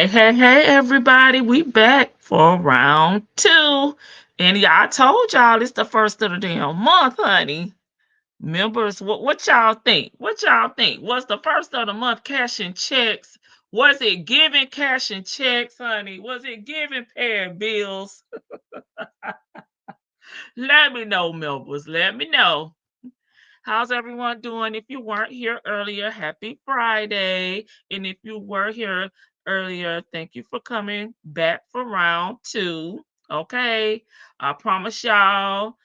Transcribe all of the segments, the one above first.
Hey, everybody. We back for round two. And I told y'all it's the first of the damn month, honey. Members, what y'all think? What y'all think? Was the first of the month cashing checks? Was it giving cashing checks, honey? Was it giving paying bills? Let me know, members. Let me know. How's everyone doing? If you weren't here earlier, happy Friday. And if you were here earlier, thank you for coming back for round two. Okay. I promise y'all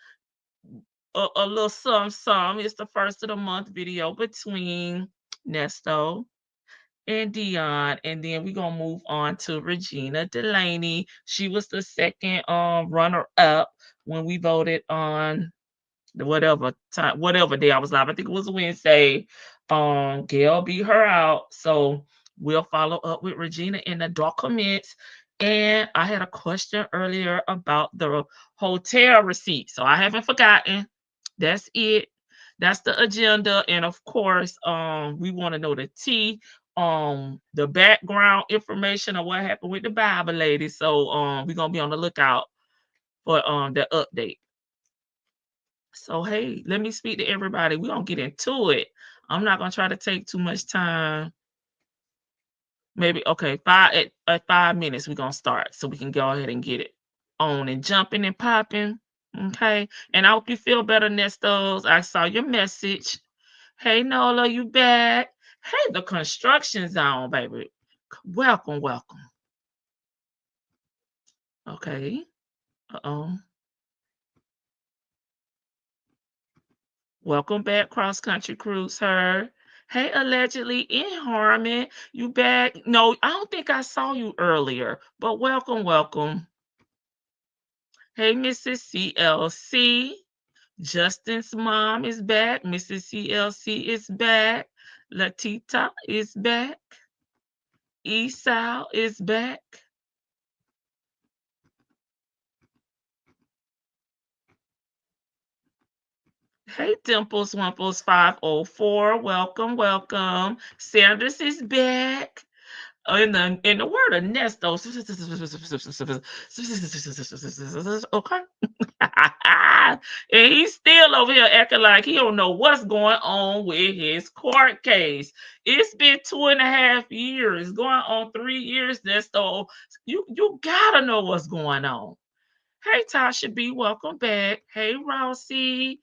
a little some. It's the first of the month video between Nesto and Dion. And then we're gonna move on to Regina Delaney. She was the second runner up when we voted on whatever time, whatever day I was live. I think it was Wednesday. Gail beat her out. So we'll follow up with Regina in the documents. And I had a question earlier about the hotel receipt. So I haven't forgotten. That's it. That's the agenda. And of course, we want to know the tea, the background information of what happened with the Bible lady. So we're gonna be on the lookout for the update. So hey, let me speak to everybody. We're gonna get into it. I'm not gonna try to take too much time. Maybe okay, at 5 minutes we're gonna start so we can go ahead and get it on and jumping and popping. Okay. And I hope you feel better, Nestos. I saw your message. Hey Nola, you back? Hey, the construction zone, baby. Welcome, welcome. Okay. Uh-oh. Welcome back, cross country cruise her. Hey, allegedly in Harmon. You back? No, I don't think I saw you earlier, but welcome, welcome. Hey, Mrs. CLC. Justin's mom is back. Mrs. CLC is back. Latita is back. Esau is back. Hey, Dimples Wimples 504. Welcome, welcome. Sanders is back. In the word of Nesto. Okay. And he's still over here acting like he don't know what's going on with his court case. It's been 2.5 years, going on 3 years, Nesto. You gotta know what's going on. Hey, Tasha B, welcome back. Hey, Rossi.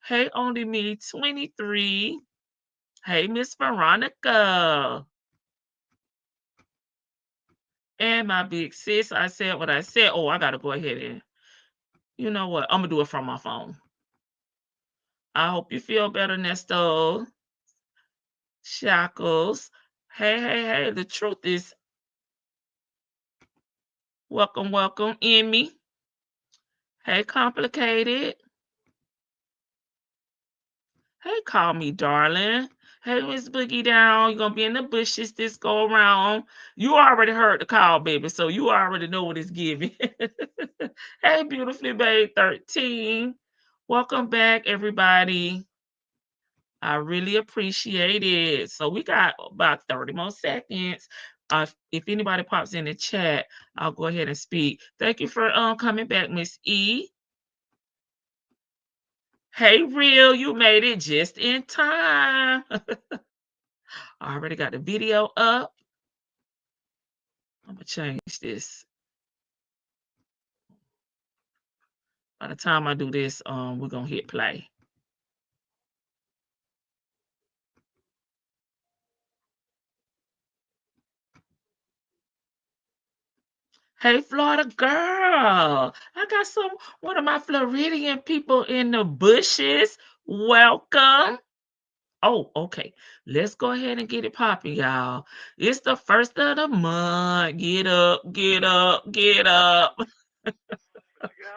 Hey, only me 23. Hey, Miss Veronica. And my big sis, I said what I said. Oh, I gotta go ahead and you know what? I'm gonna do it from my phone. I hope you feel better, Nesto. Shackles. Hey. The truth is, welcome, welcome, Emmy. Hey, complicated. Hey, call me darling. Hey, Miss Boogie Down. You're gonna be in the bushes this go around. You already heard the call, baby, so you already know what it's giving. Hey, beautifully babe 13. Welcome back, everybody. I really appreciate it. So we got about 30 more seconds. If anybody pops in the chat, I'll go ahead and speak. Thank you for coming back, Miss E. Hey, Real, you made it just in time. I already got the video up. I'm gonna change this. By the time I do this, we're gonna hit play. Hey, Florida girl. I got one of my Floridian people in the bushes. Welcome. Oh, okay. Let's go ahead and get it popping, y'all. It's the first of the month. Get up, get up, get up.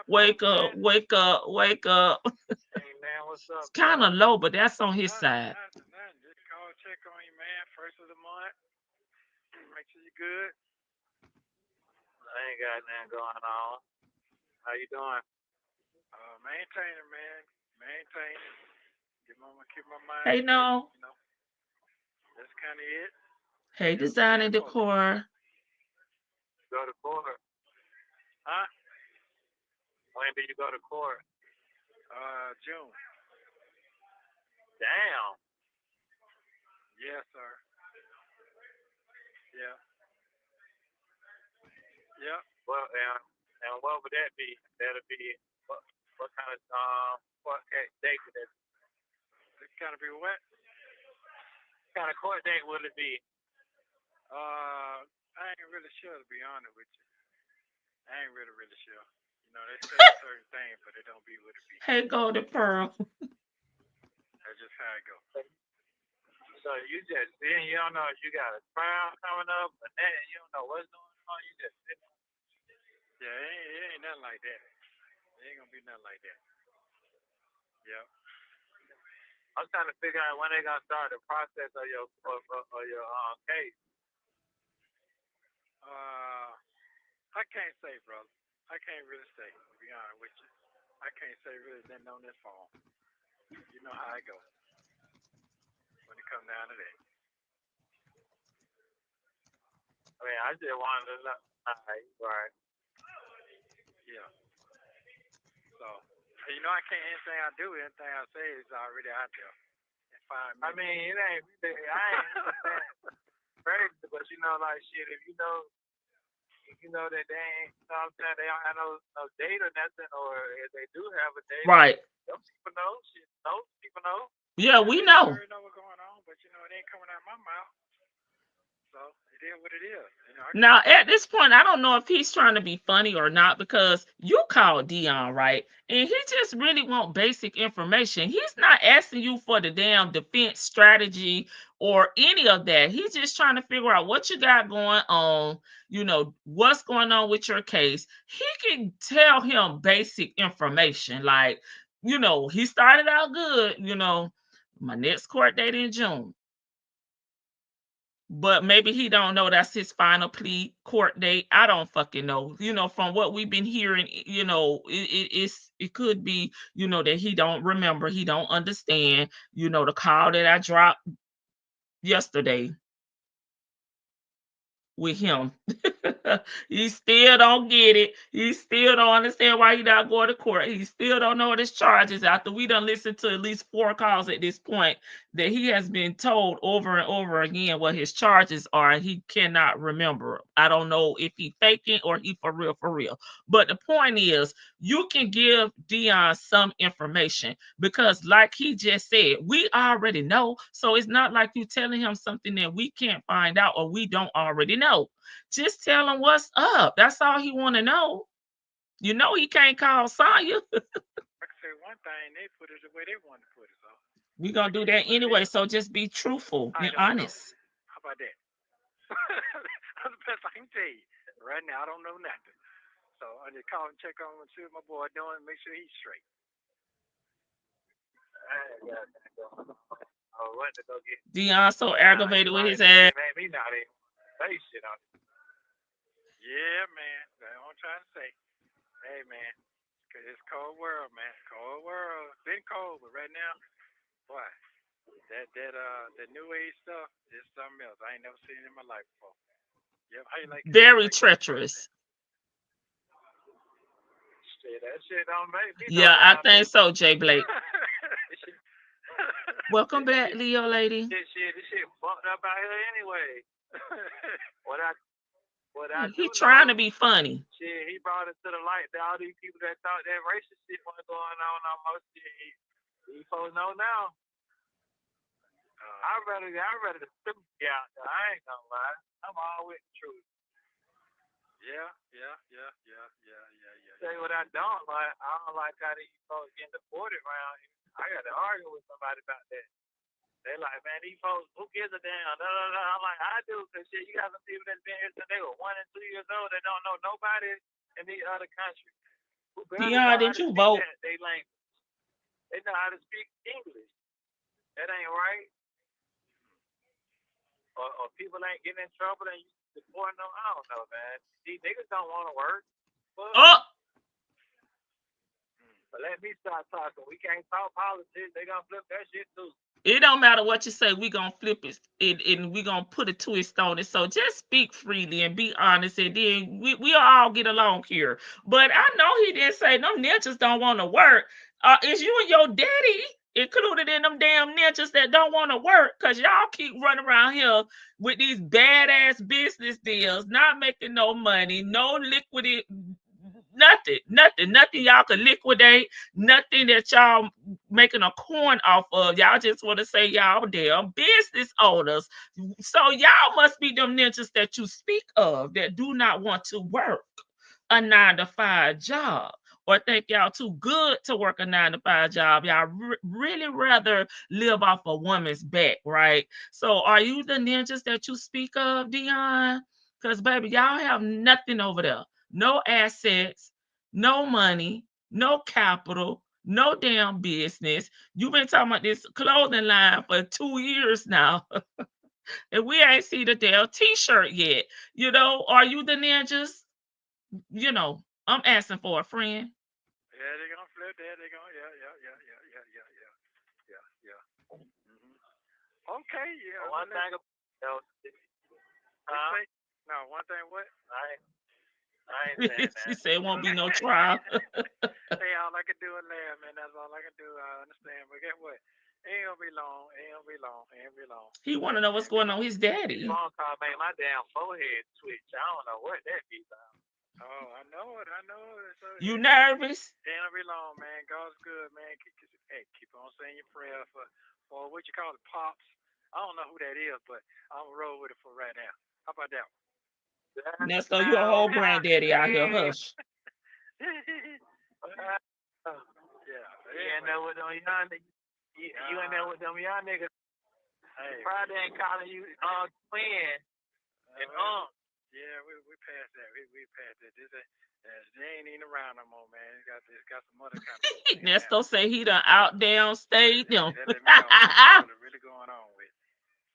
Wake up, wake up, wake up. Hey man, what's up, It's kind of dog? low, but that's on his side. Nothing. Just call check on you, man. First of the month. Make sure you're good. I ain't got nothing going on. How you doing? Maintaining, man. Maintaining. Keep my mind Hey, steady. no. That's kind of it. Hey, Just design staying and focused. decor. Go to court. Huh? When did you go to court? June. Damn. Yes, sir. Yeah. Yeah. Well, and what would that be? That'll be what kind of court date would that be? It's gotta be what? What kind of court date would it be? I ain't really sure, to be honest with you. I ain't really sure. You know, they say certain things, but it don't be what it be. Hey, Golden Pearl. That's just how it goes. So you just then you don't know if you got a trial coming up, but then you don't know what's going on. You just sitting. Yeah, it ain't nothing like that. It ain't gonna be nothing like that. Yep. I'm trying to figure out when they gonna start the process of your case. I can't say, brother. I can't really say, to be honest with you. I can't say really nothing on this phone. You know how it goes when it comes down to that. I mean, I just wanted to know. Right. Yeah. So, you know, I can't, anything I do, anything I say is already out there. In 5 minutes. I mean, it ain't, I ain't crazy, but you know, like shit, if you know that they ain't, you know what I'm saying, they don't have no date or nothing, or if they do have a date, right? Those people know, shit, those people know. Yeah, we know. I know what's going on, but you know, it ain't coming out of my mouth. So it is what it is. You know, now, at this point, I don't know if he's trying to be funny or not because you called Dion, right? And he just really want basic information. He's not asking you for the damn defense strategy or any of that. He's just trying to figure out what you got going on, you know, what's going on with your case. He can tell him basic information. Like, you know, he started out good, you know, my next court date in June. But maybe he don't know that's his final plea court date. I don't fucking know. You know, from what we've been hearing, you know, it could be, you know, that he don't remember, he don't understand, you know, the call that I dropped yesterday with him. He still don't get it. He still don't understand why he not going to court. He still don't know what his charges after we done listened to at least 4 calls at this point that he has been told over and over again what his charges are. And he cannot remember. I don't know if he faking or he for real. But the point is, you can give Dion some information because like he just said, we already know. So it's not like you telling him something that we can't find out or we don't already know. Just tell him what's up. That's all he want to know. You know he can't call Sonya. I can say one thing, they put it the way they want to put it. So we gonna do that anyway. So just be truthful and honest. How about that? That's the best I can tell you. Right now, I don't know nothing. So I just call and check on and see what my boy doing and make sure he's straight. I went to go get Dion so aggravated with his ass. Man, me not even say shit on it. Yeah, man. That's what I'm trying to say. Hey, man. Cause it's cold world, man. Cold world. It's been cold, but right now, boy, that new age stuff is something else. I ain't never seen it in my life before. Yep. How you like it? Very treacherous. Shit, that shit don't make me. Yeah, I think so, Jay Blake. Welcome back, Leo lady. This shit fucked up out here anyway. What I he trying to be funny. Shit, he brought it to the light that all these people that thought that racist shit was going on almost shit. He supposed to know now. I'd rather the stupid guy out there. I ain't gonna lie. I'm all with the truth. Yeah. Tell you what I don't like. I don't like how these folks getting deported around here. I got to argue with somebody about that. They like, man, these folks, who gives a damn? No. I'm like, I do, because shit, you got some people that's been here since they were 1 and 2 years old. They don't know nobody in the other country. Dion, did you vote? They language. They know how to speak English. That ain't right. Or people ain't getting in trouble and you deporting them. I don't know, man. These niggas don't want to work. Oh! But let me start talking. We can't talk politics. They gonna flip that shit too. It don't matter what you say. We gonna flip it and we gonna put a twist on it. So just speak freely and be honest, and then we'll all get along here. But I know he didn't say no ninjas don't want to work. Is you and your daddy included in them damn ninjas that don't want to work? Cause y'all keep running around here with these badass business deals, not making no money, no liquidity, nothing y'all can liquidate, nothing that y'all making a coin off of. Y'all just want to say y'all damn business owners. So y'all must be them ninjas that you speak of that do not want to work a 9 to 5 job, or think y'all too good to work a 9 to 5 job. Y'all really rather live off a woman's back, right? So are you the ninjas that you speak of, Dion? Because baby, y'all have nothing over there. No assets, no money, no capital, no damn business. You've been talking about this clothing line for 2 years now, and we ain't seen the damn t-shirt yet. Are you the ninjas? I'm asking for a friend. Yeah, they're gonna flip that. They're gonna yeah. Okay, yeah. One thing about no, one thing what? I ain't saying She that. said it won't be no trial. Hey, all I can do is laugh, man. That's all I can do. I understand. But get what? Ain't gonna be long. Ain't gonna be long. Ain't gonna be long. He want to know what's going on with his This daddy. phone call made my damn forehead twitch. I don't know what that be about. Oh, I know it. I know it. So You nervous? ain't gonna be long, man. God's good, man. Keep on saying your prayer for what you call it, pops. I don't know who that is, but I'm gonna roll with it for right now. How about that? Nesto, you a Now, whole granddaddy out here. Hush. Yeah. you ain't know what them young niggas. You ain't know what them young niggas. Hey, Probably ain't calling you twin and yeah, we passed that. We passed that. They ain't even around no more, man. It's got some other kind of stuff in now. Nesto say he done out downstayed them. That let me know what's really going on with it.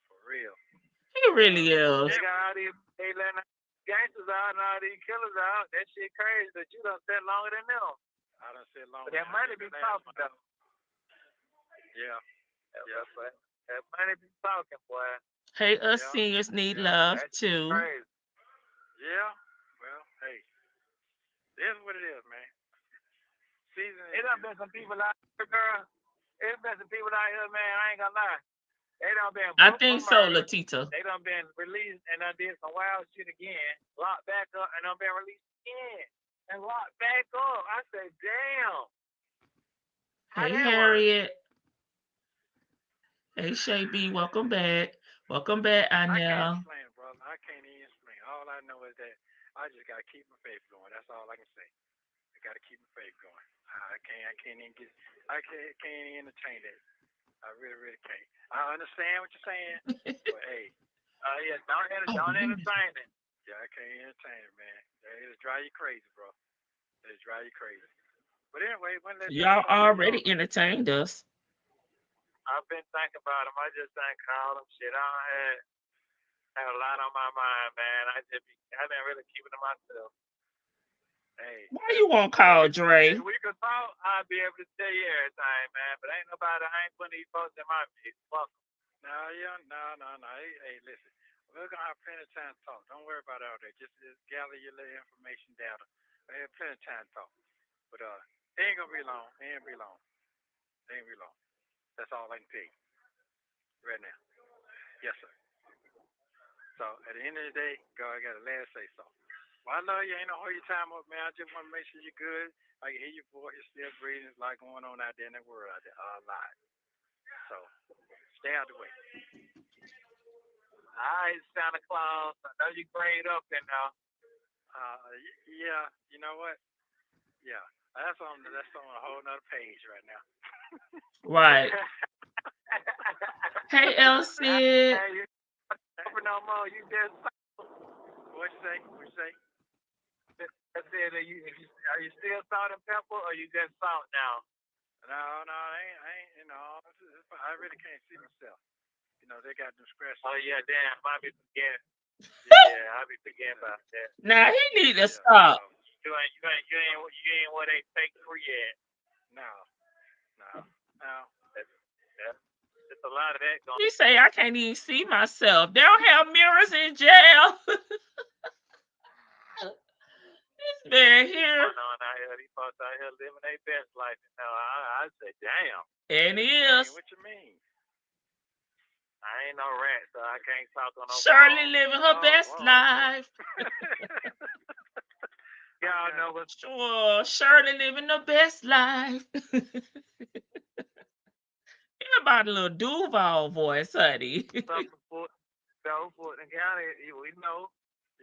For real. He really is. they got all these they letting gangsters out and all these killers out. That shit crazy that you done spent longer than them. I done said long. But that money be talking though. Yeah. Yeah, but that money be talking, boy. Hey, us Yeah. seniors need Yeah. love That shit too. crazy. Yeah. Well, hey, this is what it is, man. Season. It done been some people out here, girl. It's been some people out here, man. I ain't gonna lie. They done been I booked for think so, murder. Latita. They done been released and done did some wild shit again. Locked back up and done been released again. And locked back up. I said, damn. How Hey, that work? Harriet. Hey, Shay B. Welcome back. Welcome back, I can't Anel. explain, brother. I can't even explain. All I know is that I just gotta keep my faith going. That's all I can say. I gotta keep my faith going. I can't even get. I can't even entertain that. I really can't. I understand what you're saying, but hey, Yeah, don't entertain it. yeah, I can't entertain it, man. It'll drive you crazy, bro. It'll drive you crazy. But anyway, when let that Y'all talk that talk. already entertained us. I've been thinking about them. I just think call them shit. I don't have a lot on my mind, man. I've been really keeping to myself. Hey, Why you won't call Dre? If we could talk, I'd be able to tell you everything, man. But ain't nobody, I ain't putting these folks in my face. Fuck 'em. no, yeah, no. Hey, listen. We're gonna have plenty of time to talk. Don't worry about all that. Just gather your little information data. We have plenty of time to talk. But it ain't gonna be long. It ain't gonna be long. It ain't gonna be long. That's all I can tell you right now. Yes, sir. So at the end of the day, God got a last say so. Well, I love you. Ain't no hold your time up, man. I just want to make sure you're good. I can hear your voice. You're still breathing. There's a lot going on out there in that world out there. A lot. So stay out the way. All right, Santa Claus. I know you grayed up in now. Yeah. You know what? Yeah. That's on a whole nother page right now. Right. Hey, Elsie. Hey, you no more. You just What you say? What you say? I said, are you still salt and pepper, or you just salt now? No, I ain't. You know, I really can't see myself. You know, they got them scratches. Oh yeah, damn. I be forgetting. Yeah, I be forgetting about that. Now he need to Yeah. stop. You ain't what they take for yet. No. That's a lot of that going. He say I can't even see myself. They don't have mirrors in jail. This man here. On out here, these folks out here living their best life. You know, I say, damn. And he Hey, is. what you mean? I ain't no rat, so I can't talk on no Shirley phone. living her best life. Y'all know what's Sure, Shirley living the best life. About a little Duval voice, honey. something for Fulton County. We know.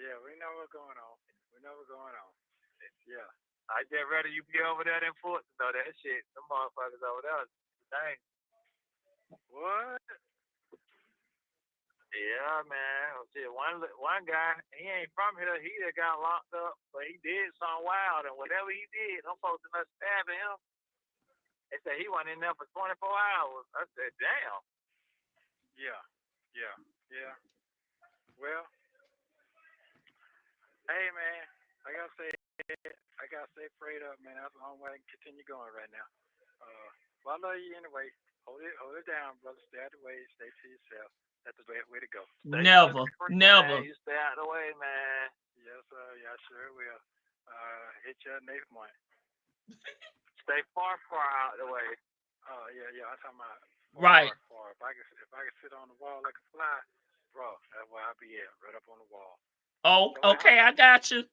Yeah, we know what's going on. We know what's going on. Yeah. I just rather you be over there than Fulton, though. That shit, them motherfuckers over there. Dang. What? Yeah, man. Shit, one guy, he ain't from here. He just got locked up, but he did something wild, and whatever he did, them folks ended up stabbing him. They said he went in there for 24 hours. I said, damn. Yeah. Well, hey man, I gotta say prayed up, man. That's the only way I can continue going right now. Well, I love you anyway. Hold it down, brother. Stay out the way. Stay to yourself. That's the way to go. Never. Man, you stay out the way, man. Yes, sir. Yeah, I sure will. Hit you at next point. Stay far out the way. Oh yeah. I'm talking about Right. Far. If I could sit on the wall like a fly, bro, that's where I'll be at, right up on the wall. Oh, okay, I got you.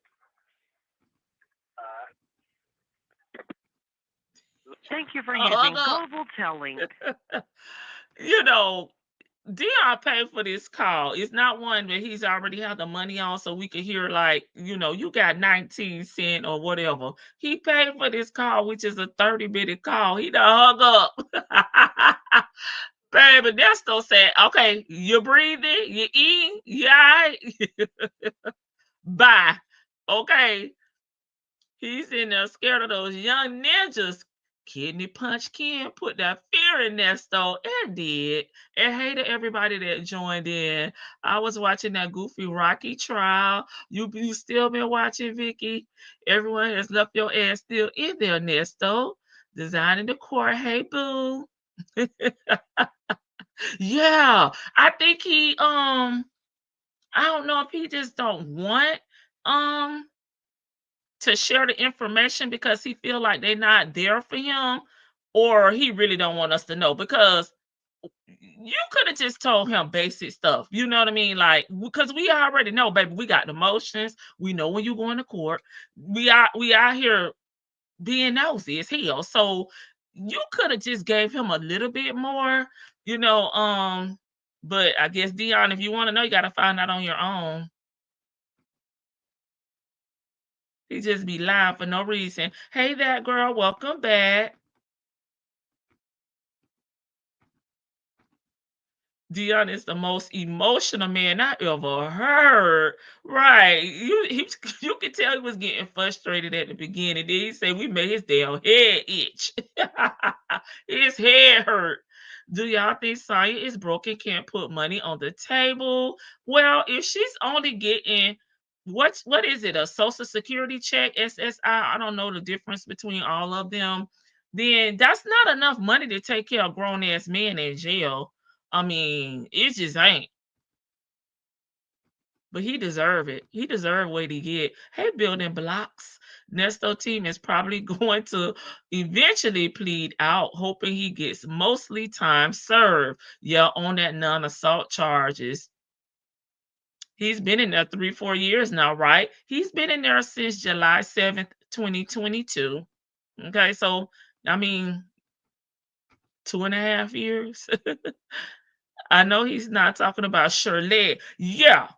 Thank you for using Global Telling. You know, Dion paid for this call. It's not one that he's already had the money on, so we could hear like, you got 19 cents or whatever. He paid for this call, which is a 30-minute call. He done hung up. Baby, Nesto said, okay, you breathing, you eating, you all right? Bye. Okay. He's in there scared of those young ninjas. Kidney Punch Ken put that fear in Nesto and did. And hated everybody that joined in. I was watching that goofy Rocky trial. You still been watching, Vicky? Everyone has left your ass still in there, Nesto. Designing the court. Hey, boo. Yeah. I think he I don't know if he just don't want to share the information because he feel like they're not there for him, or he really don't want us to know, because you could have just told him basic stuff. You know what I mean? Like, because we already know, baby, we got the motions. We know when you going to court. We out here being nosy as hell. So you could have just gave him a little bit more, but I guess, Dion, if you want to know, you got to find out on your own. He just be lying for no reason. Hey, that girl, welcome back. Dion is the most emotional man I ever heard. Right. You could tell he was getting frustrated at the beginning. Then he said we made his damn head itch. His head hurt. Do y'all think Sonya is broken, can't put money on the table? Well, if she's only getting what is it, a social security check, SSI? I don't know the difference between all of them. Then that's not enough money to take care of grown ass men in jail. I mean, it just ain't. But he deserve it. He deserve what he get. Hey, building blocks. Nesto team is probably going to eventually plead out, hoping he gets mostly time served. Yeah, on that non-assault charges. He's been in there 3-4 years now, right? He's been in there since July 7th, 2022. Okay, so I mean, 2.5 years. I know he's not talking about Shirley. Yeah,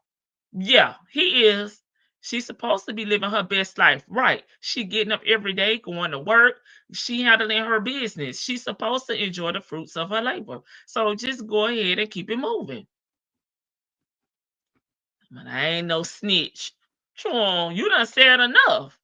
he is. She's supposed to be living her best life, right? She getting up every day, going to work. She handling her business. She's supposed to enjoy the fruits of her labor. So just go ahead and keep it moving. But I ain't no snitch. Sure, you done said enough.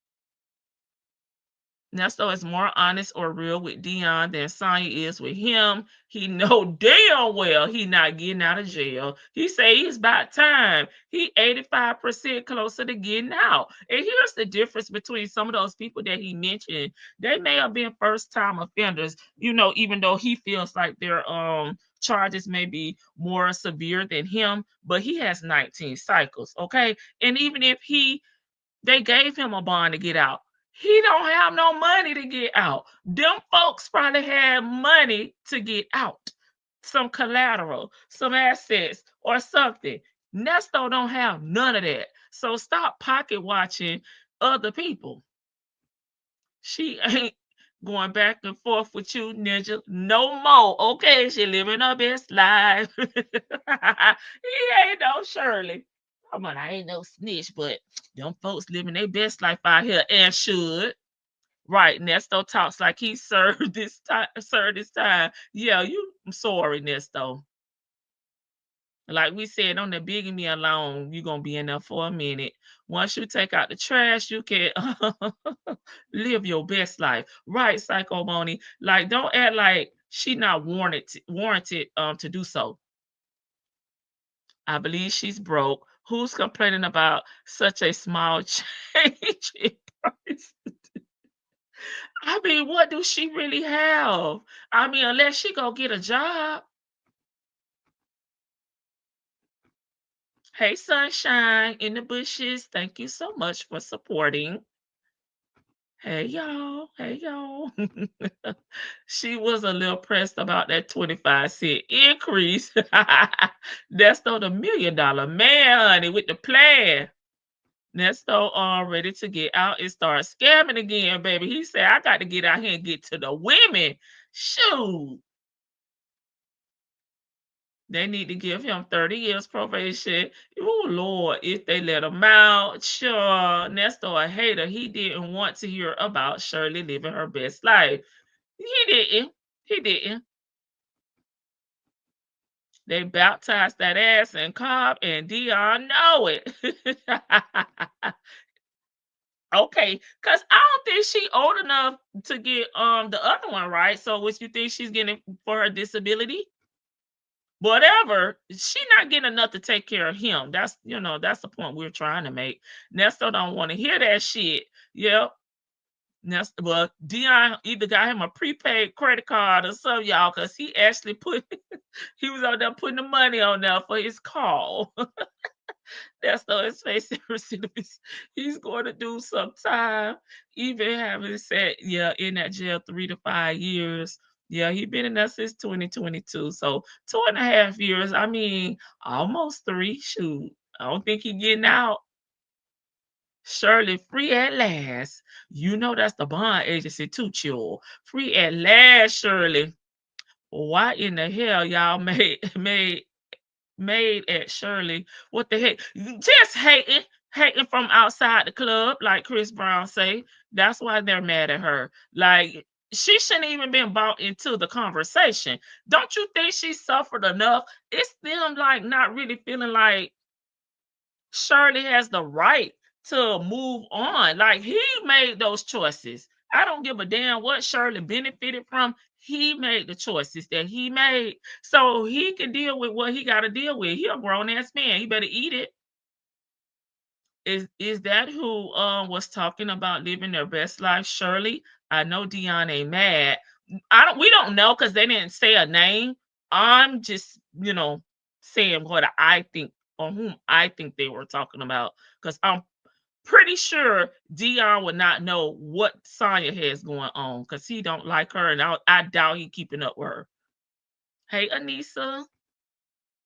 Nesto is more honest or real with Dion than Sonya is with him. He know damn well he not getting out of jail. He say it's about time. He 85% closer to getting out. And here's the difference between some of those people that he mentioned. They may have been first time offenders, even though he feels like they're charges may be more severe than him, but he has 19 cycles, okay? And even if they gave him a bond to get out, he don't have no money to get out. Them folks probably had money to get out, some collateral, some assets, or something. Nesto don't have none of that. So stop pocket watching other people. She ain't going back and forth with you, Ninja, no more. Okay, she living her best life. He ain't no Shirley. I ain't no snitch, but them folks living their best life out here and should. Right, Nesto talks like he served this time. Served this time. Yeah, I'm sorry, Nesto. Like we said, on the bigamy alone, you're gonna be in there for a minute. Once you take out the trash, you can live your best life. Right, Psycho Bonnie. Like, don't act like she not warranted to do so. I believe she's broke. Who's complaining about such a small change in price? I mean, what do she really have? I mean, unless she go get a job. Hey, Sunshine in the bushes. Thank you so much for supporting. Hey, y'all. Hey, y'all. She was a little pressed about that 25-cent increase. That's still the $1 million man, honey, with the plan. Nesto ready to get out and start scamming again, baby. He said, I got to get out here and get to the women. Shoot. They need to give him 30 years probation. Oh, Lord, if they let him out. Sure, Nesto a hater. He didn't want to hear about Shirley living her best life. He didn't. He didn't. They baptized that ass in Cobb, and Dion know it. Okay, because I don't think she old enough to get the other one, right? So what you think she's getting for her disability? Whatever, she not getting enough to take care of him. That's that's the point we're trying to make. Nesto don't want to hear that shit. Yep. Well, Dion either got him a prepaid credit card or something, y'all, because he actually he was out there putting the money on there for his call. That's though his face recidivism. He's going to do some time, even having said, yeah, in that jail 3 to 5 years. Yeah, he been in there since 2022. So 2.5 years. I mean, almost 3. Shoot. I don't think he getting out. Shirley, free at last. You know that's the bond agency too, chill. Free at last, Shirley. Why in the hell y'all made at Shirley? What the heck? Just hating from outside the club, like Chris Brown say. That's why they're mad at her. Like, she shouldn't even been brought into the conversation. Don't you think she suffered enough? It's them like not really feeling like Shirley has the right to move on. Like, he made those choices. I don't give a damn what Shirley benefited from. He made the choices that he made. So he can deal with what he got to deal with. He a grown ass man. He better eat it. Is that who was talking about living their best life? Shirley? I know Dion ain't mad. We don't know because they didn't say a name. I'm just, saying what I think or whom I think they were talking about. Because I'm pretty sure Dion would not know what Sonya has going on because he don't like her, and I doubt he keeping up with her. Hey, Anissa.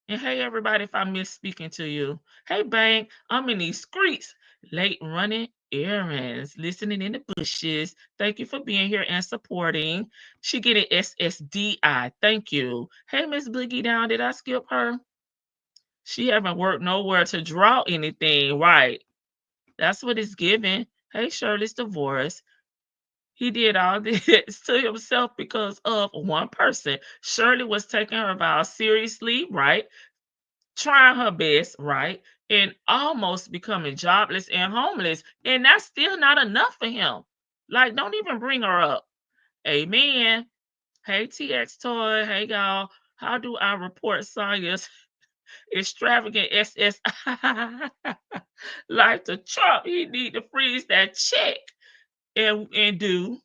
And hey, everybody, if I miss speaking to you. Hey, Bank, I'm in these streets, late running errands, listening in the bushes. Thank you for being here and supporting. She getting SSDI. Thank you. Hey, Miss Boogie Down, did I skip her? She haven't worked nowhere to draw anything, right? That's what it's giving. Hey, Shirley's divorce. He did all this to himself because of one person. Shirley was taking her vows seriously, right? Trying her best, right? And almost becoming jobless and homeless. And that's still not enough for him. Like, don't even bring her up. Amen. Hey, TX Toy. Hey, y'all. How do I report Sonya's extravagant SSI life to Trump? He need to freeze that check and do.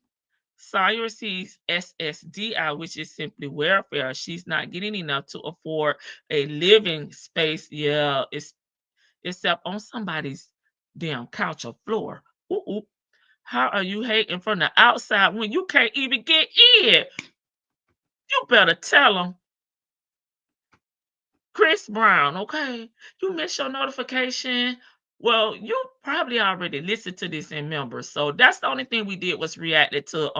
Sonya receives SSDI, which is simply welfare. She's not getting enough to afford a living space. Yeah, except on somebody's damn couch or floor. Ooh, ooh. How are you hating from the outside when you can't even get in? You better tell them. Chris Brown, okay? You missed your notification. Well, you probably already listened to this in members. So that's the only thing we did was reacted to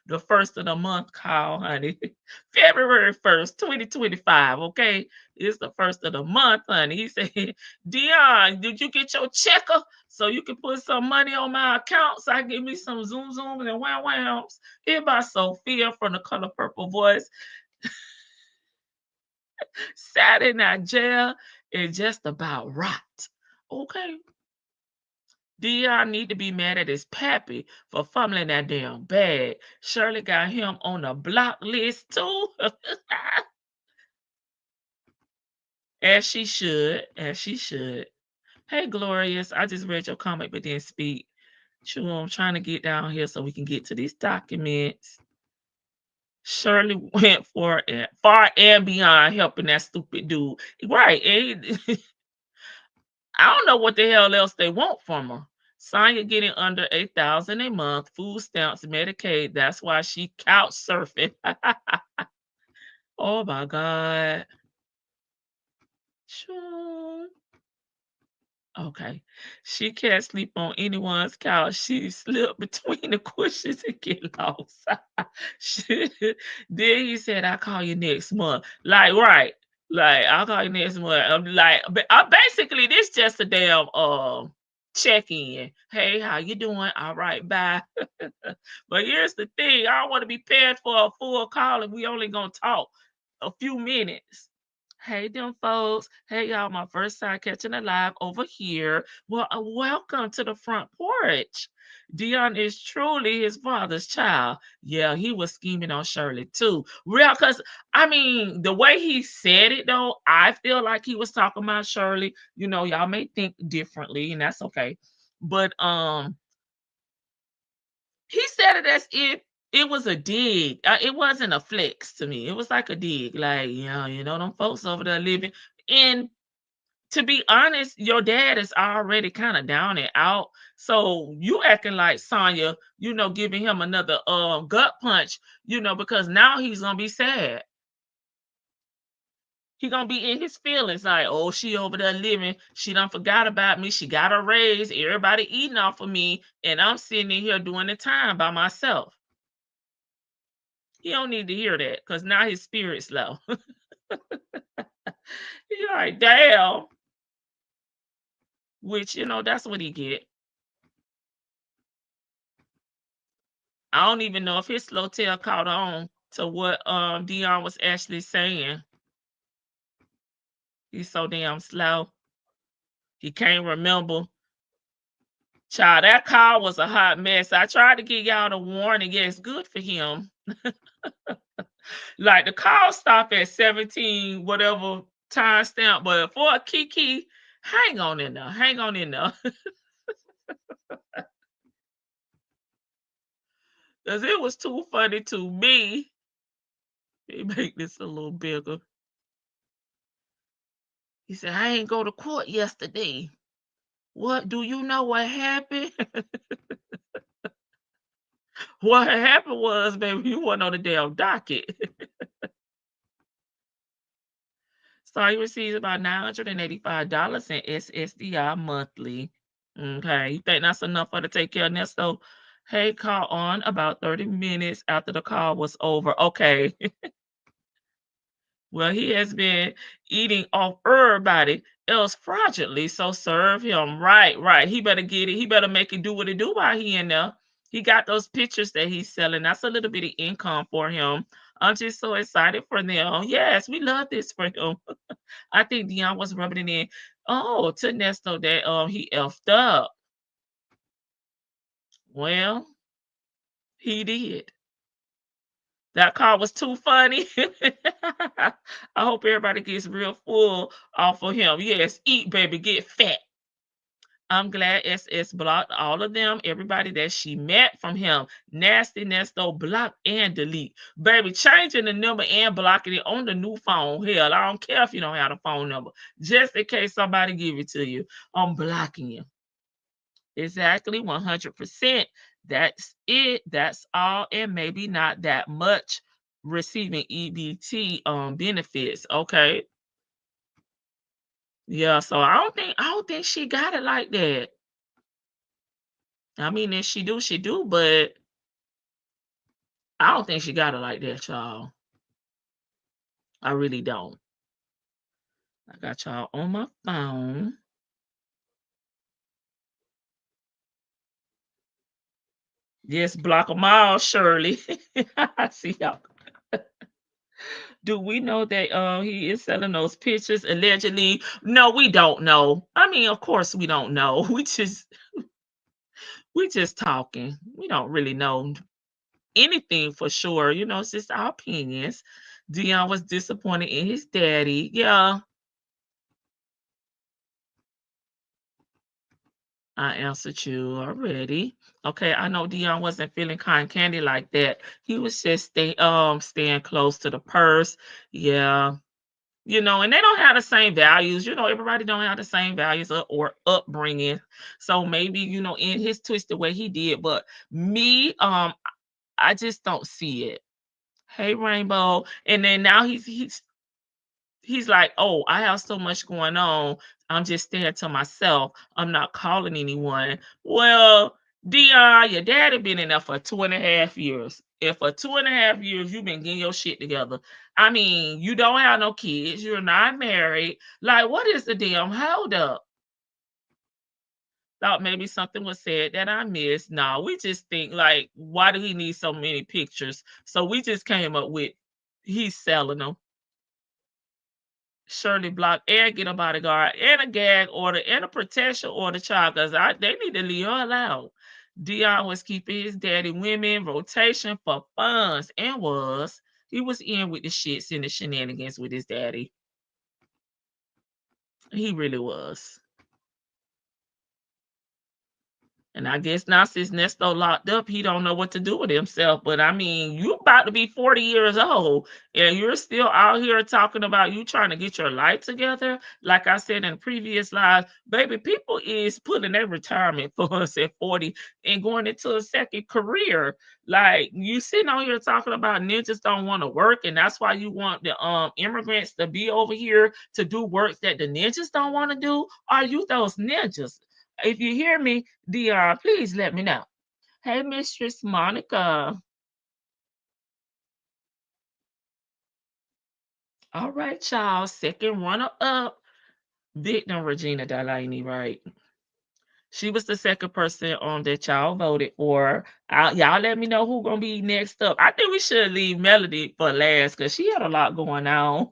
the first of the month call, honey. February 1st, 2025. Okay. It's the first of the month, honey. He said, Dion, did you get your checker so you can put some money on my account so I can give me some zoom zooms and wham whams? Here by Sophia from the Color Purple Voice. Sat in that jail is just about right. Okay. Dion need to be mad at his pappy for fumbling that damn bag. Shirley got him on the block list too. As she should. As she should. Hey, Glorious. I just read your comment but didn't speak. Sure, I'm trying to get down here so we can get to these documents. Shirley went far and beyond helping that stupid dude. Right. I don't know what the hell else they want from her. Sonya getting under $8,000 a month, food stamps, Medicaid. That's why she couch surfing. Oh my God. Sure. Okay. She can't sleep on anyone's couch. She slipped between the cushions and get lost. Then he said, I'll call you next month. Like, right. Like, I'll call you next month. I'm like, basically, this just a damn check-in. Hey, how you doing? All right, bye. But here's the thing. I don't want to be paired for a full call and we only gonna talk a few minutes. Hey, them folks. Hey, y'all. My first time catching a live over here. Well, welcome to the front porch. Dion is truly his father's child. Yeah, he was scheming on Shirley too. Real, because I mean, the way he said it though, I feel like he was talking about Shirley. You know, y'all may think differently, and that's okay. But he said it as if it was a dig. It wasn't a flex to me. It was like a dig. Like, you know, them folks over there living. And to be honest, your dad is already kind of down and out. So you acting like Sonya, you know, giving him another gut punch, you know, because now he's gonna be sad. He gonna be in his feelings like, oh, she over there living. She done forgot about me. She got a raise. Everybody eating off of me, and I'm sitting in here doing the time by myself. He don't need to hear that because now his spirit's low. He's like, damn. Which, you know, that's what he get. I don't even know if his slow tail caught on to what Dion was actually saying. He's so damn slow. He can't remember. Child, that car was a hot mess. I tried to give y'all the warning. Yeah, it's good for him. Like the call stopped at 17, whatever timestamp, but for a Kiki, hang on in there. Hang on in there. Because it was too funny to me. They make this a little bigger. He said, I ain't go to court yesterday. What? Do you know what happened? What happened was, baby, you weren't on the damn docket. So he receives about $985 in SSDI monthly. Okay, you think that's enough for to take care of Nesto? Hey, call on about 30 minutes after the call was over. Okay. Well, he has been eating off everybody else fraudulently, so serve him. Right, right. He better get it. He better make it do what it do while he in there. He got those pictures that he's selling. That's a little bit of income for him. I'm just so excited for them. Yes, we love this for him. I think Dion was rubbing it in. Oh, to Nesto that he effed up. Well, he did. That car was too funny. I hope everybody gets real full off of him. Yes, eat, baby, get fat. I'm glad SS blocked all of them. Everybody that she met from him. Nasty Nesto block and delete. Baby, changing the number and blocking it on the new phone. Hell, I don't care if you don't have the phone number. Just in case somebody give it to you. I'm blocking you. Exactly, 100%. That's it. That's all, and maybe not that much receiving EBT benefits. Okay. Yeah, so I don't think she got it like that. I mean, if she do, but I don't think she got it like that, y'all. I really don't. I got y'all on my phone. Yes, block them all, Shirley. I see y'all. Do we know that he is selling those pictures allegedly? No, we don't know. I mean, of course we don't know. We just talking. We don't really know anything for sure. It's just our opinions. Dion was disappointed in his daddy. Yeah, I answered you already. Okay, I know Dion wasn't feeling kind candy like that. He was just staying close to the purse. Yeah. And they don't have the same values. Everybody don't have the same values or upbringing. So maybe, in his twisted way he did, but me, I just don't see it. Hey, Rainbow. And then now he's like, oh, I have so much going on. I'm just staying to myself. I'm not calling anyone. Well, Dion, your daddy been in there for 2.5 years. And for 2.5 years, you've been getting your shit together. I mean, you don't have no kids. You're not married. Like, what is the damn hold up? Thought maybe something was said that I missed. No, we just think like, why do he need so many pictures? So we just came up with he's selling them. Shirley block and get a bodyguard and a gag order and a protection order, child, because they need to leave her alone. Dion was keeping his daddy women rotation for funds and he was in with the shits and the shenanigans with his daddy. He really was. And I guess now since Nesto locked up, he don't know what to do with himself. But I mean, you about to be 40 years old and you're still out here talking about you trying to get your life together. Like I said in previous lives, baby, people is putting their retirement funds at 40 and going into a second career. Like you sitting on here talking about ninjas don't want to work, and that's why you want the immigrants to be over here to do work that the ninjas don't want to do. Are you those ninjas? If you hear me, Dion, please let me know. Hey, Mistress Monica. All right, y'all. Second runner up, victim Regina Delaney, right? She was the second person on that y'all voted for. Y'all let me know who gonna be next up. I think we should leave Melody for last because she had a lot going on.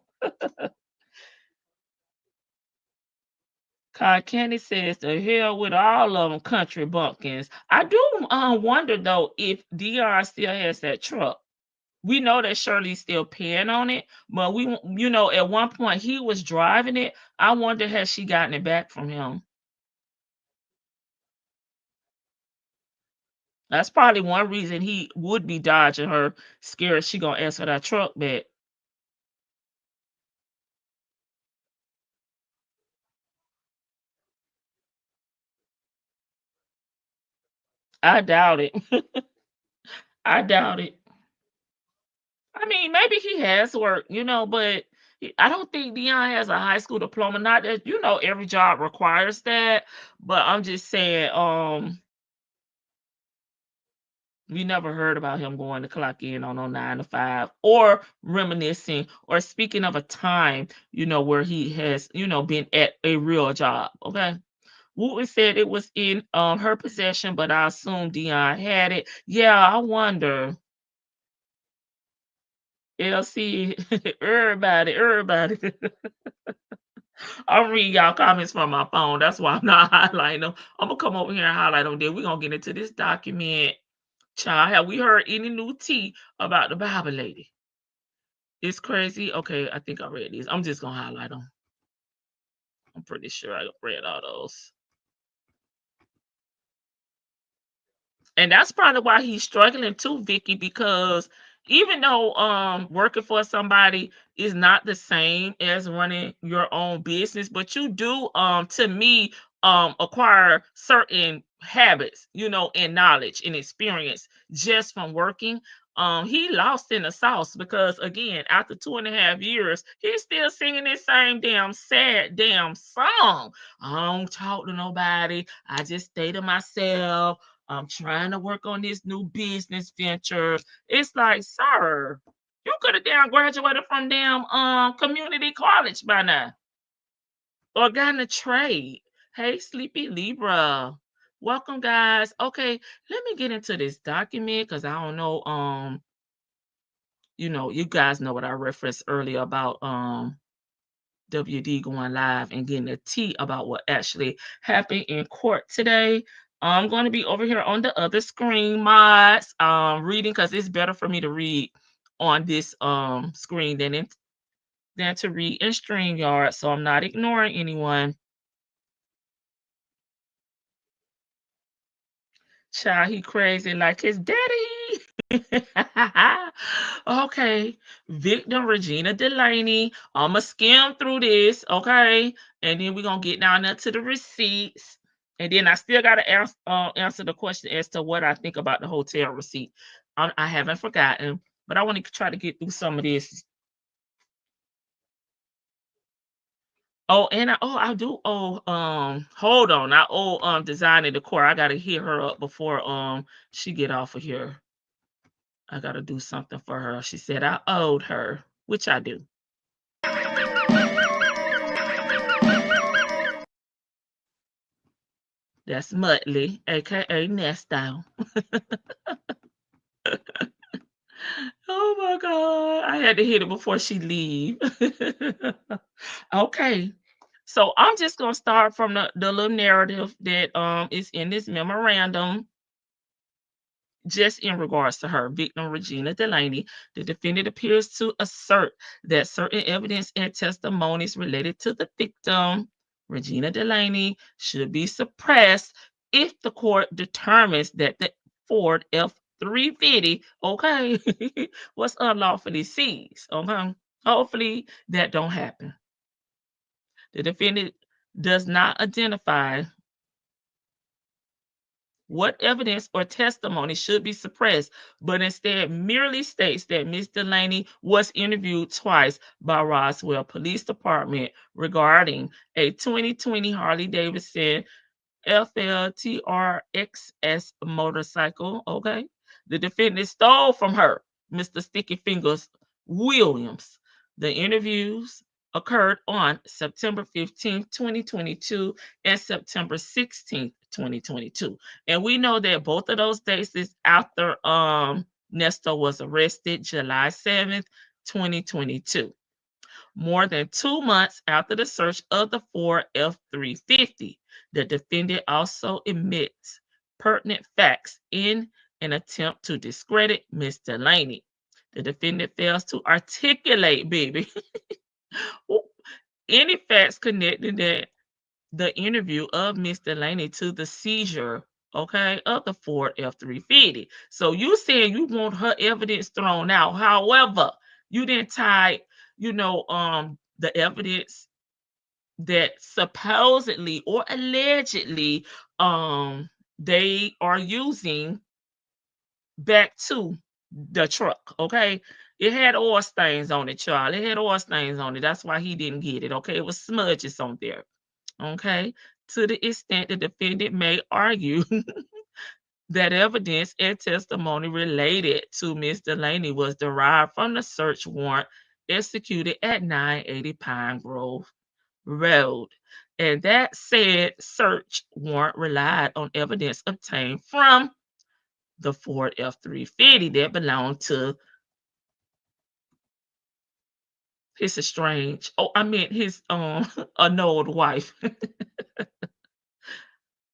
Candy says the hell with all of them country bumpkins. I do wonder though if Dion still has that truck. We know that Shirley's still paying on it, but at one point he was driving it. I wonder has she gotten it back from him? That's probably one reason he would be dodging her, scared she gonna ask for that truck back. I doubt it. I doubt it. I mean, maybe he has work, but I don't think Dion has a high school diploma. Not that every job requires that, but I'm just saying, we never heard about him going to clock in on a 9 to 5 or reminiscing or speaking of a time, where he has, been at a real job. Okay. Wooten said it was in her possession, but I assume Dion had it. Yeah, I wonder. LC, everybody. I'm reading y'all comments from my phone. That's why I'm not highlighting them. I'm gonna come over here and highlight them. Then we're gonna get into this document. Child, have we heard any new tea about the Bible lady? It's crazy. Okay, I think I read these. I'm just gonna highlight them. I'm pretty sure I read all those. And that's probably why he's struggling too, Vicky, because even though working for somebody is not the same as running your own business, but you do to me acquire certain habits, and knowledge and experience just from working. He lost in the sauce because again, after 2.5 years, he's still singing this same damn sad damn song. I don't talk to nobody. I just stay to myself. I'm trying to work on this new business venture. It's like, sir, you could have damn graduated from damn community college by now or gotten a trade. Hey, Sleepy Libra. Welcome, guys. Okay, let me get into this document because I don't know. You guys know what I referenced earlier about WD going live and getting a tea about what actually happened in court today. I'm going to be over here on the other screen, mods, reading because it's better for me to read on this screen than to read in StreamYard, so I'm not ignoring anyone. Child, he crazy like his daddy. Okay, victim Regina Delaney. I'ma skim through this, okay, and then we're gonna get down there to the receipts, and then I still gotta answer the question as to what I think about the hotel receipt. I haven't forgotten, but I want to try to get through some of this. Oh, and I do hold on. I owe designing the core. I gotta hit her up before she get off of here. I gotta do something for her. She said I owed her, which I do. That's Muttley, aka Nesto. Oh my god. I had to hit it before she leave. Okay. So I'm just gonna start from the little narrative that is in this memorandum. Just in regards to her, victim Regina Delaney, the defendant appears to assert that certain evidence and testimonies related to the victim, Regina Delaney, should be suppressed if the court determines that the Ford F-350, okay, was unlawfully seized. Okay, hopefully that don't happen. The defendant does not identify what evidence or testimony should be suppressed, but instead merely states that Ms. Delaney was interviewed twice by Roswell Police Department regarding a 2020 Harley Davidson FLTRXS motorcycle. Okay. The defendant stole from her, Mr. Sticky Fingers Williams. The interviews occurred on September 15th, 2022 and September 16th, 2022. And we know that both of those dates is after Nesto was arrested July 7th, 2022. More than 2 months after the search of the Ford F-350, the defendant also admits pertinent facts in an attempt to discredit Ms. Delaney. The defendant fails to articulate, baby, any facts connecting the interview of Ms. Delaney to the seizure, okay, of the Ford F-350. So you saying you want her evidence thrown out. However, you didn't tie, the evidence that supposedly or allegedly they are using back to the truck. Okay. It had oil stains on it, child. It had oil stains on it. That's why he didn't get it. Okay. It was smudges on there. Okay. To the extent the defendant may argue that evidence and testimony related to Ms. Delaney was derived from the search warrant executed at 980 Pine Grove Road. And that said search warrant relied on evidence obtained from the Ford F-350 that belonged to his estranged, I meant his annulled wife,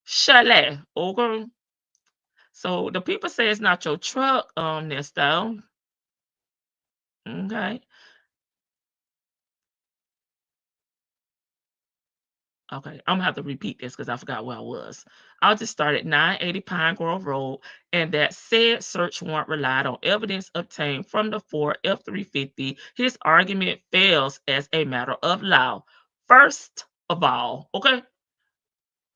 Shirley. Okay. So the people say it's not your truck, Nesto. Okay. Okay, I'm gonna have to repeat this because I forgot where I was. I'll just start at 980 Pine Grove Road, and that said search warrant relied on evidence obtained from the Ford F-350. His argument fails as a matter of law. First of all, okay,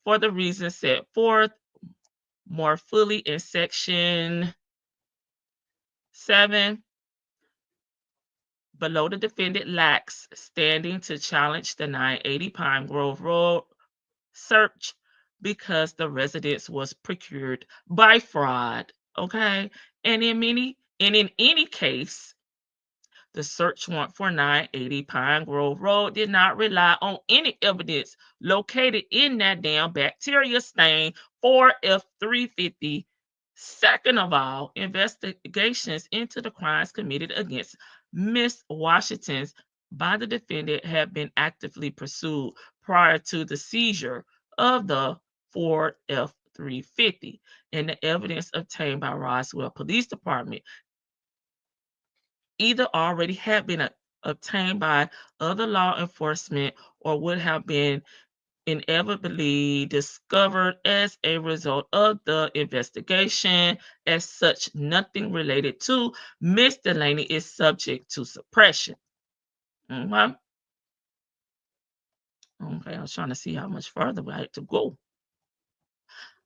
for the reasons set forth more fully in section 7 below, the defendant lacks standing to challenge the 980 Pine Grove Road search because the residence was procured by fraud. Okay. In any case, the search warrant for 980 Pine Grove Road did not rely on any evidence located in that damn bacteria stain for F-350. Second of all, investigations into the crimes committed against Miss Washington's by the defendant have been actively pursued prior to the seizure of the Ford F-350, and the evidence obtained by Roswell Police Department either already had been obtained by other law enforcement or would have been inevitably discovered as a result of the investigation. As such, nothing related to Miss Delaney is subject to suppression. Okay. Okay, I was trying to see how much further I had to go.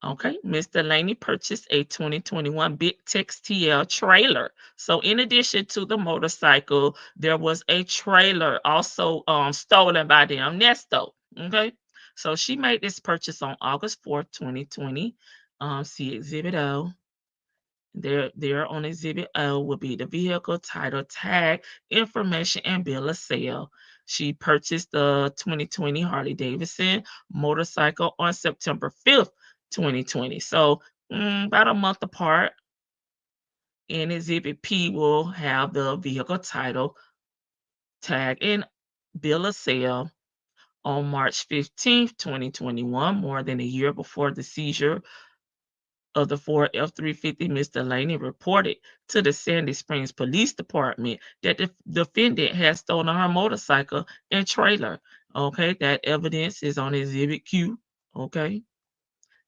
Okay, Miss Delaney purchased a 2021 Big Tex TL trailer. So in addition to the motorcycle, there was a trailer also stolen by Dion and Nesto. Okay, so she made this purchase on August 4th, 2020. See Exhibit O. There on Exhibit O will be the vehicle title, tag, information, and bill of sale. She purchased the 2020 Harley Davidson motorcycle on September 5th, 2020. So about a month apart. And Exhibit P will have the vehicle title, tag, and bill of sale on March 15th, 2021, more than a year before the seizure of the Ford F-350. Ms. Delaney reported to the Sandy Springs Police Department that the defendant had stolen her motorcycle and trailer. Okay, that evidence is on Exhibit Q. Okay,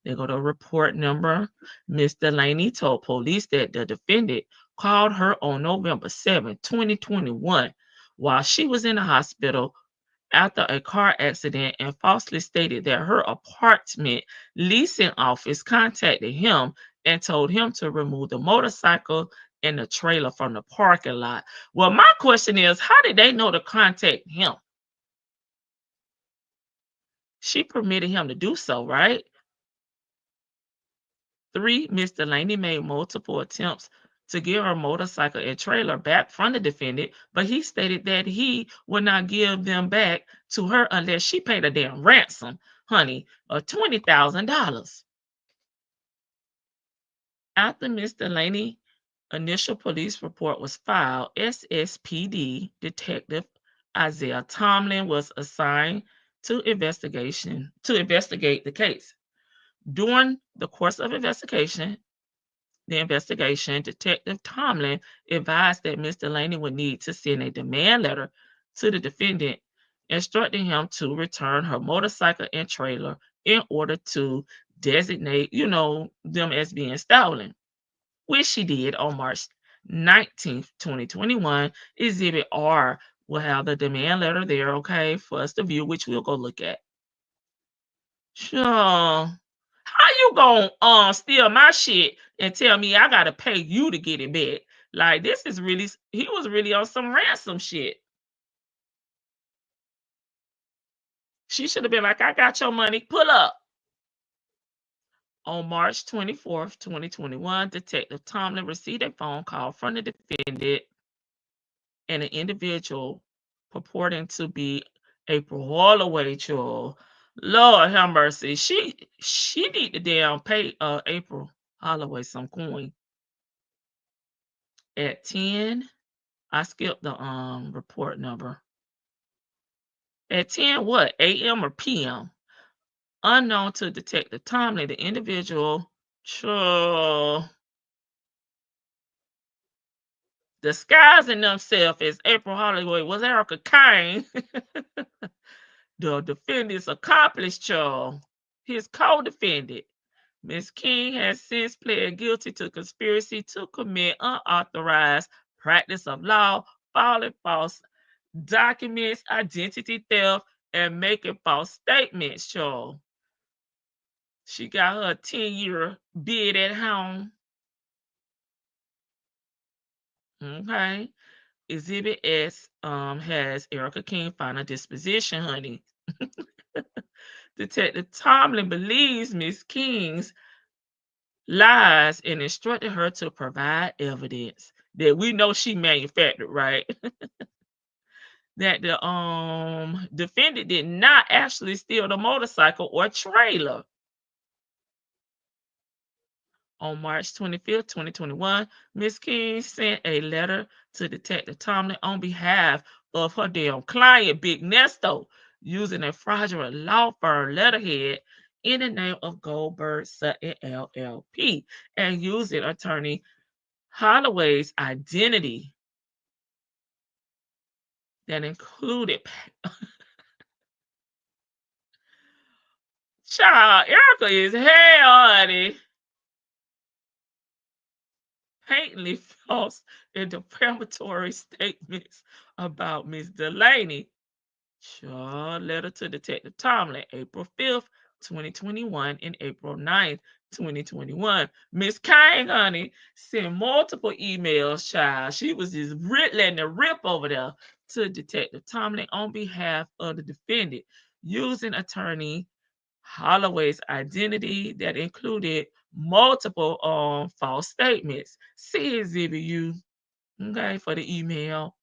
they go to report number. Ms. Delaney told police that the defendant called her on November 7, 2021, while she was in the hospital after a car accident, and falsely stated that her apartment leasing office contacted him and told him to remove the motorcycle and the trailer from the parking lot. Well, my question is, how did they know to contact him? She permitted him to do so, right? 3, Ms. Delaney made multiple attempts to get her motorcycle and trailer back from the defendant, but he stated that he would not give them back to her unless she paid a damn ransom, honey, of $20,000. After Ms. Delaney's initial police report was filed, SSPD Detective Isaiah Tomlin was assigned to investigate the case. During the course of the investigation, Detective Tomlin advised that Ms. Delaney would need to send a demand letter to the defendant, instructing him to return her motorcycle and trailer in order to designate, them as being stolen, which she did on March 19th, 2021. Exhibit R will have the demand letter there, okay, for us to view, which we'll go look at. Sure. How you gonna steal my shit and tell me I gotta pay you to get it back? Like, this is really, he was really on some ransom shit. She should have been like, I got your money, pull up. On March 24th, 2021, Detective Tomlin received a phone call from the defendant and an individual purporting to be April Holloway, child. Lord have mercy. She need to damn pay April Holloway some coin. At 10, I skipped the report number. At 10 what? AM or PM? Unknown to Detective Tomlin, the individual disguising themselves as April Holloway was Erica Kane. The defendant's accomplice, Charles, his co-defendant, Ms. King has since pled guilty to conspiracy to commit unauthorized practice of law, filing false documents, identity theft, and making false statements, Charles. She got her 10-year bid at home. Okay. Exhibit S has Erica King final disposition, honey. Detective Tomlin believes Miss King's lies and instructed her to provide evidence that we know she manufactured, right? That the defendant did not actually steal the motorcycle or trailer. On March 25th, 2021, Ms. King sent a letter to Detective Tomlin on behalf of her damn client, Big Nesto, using a fraudulent law firm letterhead in the name of Goldberg Sutton LLP and using attorney Holloway's identity that included Child, Erica is hell, honey. Patently false and defamatory statements about Miss Delaney. Sure, letter to Detective Tomlin, April 5th, 2021, and April 9th, 2021. Miss King, honey, sent multiple emails, child. She was just letting it rip over there to Detective Tomlin on behalf of the defendant, using attorney Holloway's identity that included multiple false statements. See Exhibit U, okay, for the email.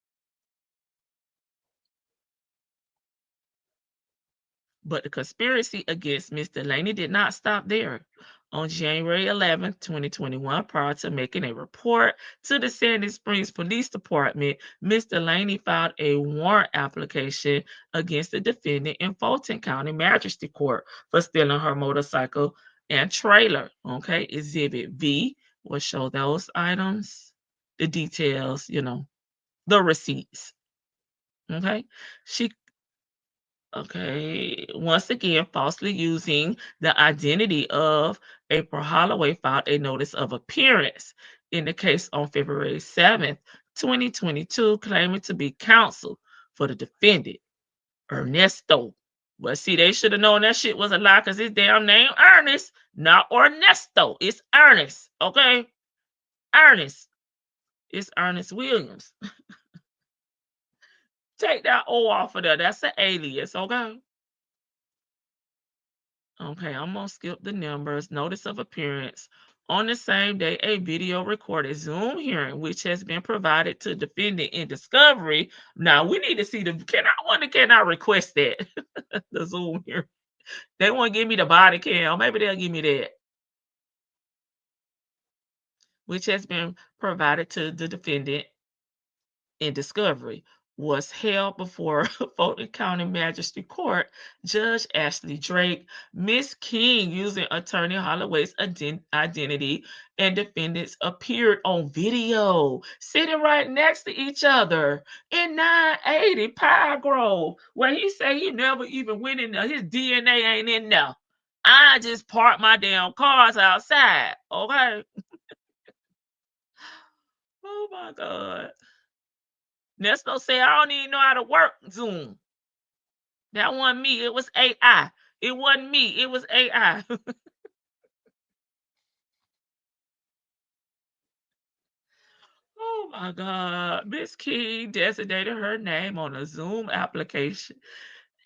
But the conspiracy against Miss Delaney did not stop there. On January 11th, 2021, prior to making a report to the Sandy Springs Police Department, Miss Delaney filed a warrant application against the defendant in Fulton County Magistrate Court for stealing her motorcycle and trailer. Okay, Exhibit V will show those items, the details, the receipts. Okay, she once again, falsely using the identity of April Holloway, filed a notice of appearance in the case on February 7th, 2022, claiming to be counsel for the defendant, Ernesto. But see, they should have known that shit was a lie because his damn name Ernest, not Ernesto. It's Ernest, okay? Ernest. It's Ernest Williams. Take that O off of there. That's an alias, okay? Okay, I'm going to skip the numbers. Notice of appearance. On the same day, a video recorded Zoom hearing, which has been provided to defendant in discovery. Now, we need to see can I request that? The Zoom hearing. They want to give me the body cam. Maybe they'll give me that. Which has been provided to the defendant in discovery, was held before Fulton County Magistrate Court. Judge Ashley Drake, Miss King, using attorney Holloway's identity, and defendants appeared on video, sitting right next to each other in 980 Pine Grove, where he said he never even went in there. His DNA ain't in there. I just parked my damn cars outside. Okay. Oh my God. Nesto said, I don't even know how to work Zoom. That wasn't me. It was AI. It wasn't me. It was AI. Oh my God. Miss King designated her name on a Zoom application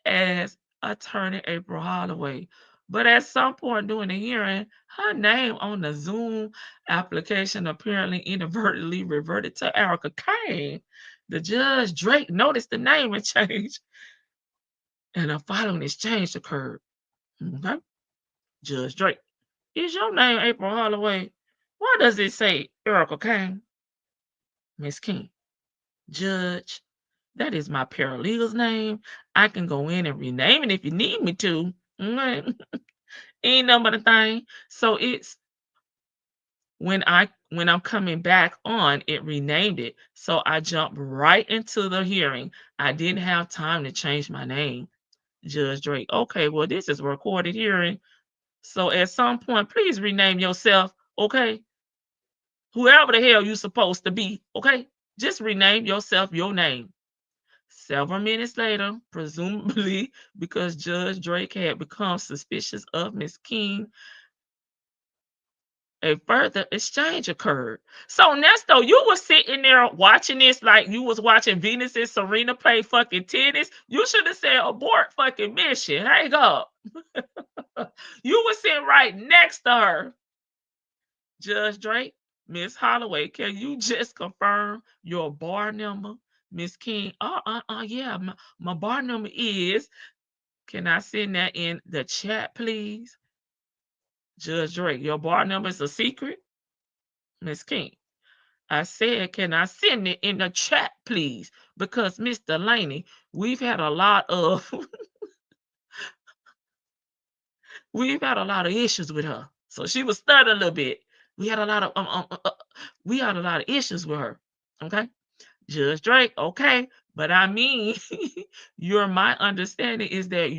as attorney April Holloway. But at some point during the hearing, her name on the Zoom application apparently inadvertently reverted to Erica Kane. The judge Drake noticed the name had changed, and a following exchange occurred. Okay. Judge Drake, is your name April Holloway? Why does it say Erica Kane? Miss King, Judge, that is my paralegal's name. I can go in and rename it if you need me to. Okay. Ain't nothing but a thing. So it's when I'm coming back on, it renamed it. So I jumped right into the hearing. I didn't have time to change my name. Judge Drake, okay, well, this is a recorded hearing. So at some point, please rename yourself, okay? Whoever the hell you supposed to be, okay? Just rename yourself your name. Several minutes later, presumably because Judge Drake had become suspicious of Miss King, a further exchange occurred. So Nesto, you were sitting there watching this like you was watching Venus and Serena play fucking tennis. You should have said abort fucking mission. Hang up. You were sitting right next to her. Judge Drake, Miss Holloway, can you just confirm your bar number? Miss King, yeah, my bar number is. Can I send that in the chat, please? Judge Drake, your bar number is a secret? Miss King, I said, can I send it in the chat, please? Because Miss Delaney, we've had a lot of issues with her. So she was stunned a little bit. We had a lot of issues with her. Okay. Judge Drake, okay. But I mean, my understanding is that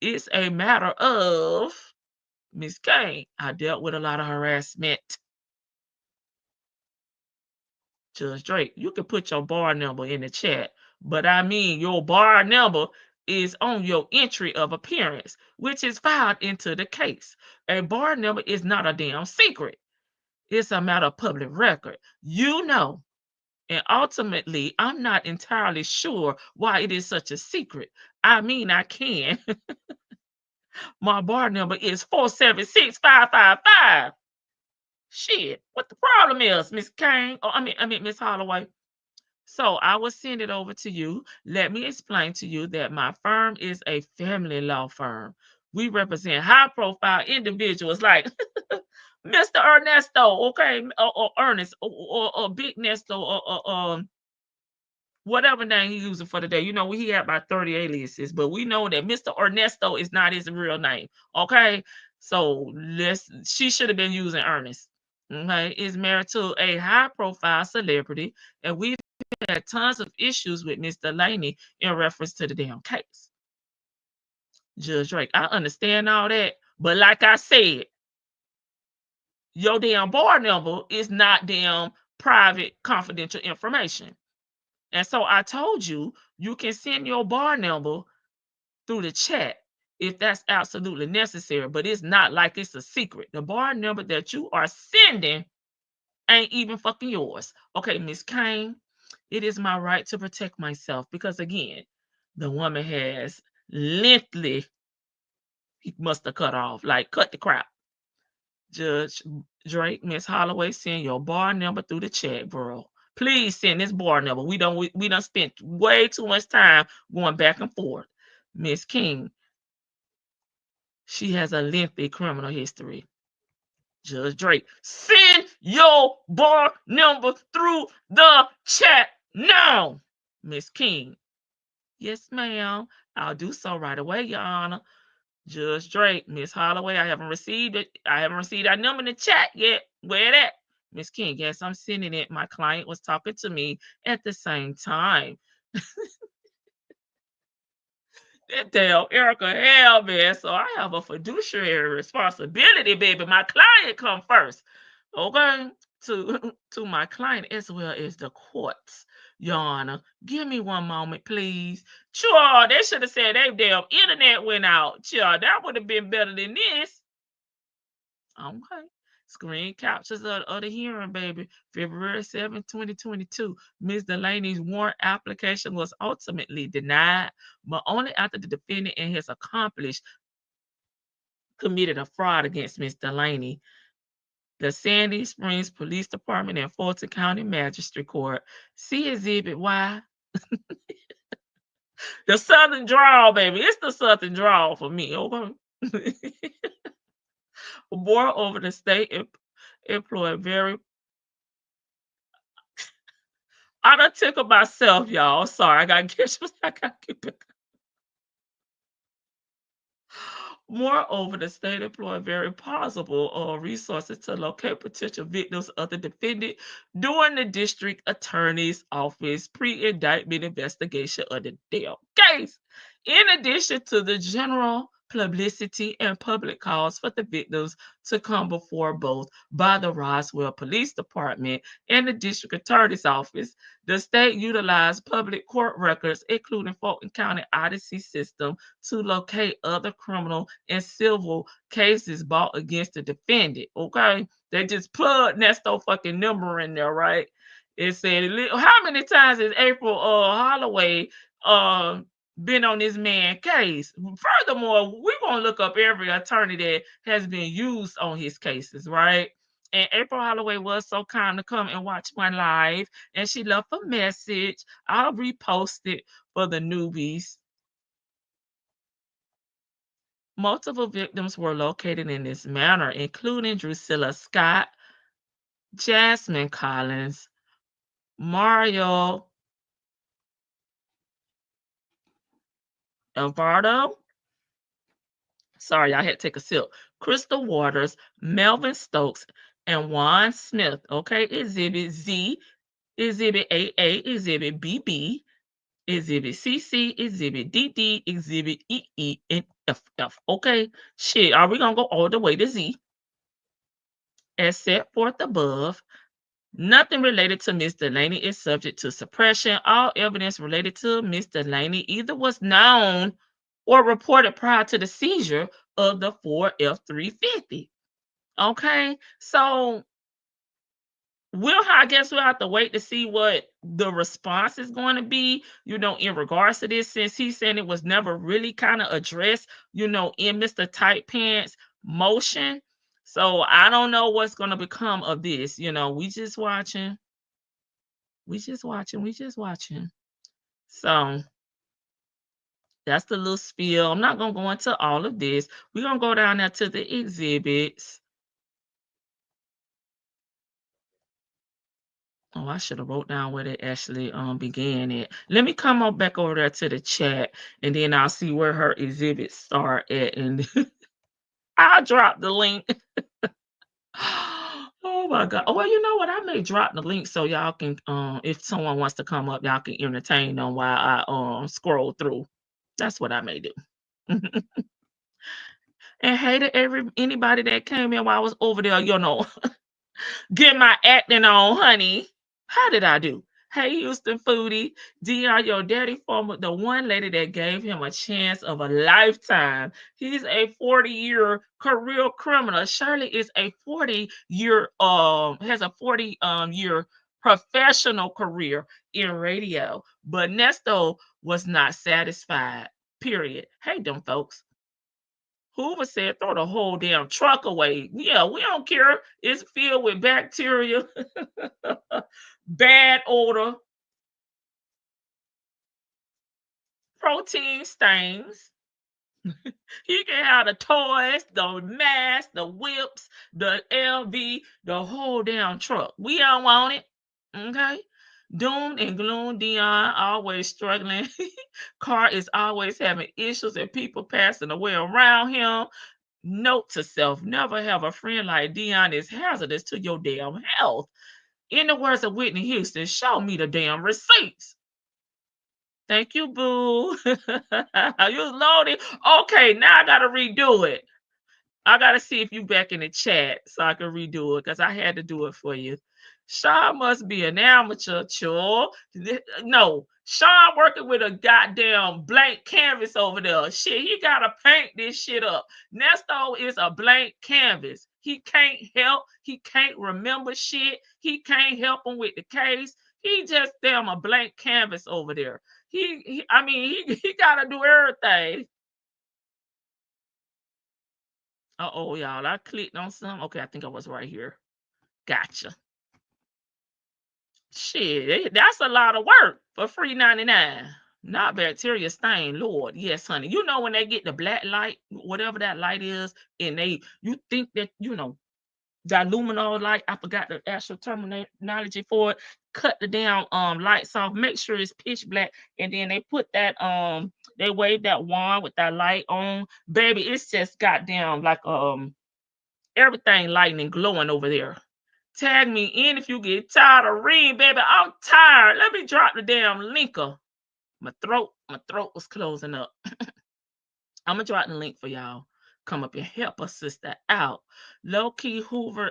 it's a matter of Miss Kane. I dealt with a lot of harassment. Judge Drake, you can put your bar number in the chat, but I mean, your bar number is on your entry of appearance, which is filed into the case. A bar number is not a damn secret. It's a matter of public record. You know. And ultimately, I'm not entirely sure why it is such a secret. I mean, I can. My bar number is 476-555. Shit, what the problem is, Miss Kane? Oh, I mean, Miss Holloway. So I will send it over to you. Let me explain to you that my firm is a family law firm. We represent high-profile individuals like Mr. Ernesto, okay, or Ernest, or Big Nesto, or whatever name he's using for the day. You know, he had about 30 aliases, but we know that Mr. Ernesto is not his real name. Okay. So she should have been using Ernest. Okay. Is married to a high profile celebrity, and we've had tons of issues with Miss Delaney in reference to the damn case. Judge Drake, I understand all that, but like I said, your damn bar number is not damn private confidential information. And so I told you, you can send your bar number through the chat if that's absolutely necessary, but it's not like it's a secret. The bar number that you are sending ain't even fucking yours. Okay, Miss Kane, it is my right to protect myself because, again, the woman has lengthily, he must have cut off, like cut the crap. Judge Drake, Miss Holloway, send your bar number through the chat, bro. Please send this bar number. We done spent way too much time going back and forth. Miss King, she has a lengthy criminal history. Judge Drake, send your bar number through the chat now. Miss King, yes, ma'am. I'll do so right away, Your Honor. Judge Drake, Miss Holloway, I haven't received it. I haven't received that number in the chat yet. Where that? Miss King, yes, I'm sending it. My client was talking to me at the same time. That damn Erica, hell, man. So I have a fiduciary responsibility, baby. My client come first. Okay? To my client as well as the courts. Your Honor, give me one moment, please. Sure, they should have said their damn internet went out. Sure, that would have been better than this. Okay. Screen captures of the hearing, baby. February 7, 2022. Ms. Delaney's warrant application was ultimately denied, but only after the defendant and his accomplice committed a fraud against Ms. Delaney. The Sandy Springs Police Department and Fulton County Magistrate Court. See Exhibit Y. The Southern drawl, baby. It's the Southern drawl for me, okay? Moreover, the state employed very... I done tickled myself, y'all. Sorry, I gotta get you. Moreover, the state employed very possible resources to locate potential victims of the defendant during the district attorney's office pre-indictment investigation of the DEON case. In addition to the general publicity and public calls for the victims to come before both by the Roswell Police Department and the district attorney's office, the state utilized public court records, including Fulton County Odyssey system, to locate other criminal and civil cases brought against the defendant. Okay, they just plugged Nesto fucking number in there, right? It said, how many times has April Holloway been on this man case? Furthermore, we're gonna look up every attorney that has been used on his cases, right? And April Holloway was so kind to come and watch my live, and she left a message. I'll repost it for the newbies. Multiple victims were located in this manner, including Drusilla Scott, Jasmine Collins, Mario Alvarado. Sorry, I had to take a sip. Crystal Waters, Melvin Stokes, and Juan Smith. Okay, Exhibit Z, Exhibit AA, Exhibit BB, Exhibit CC, Exhibit DD, Exhibit EE, and FF. Okay, shit, are we gonna go all the way to Z? As set forth above, nothing related to Miss Delaney is subject to suppression. All evidence related to Miss Delaney either was known or reported prior to the seizure of the Ford F-350. Okay, so I guess we'll have to wait to see what the response is going to be, in regards to this, since he said it was never really kind of addressed, in Mr. Tight Pants motion. So I don't know what's going to become of this. We just watching. We just watching. So that's the little spiel. I'm not going to go into all of this. We're going to go down there to the exhibits. Oh, I should have wrote down where they actually began it. Let me come on back over there to the chat, and then I'll see where her exhibits start at, and I'll drop the link. Oh my God. Oh, well, you know what? I may drop the link so y'all can, if someone wants to come up, y'all can entertain them while I scroll through. That's what I may do. And hey to anybody that came in while I was over there, get my acting on, honey. How did I do? Hey, Houston foodie, Dion, your daddy former, the one lady that gave him a chance of a lifetime. He's a 40-year career criminal. Shirley is a 40-year, has a 40-year professional career in radio. But Nesto was not satisfied. Period. Hey, them folks. Hoover said, throw the whole damn truck away. Yeah, we don't care. It's filled with bacteria, bad odor, protein stains. He can have the toys, the masks, the whips, the LV, the whole damn truck. We don't want it. Okay? Doom and gloom, Dion always struggling. Car is always having issues and people passing away around him. Note to self, never have a friend like Dion is hazardous to your damn health. In the words of Whitney Houston, show me the damn receipts. Thank you, boo. You was loaded. Okay, now I gotta redo it. I gotta see if you back in the chat so I can redo it, because I had to do it for you. Sean must be an amateur, chore. No, Sean working with a goddamn blank canvas over there. Shit, he gotta paint this shit up. Nesto is a blank canvas. He can't help. He can't remember shit. He can't help him with the case. He just damn a blank canvas over there. He gotta do everything. Uh-oh, y'all. I clicked on some. Okay, I think I was right here. Gotcha. Shit, that's a lot of work for $3.99. Not bacteria stain, Lord. Yes, honey. You know when they get the black light, whatever that light is, and you think that, the luminol light, I forgot the actual terminology for it. Cut the damn lights off, make sure it's pitch black, and then they put that They wave that wand with that light on. Baby, it's just goddamn like everything lightning glowing over there. Tag me in if you get tired of reading, baby. I'm tired. Let me drop the damn linker. My throat was closing up. I'm gonna drop the link for y'all. Come up and help a sister out. Low key Hoover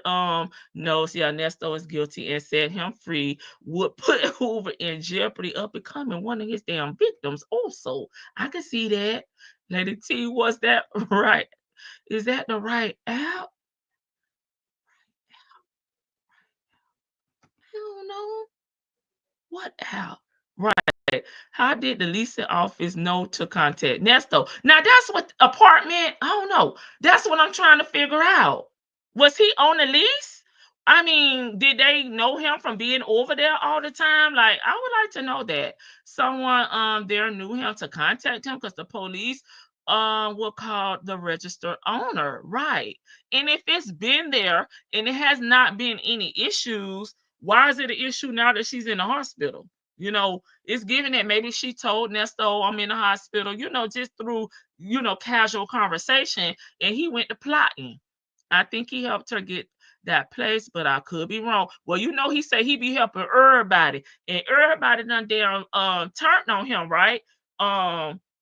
knows Ernesto is guilty and set him free would put Hoover in jeopardy of becoming one of his damn victims. Also, I can see that. Lady T, was that right? Is that the right app? I don't know. What app? Right. How did the leasing office know to contact Nesto? Now that's what apartment. I don't know. That's what I'm trying to figure out. Was he on the lease? I mean, did they know him from being over there all the time? Like, I would like to know that someone there knew him to contact him because the police will call the registered owner, right? And if it's been there and it has not been any issues, why is it an issue now that she's in the hospital? You know, it's given that maybe she told Nesto I'm in the hospital, just through, casual conversation, and he went to plotting. I think he helped her get that place, but I could be wrong. Well, he said he be helping everybody, and everybody done damn turned on him, right?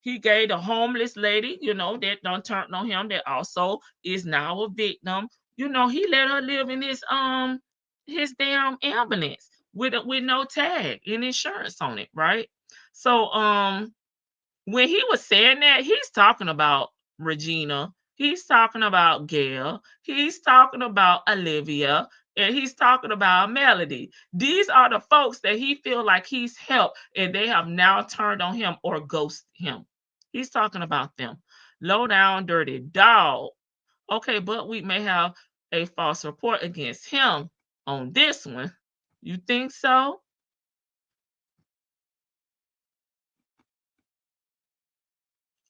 He gave the homeless lady, that done turned on him, that also is now a victim. He let her live in his damn ambulance with no tag and insurance on it, right? So when he was saying that, he's talking about Regina, he's talking about Gail, he's talking about Olivia, and he's talking about Melody. These are the folks that he feel like he's helped and they have now turned on him or ghosted him. He's talking about them. Low down dirty dog. Okay, but we may have a false report against him on this one. You think so?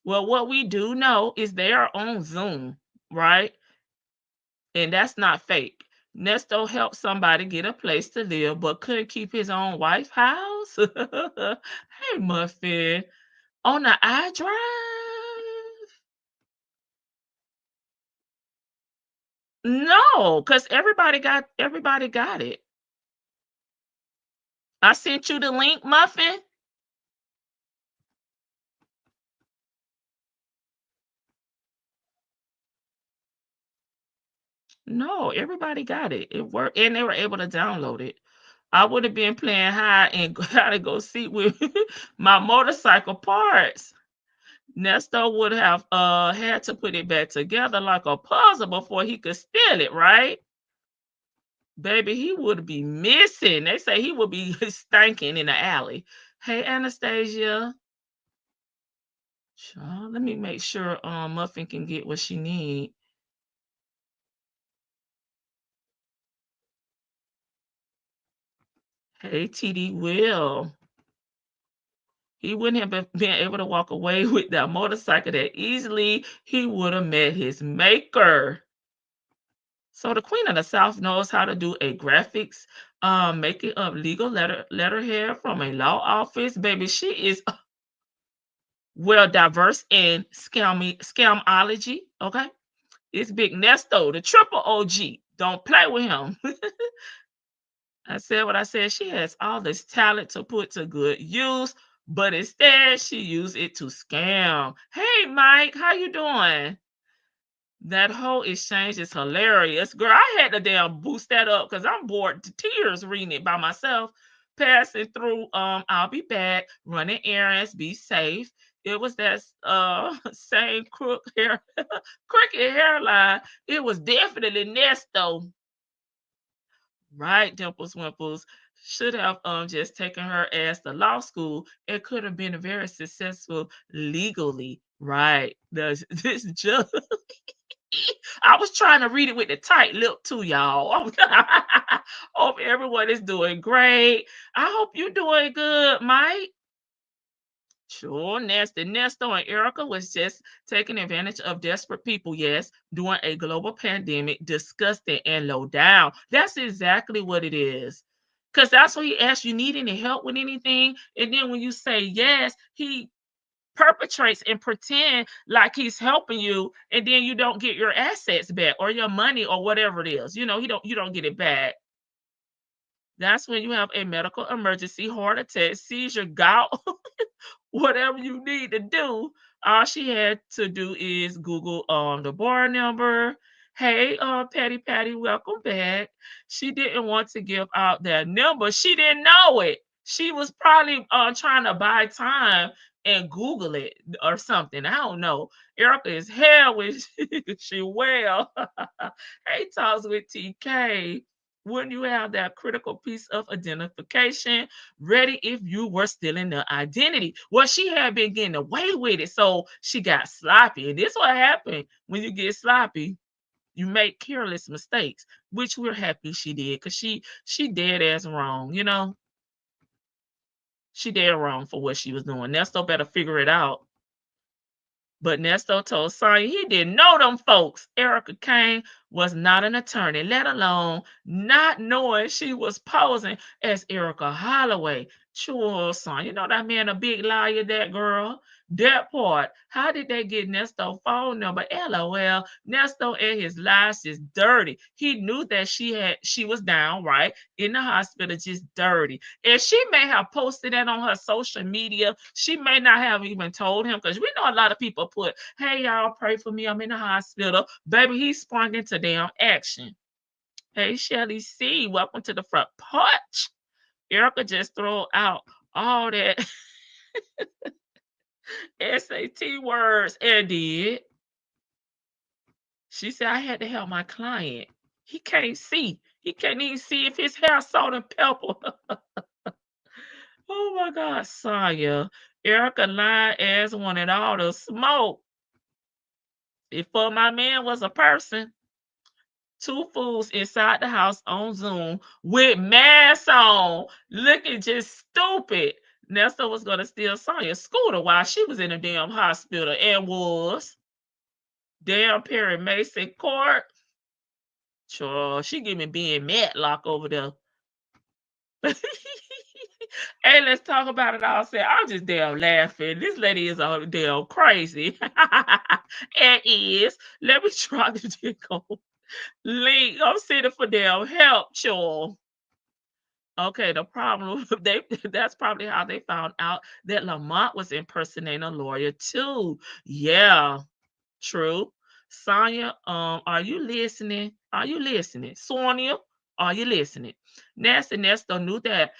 Well, what we do know is they are on Zoom, right? And that's not fake. Nesto helped somebody get a place to live, but couldn't keep his own wife's house. Hey, Muffin, on the iDrive? No, because everybody got it. I sent you the link, Muffin. No, everybody got it. It worked, and they were able to download it. I would have been playing high and got to go see with my motorcycle parts. Nesto would have had to put it back together like a puzzle before he could steal it, right? Baby, he would be missing. They say he would be stinking in the alley. Hey, Anastasia. Sure, let me make sure Muffin can get what she need. Hey, TD Will. He wouldn't have been able to walk away with that motorcycle that easily. He would have met his maker. So the Queen of the South knows how to do a graphics, making of legal letterhead from a law office. Baby, she is well diverse in scamology. Okay, it's Big Nesto, the triple OG. Don't play with him. I said what I said. She has all this talent to put to good use, but instead she used it to scam. Hey, Mike, how you doing? That whole exchange is hilarious. Girl, I had to damn boost that up because I'm bored to tears reading it by myself. Passing through, I'll be back, running errands, be safe. It was that same crooked hairline. It was definitely Nesto. Right, Dimples Wimples should have just taken her ass to law school. It could have been very successful legally. Right. This just I was trying to read it with the tight lip too, y'all. Hope everyone is doing great. I hope you're doing good, Mike. Sure, Nasty Nesto and Erica was just taking advantage of desperate people, yes, during a global pandemic, disgusting and low down. That's exactly what it is. Because that's what he asked, you need any help with anything? And then when you say yes, he perpetrates and pretend like he's helping you, and then you don't get your assets back or your money or whatever it is. You know, you don't get it back. That's when you have a medical emergency, heart attack, seizure, gout, whatever you need to do. All she had to do is Google the bar number. Hey, Patty, welcome back. She didn't want to give out that number. She didn't know it. She was probably trying to buy time and Google it or something. I don't know. Erica is hell with she well. Hey, talks with TK. Wouldn't you have that critical piece of identification ready if you were stealing the identity? Well, she had been getting away with it, so she got sloppy. And this what happened when you get sloppy. You make careless mistakes, which we're happy she did, because she dead ass wrong, you know. She dead wrong for what she was doing. Nesto better figure it out. But Nesto told Sonya he didn't know them folks. Erica Kane was not an attorney, let alone not knowing she was posing as Erica Holloway. Sure, son. You know that man a big liar, that girl. That part. How did they get Nesto's phone number? LOL. Nesto and his lies is dirty. He knew that she was down, right? In the hospital, just dirty. And she may have posted that on her social media. She may not have even told him, because we know a lot of people put, hey, y'all, pray for me. I'm in the hospital. Baby, he sprung into damn action. Hey, Shirley C, welcome to the front porch. Erica just throw out all that SAT words and did. She said, I had to help my client. He can't see. He can't even see if his hair salt and pepper. Oh my God, Sonya. Erica lying ass wanted all the smoke. If my man was a person, two fools inside the house on Zoom with masks on, looking just stupid. Nesto was going to steal Sonya's scooter while she was in a damn hospital and was. Damn Perry Mason Court. Sure, she give me being Matlock over there. Hey, let's talk about it all. Say, I'm just damn laughing. This lady is all damn crazy. And is. Let me try to go. Link. I'm sitting for damn help, sure. Okay, the problem that's probably how they found out that Lamont was impersonating a lawyer too. Yeah, true. Sonya, are you listening? Are you listening? Sonia, are you listening? Nasty Nesto knew that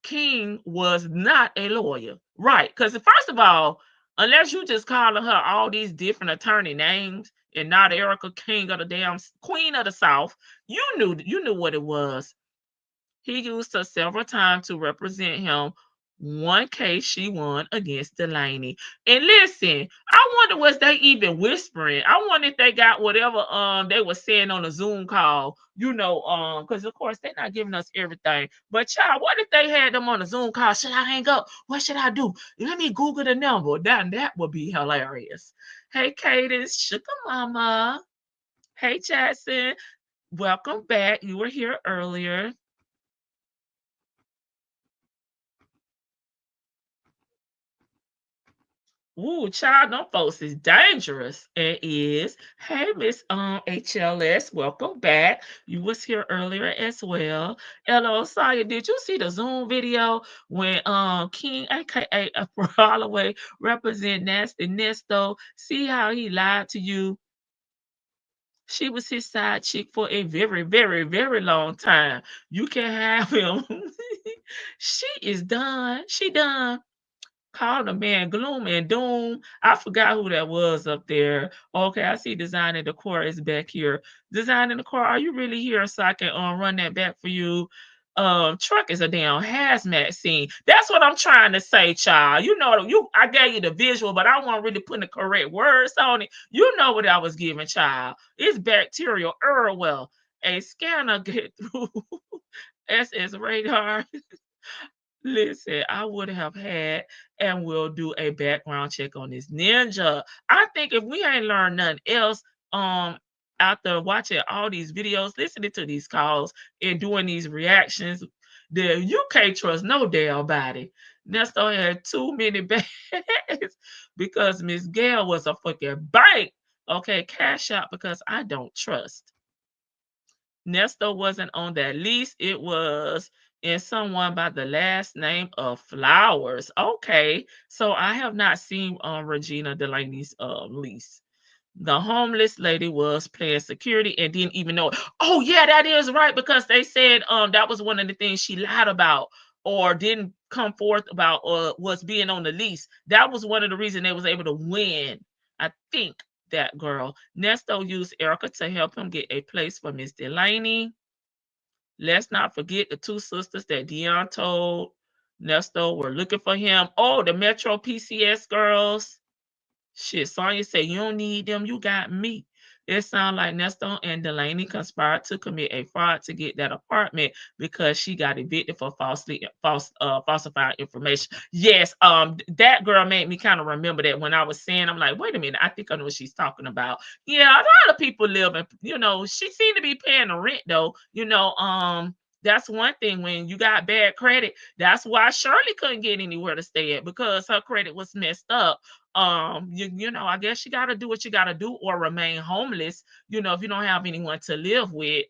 King was not a lawyer. Right. Because first of all, unless you just calling her all these different attorney names and not Erica King of the damn Queen of the South, you knew what it was. He used her several times to represent him. One case she won against Delaney. And listen, I wonder was they even whispering. I wonder if they got whatever they were saying on a Zoom call, you know, because of course they're not giving us everything. But child, what if they had them on a Zoom call? Should I hang up? What should I do? Let me Google the number. That would be hilarious. Hey, Cadence, Sugar Mama. Hey, Jackson. Welcome back. You were here earlier. Ooh, child, them folks is dangerous. It is. Hey, Miss HLS, welcome back. You was here earlier as well. Hello, Saya. Did you see the Zoom video when King, aka Holloway, represent Nasty Nesto? See how he lied to you? She was his side chick for a very, very, very long time. You can have him. She is done. She done. Called the man Gloom and Doom. I forgot who that was up there. Okay, I see Design and Decor is back here. Design and Decor, are you really here so I can run that back for you? Truck is a damn hazmat scene. That's what I'm trying to say, child. You know, I gave you the visual, but I wasn't really putting the correct words on it. You know what I was giving, child. It's bacterial well. A scanner get through SS radar. Listen, I would have had and will do a background check on this ninja. I think if we ain't learned nothing else, after watching all these videos, listening to these calls, and doing these reactions, You can't trust no damn body. Nesto had too many bags because Miss Gail was a fucking bank. Okay, cash out because I don't trust. Nesto wasn't on that lease. It was in someone by the last name of Flowers. Okay, so I have not seen Regina Delaney's lease. The homeless lady was playing security and didn't even know it. Oh yeah, that is right because they said that was one of the things she lied about or didn't come forth about or was being on the lease. That was one of the reasons they was able to win. I think that girl. Nesto used Erica to help him get a place for Miss Delaney. Let's not forget the two sisters that Dion told Nesto were looking for him. Oh, the Metro PCS girls. Shit, Sonya said, you don't need them, you got me. It sounds like Nesto and Delaney conspired to commit a fraud to get that apartment because she got evicted for falsifying information. Yes, that girl made me kind of remember that when I was saying, I'm like, wait a minute, I think I know what she's talking about. Yeah, a lot of people live in, she seemed to be paying the rent though. That's one thing when you got bad credit. That's why Shirley couldn't get anywhere to stay at because her credit was messed up. I guess you got to do what you got to do or remain homeless, if you don't have anyone to live with,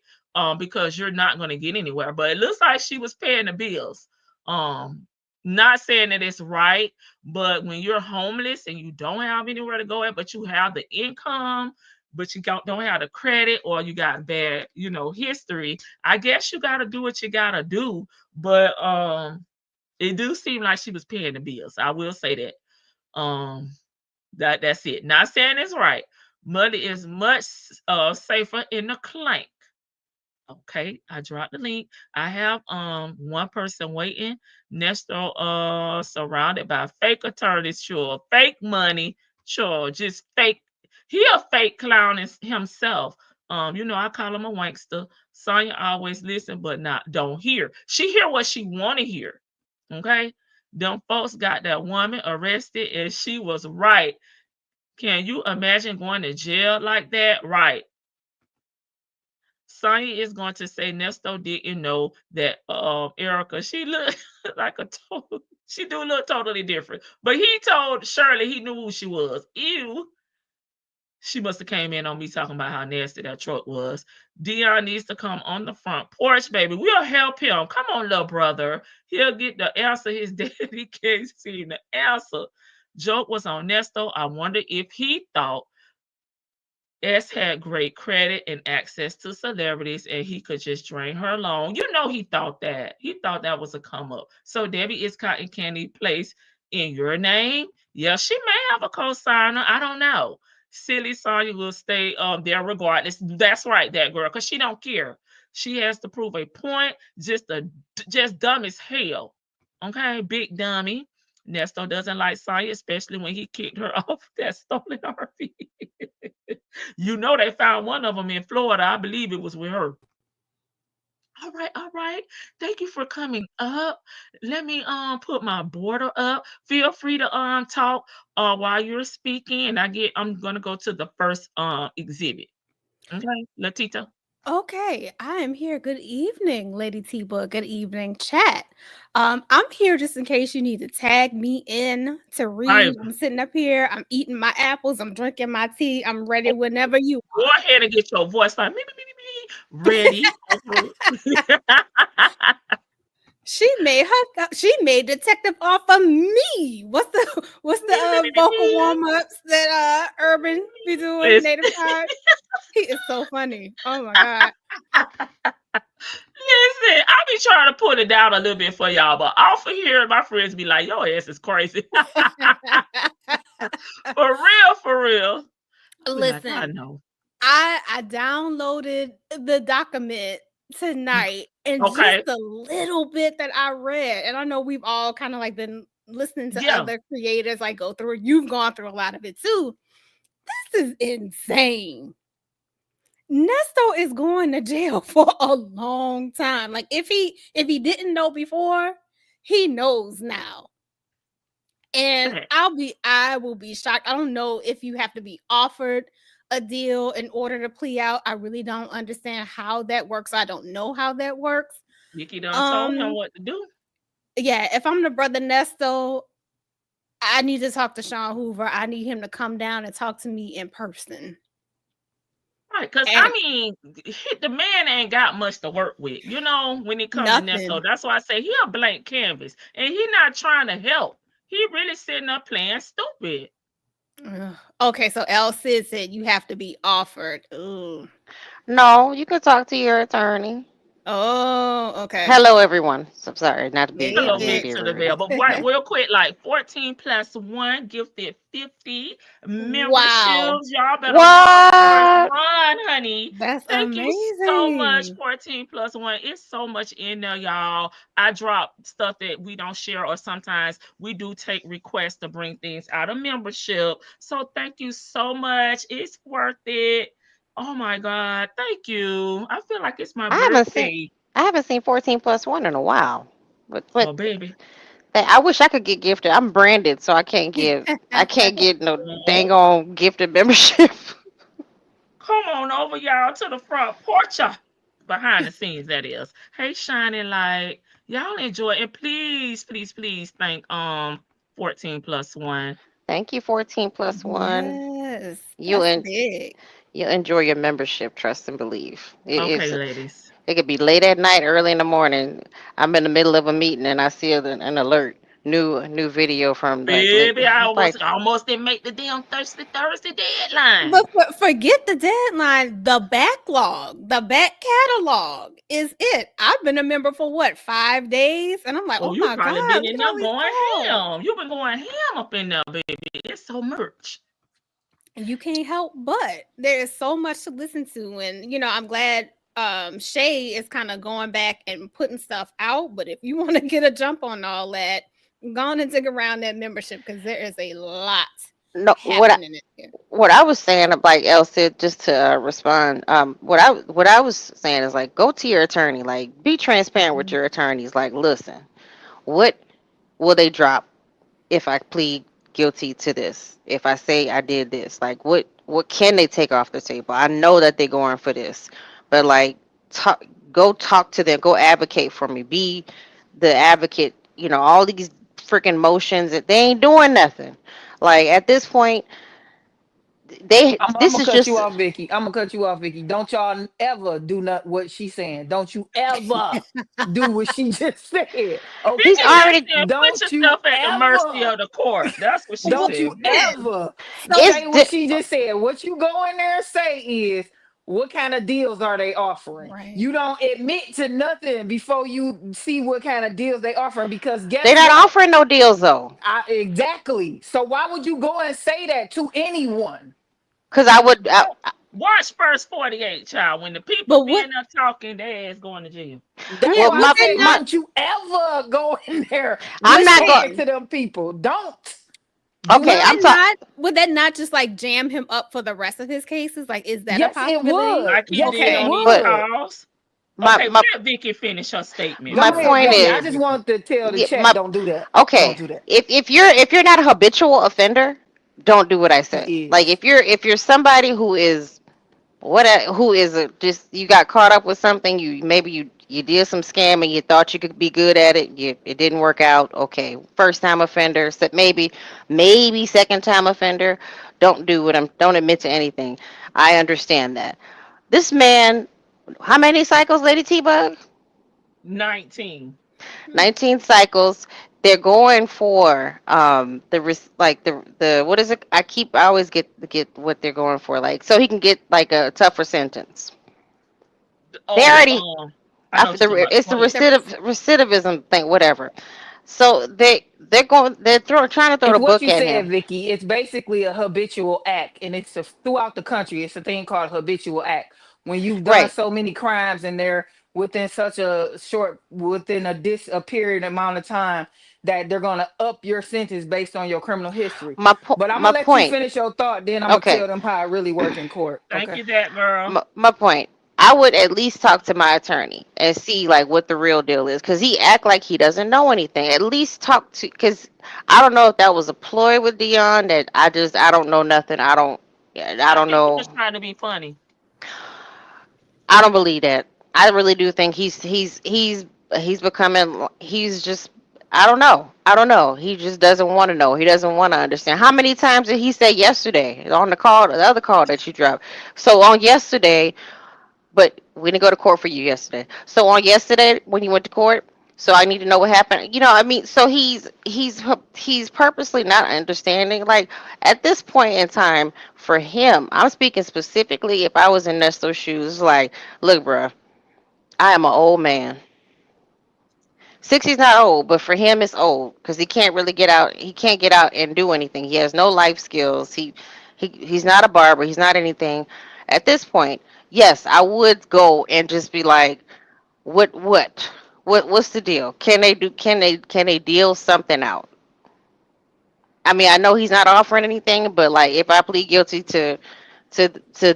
because you're not going to get anywhere. But it looks like she was paying the bills. Not saying that it's right, but when you're homeless and you don't have anywhere to go at, but you have the income, but you don't have the credit or you got bad, history, I guess you got to do what you got to do. But it do seem like she was paying the bills. I will say that. That's it. Not saying it's right. Money is much safer in the clank. Okay, I dropped the link. I have one person waiting. Nesto surrounded by fake attorneys, sure, fake money, sure, just fake. He a fake clown himself. I call him a wankster. Sonya always listen, but don't hear. She hear what she want to hear. Okay, them folks got that woman arrested, and she was right. Can you imagine going to jail like that? Right. Sonya is going to say Nesto didn't know that Erica, she looked like she do look totally different. But he told Shirley he knew who she was. Ew. She must have came in on me talking about how nasty that truck was. Dion needs to come on the front porch, baby. We'll help him. Come on, little brother. He'll get the answer his daddy can't seem to answer. Joke was on Nesto. I wonder if he thought S had great credit and access to celebrities and he could just drain her alone. He thought that. He thought that was a come up. So Debbie is cotton candy placed in your name. Yeah, she may have a co-signer. I don't know. Silly Sonya will stay there regardless. That's right, that girl, because she don't care. She has to prove a point. Just dumb as hell. Okay, big dummy. Nesto doesn't like Sonya, especially when he kicked her off that stolen RV. They found one of them in Florida. I believe it was with her. All right, all right. Thank you for coming up. Let me put my border up. Feel free to talk while you're speaking. And I'm gonna go to the first exhibit. Okay, Latita. Okay, I am here. Good evening, Lady T-Book. Good evening, chat. I'm here just in case you need to tag me in to read. I'm sitting up here. I'm eating my apples. I'm drinking my tea. I'm ready whenever you go ahead and get your voice like me, ready. She made detective off of me. What's the vocal warm-ups that Urban be doing native time? He is so funny. Oh my god. Listen, I be trying to put it down a little bit for y'all, but off of here, my friends be like, "Your ass is crazy." For real. Listen, like, I know. I downloaded the document tonight, and just a little bit that I read, and I know we've all kind of like been listening to other creators like go through it. You've gone through a lot of it too. This is insane. Nesto is going to jail for a long time. Like if he didn't know before, he knows now. And I will be shocked. I don't know if you have to be offered a deal in order to plea out. I really don't understand how that works. I don't know how that works. Vicky done told him Um, what to do. yeah, if I'm the brother Nesto, I need to talk to Sean Hoover. I need him to come down and talk to me in person. Right, because I And mean, the man ain't got much to work with, when it comes to Nesto. nothing. That's why I say he a blank canvas, and he not trying to help. He really sitting up playing stupid. Ugh. Okay, so El Cid said you have to be offered. Ooh. No, you can talk to your attorney. Oh, okay. Hello, everyone. So sorry, not to be Hello, Baby. big be to the rude. veil. But right, real quick, like 14 plus 1 gifted 50 Wow. memberships. Y'all better What? run, honey. That's Thank you so much, amazing. 14 plus 1. It's so much in there, y'all. I drop stuff that we don't share, or sometimes we do take requests to bring things out of membership. So thank you so much. It's worth it. Oh my God. Thank you. I feel like it's my I haven't seen birthday. I haven't seen 14 plus one in a while. But Oh, baby. I wish I could get gifted. I'm branded, so I can't get no dang on gifted membership. Come on over, y'all, to the front porch. Behind the scenes, that is. Hey, Shining Light. Y'all enjoy, and please, please, please thank 14 plus 1. Thank you, 14 plus one. Yes, You that's and big. you enjoy your membership. Trust and believe. Okay, ladies. It could be late at night, early in the morning. I'm in the middle of a meeting and I see an alert. New video from Baby, I like almost didn't make the damn Thirsty Thursday deadline. But forget the deadline, the backlog, the back catalog is it. I've been a member for what, 5 days? And I'm like, Oh, oh you my probably God, been look in at all there these going songs. ham. You've been going ham up in there, baby. It's so much. And you can't help but there is so much to listen to. And I'm glad Shay is kind of going back and putting stuff out. But if you want to get a jump on all that, go on and dig around that membership because there is a lot no happening in here. what I was saying, like El said, just to respond, what I was saying is like, go to your attorney, like, be transparent with Mhm. your attorneys. Like, listen, what will they drop if I plead guilty to this? If I say I did this, like, what can they take off the table? I know that they're going for this, but like, go talk to them, go advocate for me, be the advocate. All these freaking motions that they ain't doing nothing. Like at this point I'm this gonna is cut you just off, Vicky. I'm gonna cut you off, Vicky. Don't y'all ever do not what she's saying. Don't you ever do what she just said. he's Vicky Okay? just already said, put Don't you yourself at the mercy ever, of the court. That's what she don't said. you ever So it's say what she just said. What you go in there and say is, what kind of deals are they offering? right. You don't admit to nothing before you see what kind of deals they offering because they're guess not what? offering no deals though. Exactly. So why would you go and say that to anyone? Because I would Watch first 48, child. When the people But be what in there talking, their ass going to jail. That's well why I would they said, not don't you ever go in there I'm not going. talking listen? to them people. Don't. Do Okay, Would not. they not would that not just like jam him up for the rest of his cases? Like, is that a Yes, it possibility? would. Like he Yes, did it okay, on these but would. calls. my Okay, my let Vicky finish her statement. my Go Girl, ahead, point go Vicky. I is, ahead, just Vicky. wanted to tell the yeah, chat, don't do that. Don't okay, do that. if you're not a habitual offender, don't do what I He say. Like is. if you're somebody who is who is a, just you got caught up with something, you did some scam and you thought you could be good at it, it didn't work out. Okay, first time offender, so maybe second time offender, don't admit to anything. I understand that. This man, how many cycles, Lady T Bug? 19. 19 cycles. They're going for like the what is it? I always get what they're going for, like, so he can get like a tougher sentence. They Oh, already I know what you're talking about. it's the Go ahead. The res- recidivism thing, whatever. So they're trying to throw It's the what book you at said, him. Vicky. It's basically a habitual act, and throughout the country. It's a thing called habitual act. When you've done Right. so many crimes and they're within a period amount of time that they're gonna up your sentence based on your criminal history. But I'm My gonna let you point. finish your thought, then I'm gonna Okay. tell them how it really work in court. Thank Okay. you, that girl. My point. I would at least talk to my attorney and see like what the real deal is, because he act like he doesn't know anything. At least talk to, because I don't know if that was a ploy with Dion, that I don't know nothing. I I don't think he know. was trying to be funny. I don't believe that. I really do think he's becoming, he's just, I don't know. I don't know. He just doesn't want to know. He doesn't want to understand. How many times did he say yesterday on the call, the other call that you dropped? So on yesterday, but we didn't go to court for you yesterday. So on yesterday when you went to court, so I need to know what happened. I mean, so he's purposely not understanding. Like at this point in time, for him, I'm speaking specifically. If I was in Nesto's shoes, like, look, bruh, I am an old man. 60's not old, but for him it's old because he can't really get out. He can't get out and do anything. He has no life skills. He's not a barber. He's not anything. At this point, yes, I would go and just be like, what's the deal? Can they deal something out? I mean, I know he's not offering anything, but like if I plead guilty to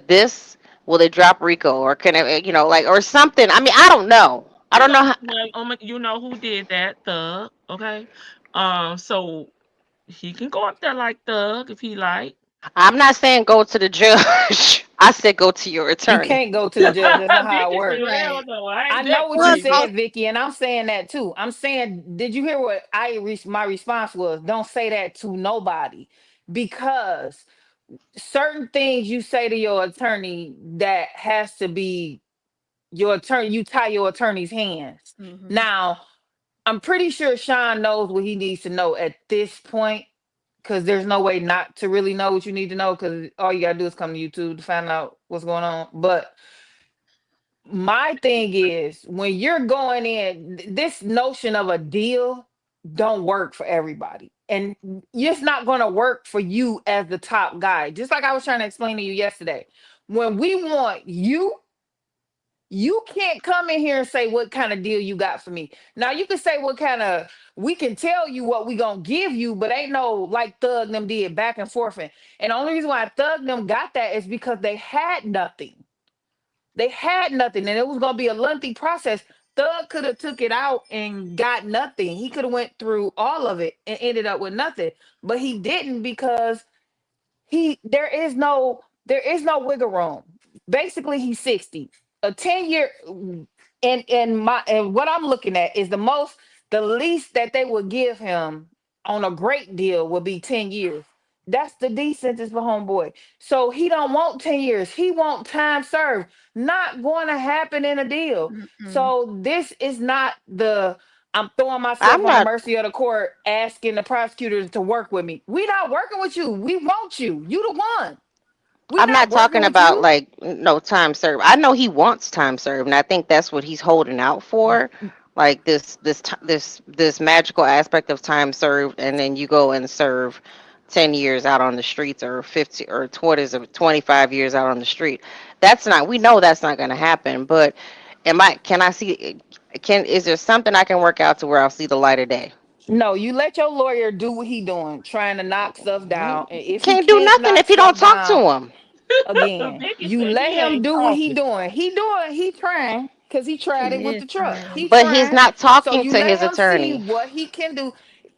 this, will they drop Rico or can it, like, or something? I mean, I don't know. I You don't know, know how. you know who did that? Thug. Okay. So he can go up there like Thug if he like. I'm not saying go to the judge. I said go to your You attorney. can't go to the judge. That's not how it Vicky said, works. "Hell Right. no, I I ain't know that what you Well, crazy." also, said, Vicky, and I'm saying that too. I'm saying, did you hear what my response was? Don't say that to nobody, because certain things you say to your attorney that has to be your attorney. You tie your attorney's hands. mhm. Now, I'm pretty sure Sean knows what he needs to know at this point, because there's no way not to really know what you need to know, because all you gotta do is come to YouTube to find out what's going on. But my thing is, when you're going in, this notion of a deal don't work for everybody, and it's not going to work for you as the top guy. Just like I was trying to explain to you yesterday, when we want you, you can't come in here and say what kind of deal you got for me. Now you can say what kind of, we can tell you what we gonna give you, but ain't no like Thug them did back and forth. And the only reason why Thug them got that is because they had nothing. They had nothing, and it was gonna be a lengthy process. Thug could have took it out and got nothing. He could have went through all of it and ended up with nothing, but he didn't, because he there is no wiggle room. Basically, he's 60. A 10-year, and what I'm looking at is the least that they would give him on a great deal would be 10 years. That's the D sentence for homeboy. So he don't want 10 years. He want time served. Not going to happen in a deal. Mm-mm. So this is not the I'm throwing myself I'm on the not. mercy of the court, asking the prosecutors to work with me. We not working with you. We want you. You the one. We I'm not not working talking with about you. like no time served. I know he wants time served, and I think that's what he's holding out for. Like this magical aspect of time served, and then you go and serve 10 years out on the streets, or 50 or 25 years out on the street. That's not. We know that's not going to happen. But am I? Can I see? Can Is there something I can work out to where I'll see the light of day? No, you let your lawyer do what he doing, trying to knock stuff down. And He if he can't do can't nothing knock if you don't stuff talk down, to him. again, Vicky you said let he him ain't do what he talking. doing. He trying, because he tried it He with is the truck. He trying. But he's trying. not So talking you to let his him see attorney. what he can do.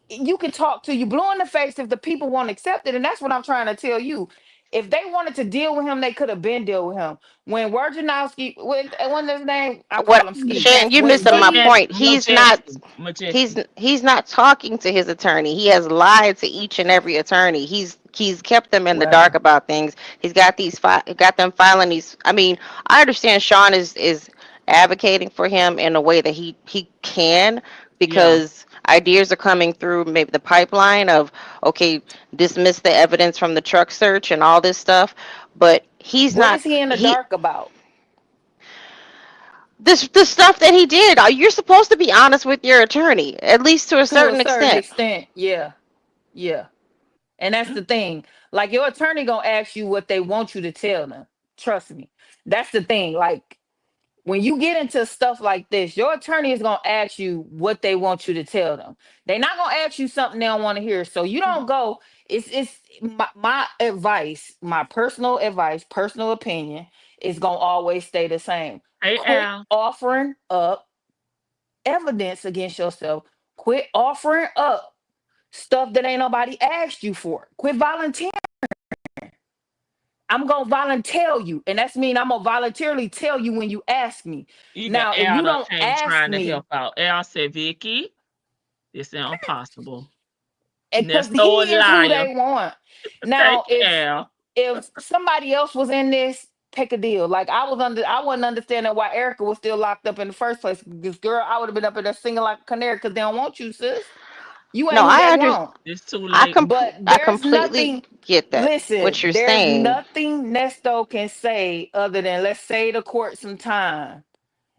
You can talk to you blue in the face if the people won't accept it. And that's what I'm trying to tell you. If they wanted to deal with him, they could have been deal with him. When Wojnarowski, when his name, I What, call him Ski. Shannon, you're When Majestic. missing my Ski, Majestic, point. majestic, He's majestic. he's not talking to his attorney. He has lied to each and every attorney. He's kept them in the dark well, about things. He's got them filing these. I mean, I understand Sean is advocating for him in a way that he can, Yeah. because ideas are coming through maybe the pipeline of, okay, dismiss the evidence from the truck search and all this stuff, but he's what not is he in the he dark about? this the stuff that he did. You're supposed to be honest with your attorney, at least to a To a certain certain extent. extent, yeah, yeah. And that's the thing. Like, your attorney gonna ask you what they want you to tell them. Trust me. That's the thing. Like, when you get into stuff like this, your attorney is gonna ask you what they want you to tell them. They're not gonna ask you something they don't want to hear. So you don't go. It's my advice, my personal advice, personal opinion is gonna always stay the same. Hey Quit Al. offering up evidence against yourself. Quit offering up stuff that ain't nobody asked you for. Quit volunteering. I'm gonna volunteer you, and that's mean I'm gonna voluntarily tell you when you ask me. Even Now, if you Al don't came ask trying to me, help out. Al said, Vicky, this is impossible. because he Nesto a is who liar. they want. Thank Now, you, Al. if somebody else was in this, take a deal. Like I wasn't understanding why Erica was still locked up in the first place. Because girl, I would have been up in there singing like a canary because they don't want you, sis. You No, ain't who I they understand. want. It's too late. But I there's completely nothing. get that. What Listen, you're there's saying. nothing Nesto can say other than let's say the court some time,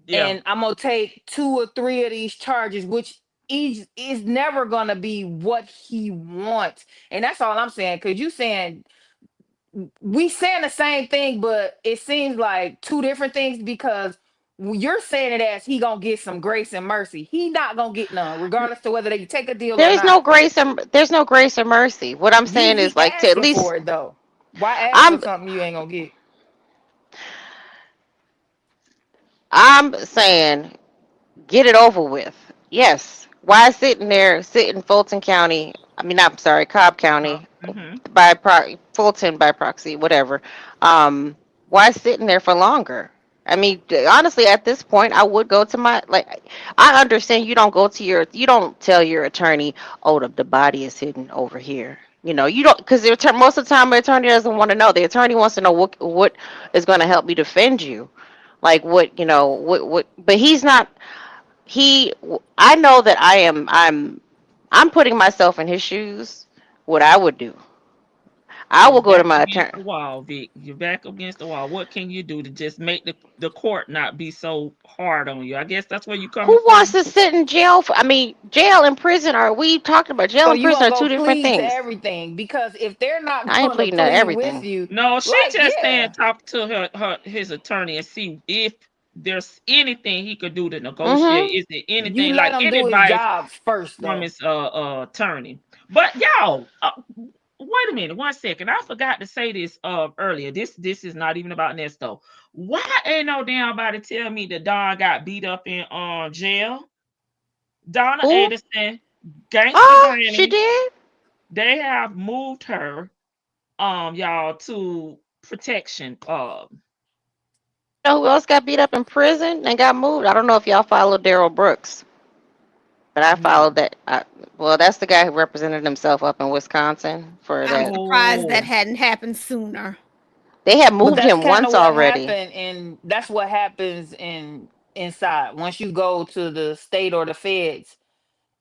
Yeah. and I'm gonna take 2 or 3 of these charges, which each is never gonna be what he wants, and that's all I'm saying. Cause you saying we saying the same thing, but it seems like two different things because you're saying it as he gonna get some grace and mercy. He not gonna get none, regardless to whether they take a deal or not. There's no grace or mercy. What I'm You saying he is like to at asking least for it though. Why ask for I'm something you ain't gonna get? I'm saying get it over with. Yes. Why sitting there, sit in Fulton County? I mean, I'm sorry, Cobb County Mm-hmm. Fulton by proxy, whatever. Why sitting there for longer? I mean, honestly, at this point, I would go to my like. I understand you don't tell your attorney, oh, the body is hidden over here. You don't because most of the time the attorney doesn't want to know. The attorney wants to know what is going to help me defend you, like what. But he's not. He I know that I'm putting myself in his shoes. What I would do, I You will go to back my against attorney. the wall, Vic. You're back against the wall. What can you do to just make the court not be so hard on you? I guess that's where you're coming Who wants from. to sit in jail I mean, jail and prison are we talking about jail So and you prison gonna are go two different plead to things. everything because if they're not I ain't gonna pleading to plead with everything. you, No, she like just saying yeah, talk to his attorney and see if there's anything he could do to negotiate. Mhm. Is there you anything let like them any do his advice job first from though. his attorney? But y'all, wait a minute, 1 second. I forgot to say this earlier. This is not even about Nesto. Why ain't no damn body tell me that Don got beat up in jail? Donna Who? Edison, Gangster Oh, she Granny, did. they have moved her y'all to protection. You know who else got beat up in prison and got moved? I don't know if y'all follow Daryl Brooks, but I followed No. that. Well, that's the guy who represented himself up in Wisconsin for I'm that. surprised that Oh, hadn't happened sooner. They had But moved that's him kind of once what already. happened, and that's what happens inside. Once you go to the state or the feds,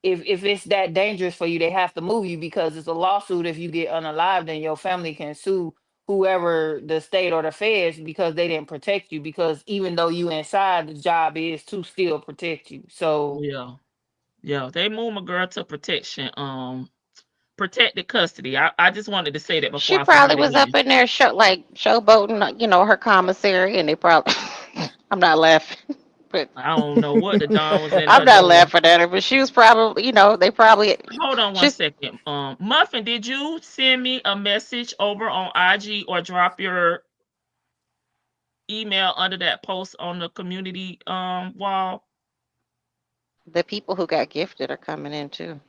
if it's that dangerous for you, they have to move you because it's a lawsuit. If you get unalived, then your family can sue whoever the state or the feds because they didn't protect you. Because even though you inside, the job is to still protect you. So yeah. Yeah. They moved my girl to protection. Protected custody. I just wanted to say that before She I probably forget was up again. in there showboating, her commissary, and they probably. I'm not laughing, but I don't know what the Don was in I'm there not doing. laughing at her. But she was probably, they probably. Hold on one She's. second. Muffin, did you send me a message over on IG or drop your email under that post on the community wall? The people who got gifted are coming in too.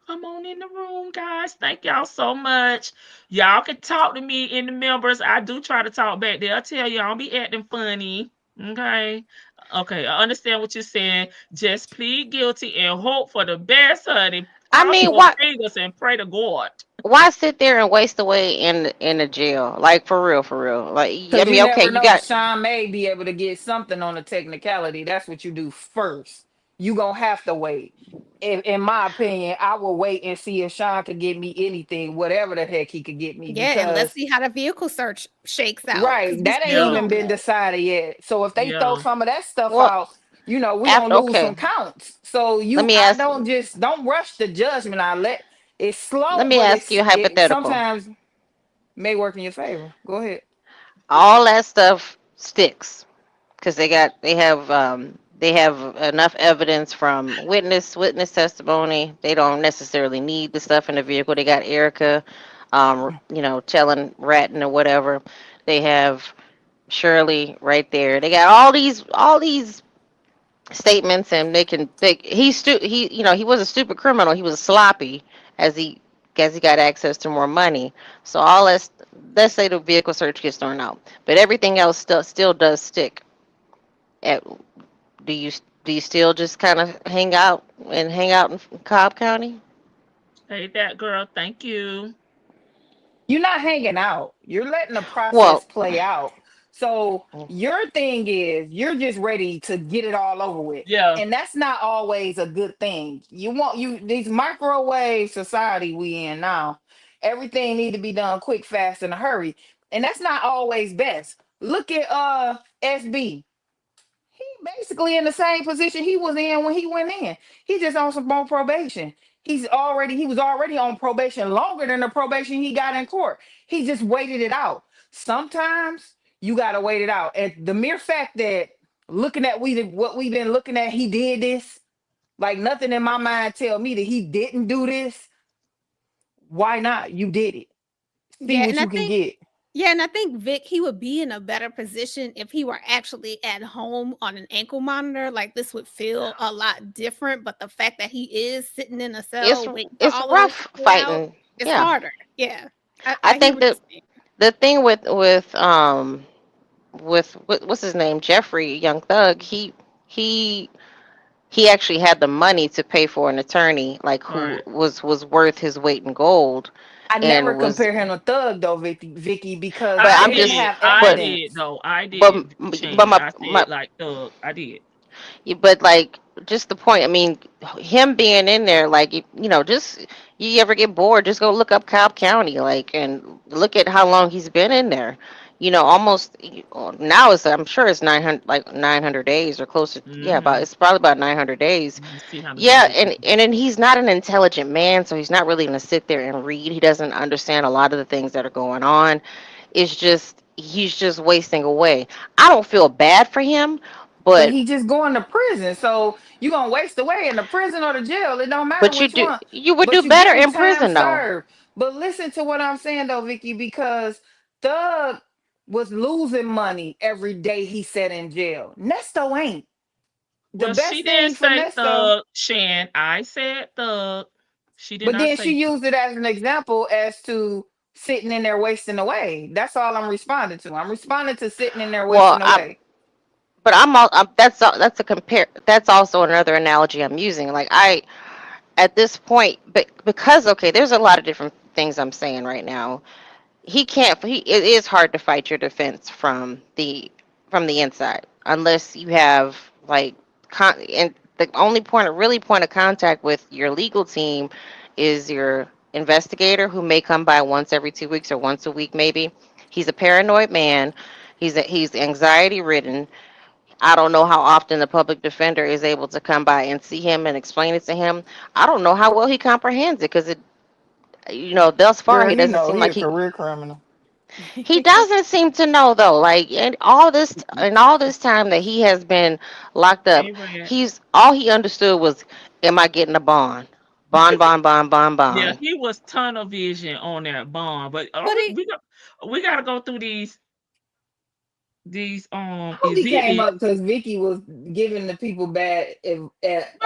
Come on in the room, guys. Thank y'all so much. Y'all can talk to me in the members. I do try to talk back there. I tell you, I don't be acting funny. Okay. Okay. I understand what you're saying. Just plead guilty and hope for the best, honey. I Cross mean, your what? fingers and pray to God. Why sit there and waste away in the jail? Like for real, for real. Like I because we mean, okay, never you know, got. Sean may be able to get something on a technicality. That's what you do first. You gonna have to wait. In my opinion, I will wait and see if Sean could get me anything, whatever the heck he could get me, Yeah, and let's because see how the vehicle search shakes out because right, we that ain't still Yeah. even don't been know. decided yet. So if they throw Yeah. some of that stuff Well, out, we after gonna lose okay, some counts. So let me I ask. don't rush the judgment. I let it's Let slow, me but ask you a it hypothetical. sometimes may work in your favor. Go ahead. All that stuff sticks because they have enough evidence from witness testimony. They don't necessarily need the stuff in the vehicle. They got Erica, telling ratting or whatever. They have Shirley right there. They got all these statements, and he was a stupid criminal. He was sloppy, as he because he got access to more money. So all that's, let's say the vehicle search gets thrown out, but everything else still does stick. At, do you do you still just kind of hang out in Cobb County? Hey, that girl. Thank you. You're not hanging out. You're letting the process Well, play out. So your thing is you're just ready to get it all over with. Yeah. And that's not always a good thing. You want you these microwave society we in now. Everything need to be done quick, fast, in a hurry. And that's not always best. Look at SB. He basically in the same position he was in when he went in. He just on some more probation. He was already on probation longer than the probation he got in court. He just waited it out. Sometimes you gotta wait it out. And the mere fact that looking at what we've been looking at, he did this. Like nothing in my mind tell me that he didn't do this. Why not? You did it. See Yeah, what and I you can think get. yeah, and I think Vic, he would be in a better position if he were actually at home on an ankle monitor. Like this would feel a lot different. But the fact that he is sitting in a it's cell waiting for it's all of this to rough play out, fighting. it's Yeah, harder. Yeah, I I hear think what that you're saying. the thing with what's his name, Jeffrey Young Thug, he he actually had the money to pay for an attorney like All who right. was worth his weight in gold, I never and was, compare him to Thug though, Vicky, because but I they I'm didn't did. just, have I but did. evidence. No, I but did, but Shan. my I my said like Thug. I did. yeah, but like just the point. I mean, him being in there, like just you ever get bored, just go look up Cobb County, like, and look at how long he's been in there. Almost now it's, I'm sure it's 900, like 900 days or closer. Yeah, about, Mm-hmm. it's probably about 900 days. Let me see how many Yeah, days. and then he's not an intelligent man, so he's not really gonna sit there and read. He doesn't understand a lot of the things that are going on. It's just he's just wasting away. I don't feel bad for him, But but he just going to prison. So you gonna waste away in the prison or the jail. It don't matter but which one. you would But do you better getting in time prison though. served. But listen to what I'm saying though, Vicky, because Thug was losing money every day he sat in jail. Nesto ain't. The Well, she best didn't thing for say Nesto, Thug, Shan. I said Thug. She did but not then say she Thug. used it as an example as to sitting in there wasting away. That's all I'm responding to. I'm responding to sitting in there Well, wasting away. but that's a compare. That's also another analogy I'm using. Like at this point, but because okay, there's a lot of different things I'm saying right now. He can't. It is hard to fight your defense from the inside unless you have like and the only point of contact with your legal team is your investigator who may come by once every 2 weeks or once a week maybe. He's a paranoid man. He's anxiety ridden. I don't know how often the public defender is able to come by and see him and explain it to him. I don't know how well he comprehends it because thus far Girl, he he doesn't know seem he like a career criminal. he doesn't seem to know though. Like in all this time that he has been locked up, He ran. he's all he understood was, am I getting a bond? Bond, bond, bond, bond, Yeah, bond. he was tunnel vision on that bond. But But it we got to go through these Hope he came exhibits. up because Vicky was giving the people bad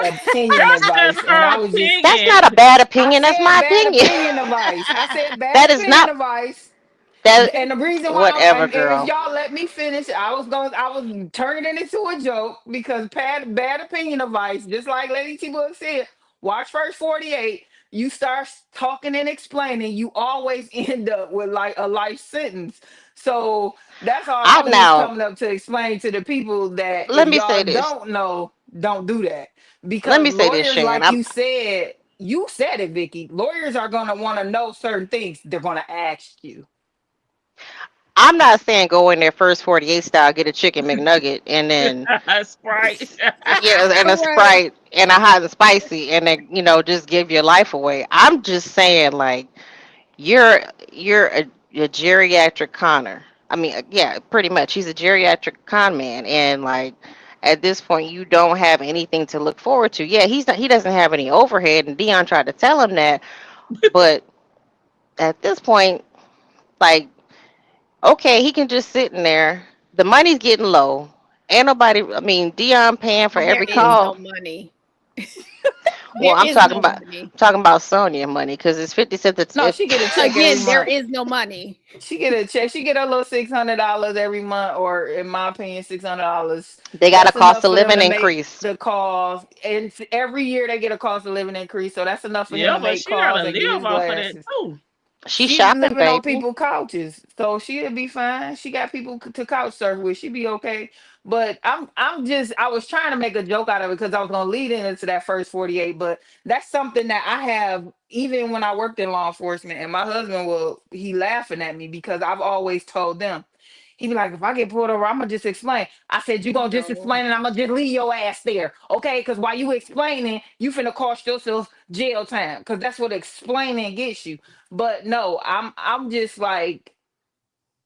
opinion That's just advice, and her I was just That's opinion. not a bad I opinion. That's said my bad opinion. opinion advice. I said bad That is opinion not advice. that. And the reason why, Whatever, and if girl. y'all let me finish, I was turning it into a joke because bad opinion advice, just like Lady T Book said, watch first 48. You start talking and explaining, you always end up with like a life sentence. So that's all I I was just now coming up to explain to the people that let if me y'all say this. don't know, don't do that. Let Because me say this, lawyers, Shan. like you said it, Vicky, lawyers are gonna want to know certain things. They're gonna ask you. I'm not saying go in there first 48 style, get a chicken McNugget, and then Sprite. yeah, and a right. Sprite and a hot and spicy, and then just give your life away. I'm just saying, like, you're a geriatric conner. I mean, yeah, pretty much. He's a geriatric con man, and like at this point, you don't have anything to look forward to. Yeah, he doesn't have any overhead, and Dion tried to tell him that, but at this point, like, okay, he can just sit in there. The money's getting low. Ain't nobody. I mean, Dion paying for There every is call. no money. Well, There is no money. I'm talking about Sonya money because it's 50 cents. No, she get a check every Again, there month. is no money. She get a check. She get a little $600 every month, or in my opinion, $600. They got a That's cost enough of for them living to make increase. the calls. And every year they get a cost of living increase, so that's enough for him Yeah, to but make she gotta calls and get live his off of that glasses. too. She She's shopping, living on baby. people's couches, so she'll be fine. She got people to couch surf with. She be okay. But I was trying to make a joke out of it because I was gonna lead into that first 48. But that's something that I have even when I worked in law enforcement, and my husband he laughing at me because I've always told them. He be like, if I get pulled over, I'm gonna just explain. I said, you gonna just No. explain and I'm gonna just leave your ass there. Okay? Because while you explaining, you finna cost yourself jail time. Because that's what explaining gets you. But no, I'm just like,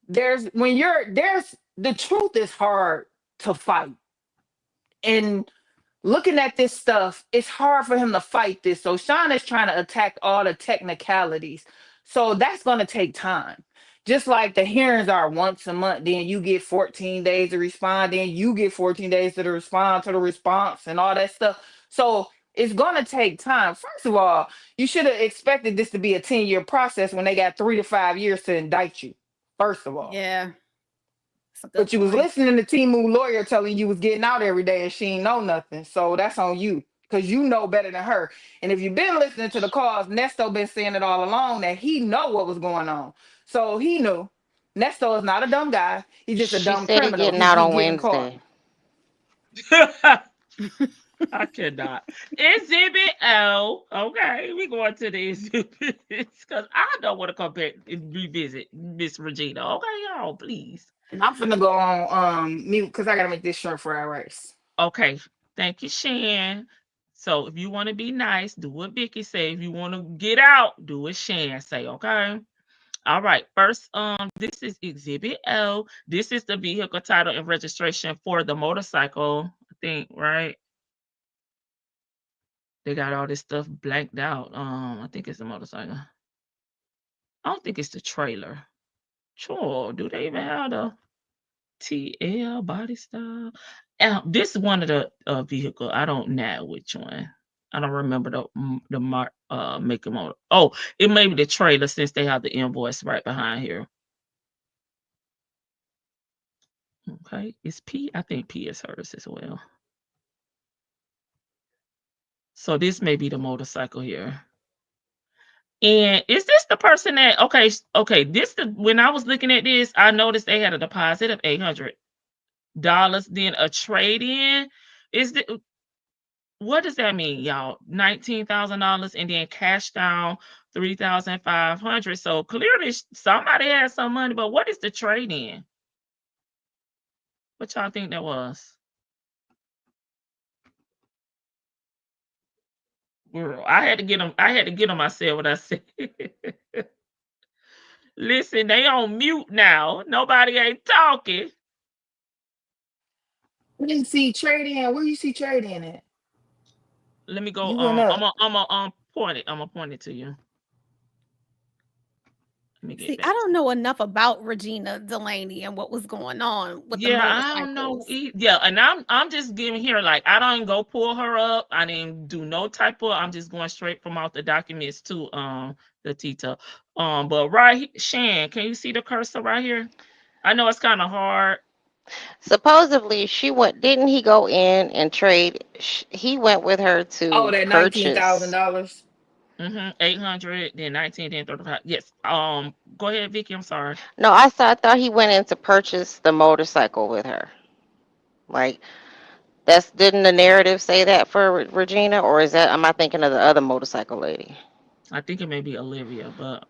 there's the truth is hard to fight. And looking at this stuff, it's hard for him to fight this. So Sean is trying to attack all the technicalities. So that's going to take time. Just like the hearings are once a month, then you get 14 days to respond, then you get 14 days to respond to the response and all that stuff. So it's going to take time. First of all, you should have expected this to be a 10-year process when they got 3 to 5 years to indict you. First of all. Yeah, that's a good But you was point. listening to Timu lawyer telling you was getting out every day and she ain't know nothing. So that's on you. Because you know better than her. And if you've been listening to the calls, Nesto been saying it all along that he know what was going on. So he knew. Nesto is not a dumb guy. He's just a She dumb said he criminal. getting He out keep on getting caught. Wednesday. I cannot. Exhibit O. Okay, we going to the exhibits because I don't want to come back and revisit Miss Regina. Okay, y'all, please. And I'm finna go on mute because I gotta make this shrimp fried rice. Okay, thank you, Shan. So if you want to be nice, do what Vicky say. If you want to get out, do what Shan say. Okay. All right. First, this is Exhibit L. This is the vehicle title and registration for the motorcycle. I think, right? They got all this stuff blanked out. I think it's a motorcycle. I don't think it's the trailer. Sure. Do they even have the TL body style? This is one of the vehicle. I don't know which one. I don't remember the mark make and model. Oh, it may be the trailer since they have the invoice right behind here. Okay, it's P. I think P is hers as well. So this may be the motorcycle here. And is this the person that okay, when I was looking at this, I noticed they had a deposit of $800, then a trade-in. What does that mean, y'all? $19,000 and then cash down 3,500. So clearly somebody has some money, but what is the trade-in? What y'all think that was? Girl, I had to get them. I said what I said. Listen, they on mute now. Nobody ain't talking. I didn't see trade in. Where you see trade in at? Let me go. You went up. I'm point it. I'm gonna point it to you. Let me get See, back. I don't know enough about Regina Delaney and what was going on with the I don't know. motorcycles. Yeah, and I'm just giving here like I don't go pull her up. I didn't do no type of. I'm just going straight from out the documents to the Tita. But Shan, can you see the cursor right here? I know it's kind of hard. Supposedly, didn't he go in and trade? He went with her Oh, to that purchase. $19,000. 800, then 19, then 35. Yes. Go ahead, Vicky. I'm sorry. No, I thought he went in to purchase the motorcycle with her. Like, didn't the narrative say that for Regina, or am I thinking of the other motorcycle lady? I think it may be Olivia, but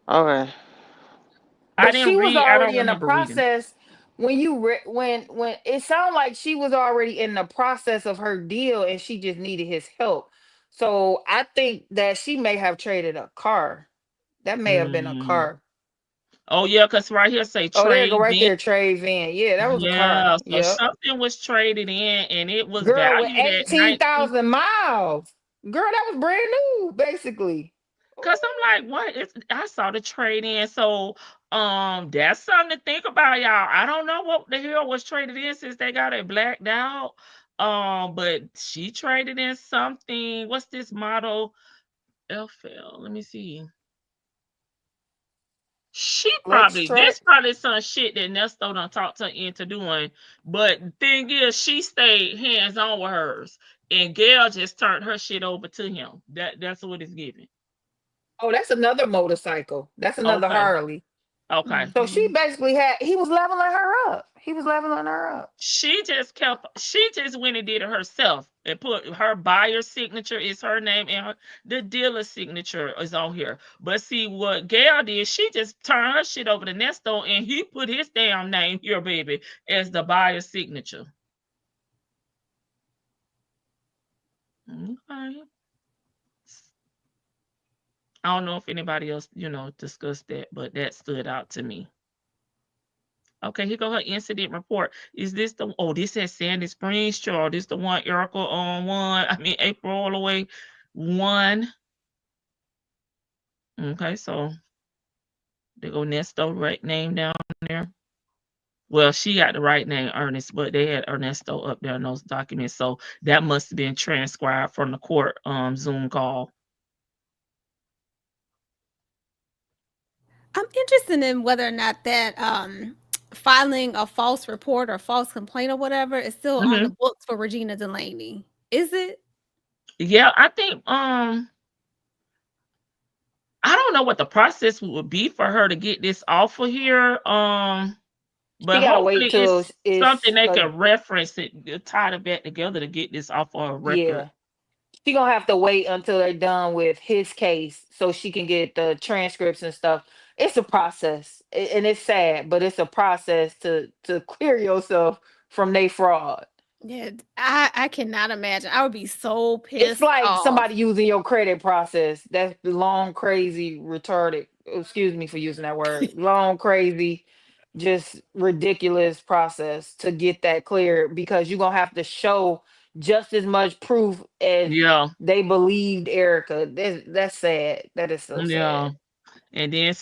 Okay. I But didn't she was read. I don't already in the remember reading. process when when it sounded like she was already in the process of her deal and she just needed his help. So I think that she may have traded a car. That may have been a Mm. car. Oh yeah, because right here say Oh, there you go, trade right in. there, trade van. Yeah, that was a car. Yeah, so Yep. something was traded in and it was Girl, with valued at 19. 18,000 miles. Girl, that was brand new, basically. Cause I'm like, what is I saw the trade in. So that's something to think about, y'all. I don't know what the hell was traded in since they got it blacked out. But she traded in something. What's this model? FL. Let me see. This probably some shit that Nesto done talked her into doing. But the thing is, she stayed hands on with hers. And Gail just turned her shit over to him. That's what it's giving. Oh, that's another motorcycle. That's another Okay. Harley. Okay. So she basically he was leveling her up. He was leveling her up. She just went and did it herself and put her buyer's signature is her name and the dealer's signature is on here. But see what Gail did, she just turned her shit over to Nesto and he put his damn name here, baby, as the buyer's signature. Okay. I don't know if anybody else, discussed that, but that stood out to me. Okay, here go her incident report. Is this this says Sandy Springs, Charles. This the one Erica on April all the way 1. Okay, so they go Nesto right name down there. Well, she got the right name, Ernest, but they had Ernesto up there in those documents. So that must have been transcribed from the court Zoom call. I'm interested in whether or not that filing a false report or false complaint or whatever is still on the books for Regina Delaney. Is it? Yeah, I think I don't know what the process would be for her to get this off of here. But hopefully it's something they can reference it, tie it back together to get this off of her record. Yeah. She gonna have to wait until they're done with his case so she can get the transcripts and stuff. It's a process, and it's sad, but it's a process to clear yourself from their fraud. Yeah, I cannot imagine. I would be so pissed. It's like somebody using your credit process. That's long, crazy, retarded. Excuse me for using that word. Long, crazy, just ridiculous process to get that cleared because you're gonna have to show just as much proof as they believed Erica. That's sad. That is so sad. And then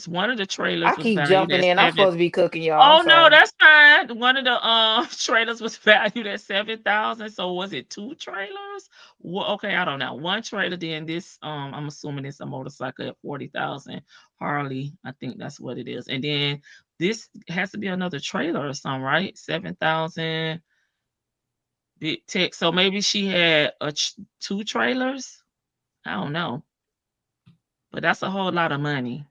one of the trailers I keep jumping in. I'm supposed to be cooking, y'all. Oh no, that's fine. One of the trailers was valued at $7,000. So was it 2 trailers? Well, okay, I don't know. One trailer, then this I'm assuming it's a motorcycle at $40,000. Harley, I think that's what it is. And then this has to be another trailer or something, right? 7,000 big tech. So maybe she had 2 trailers. I don't know. But that's a whole lot of money.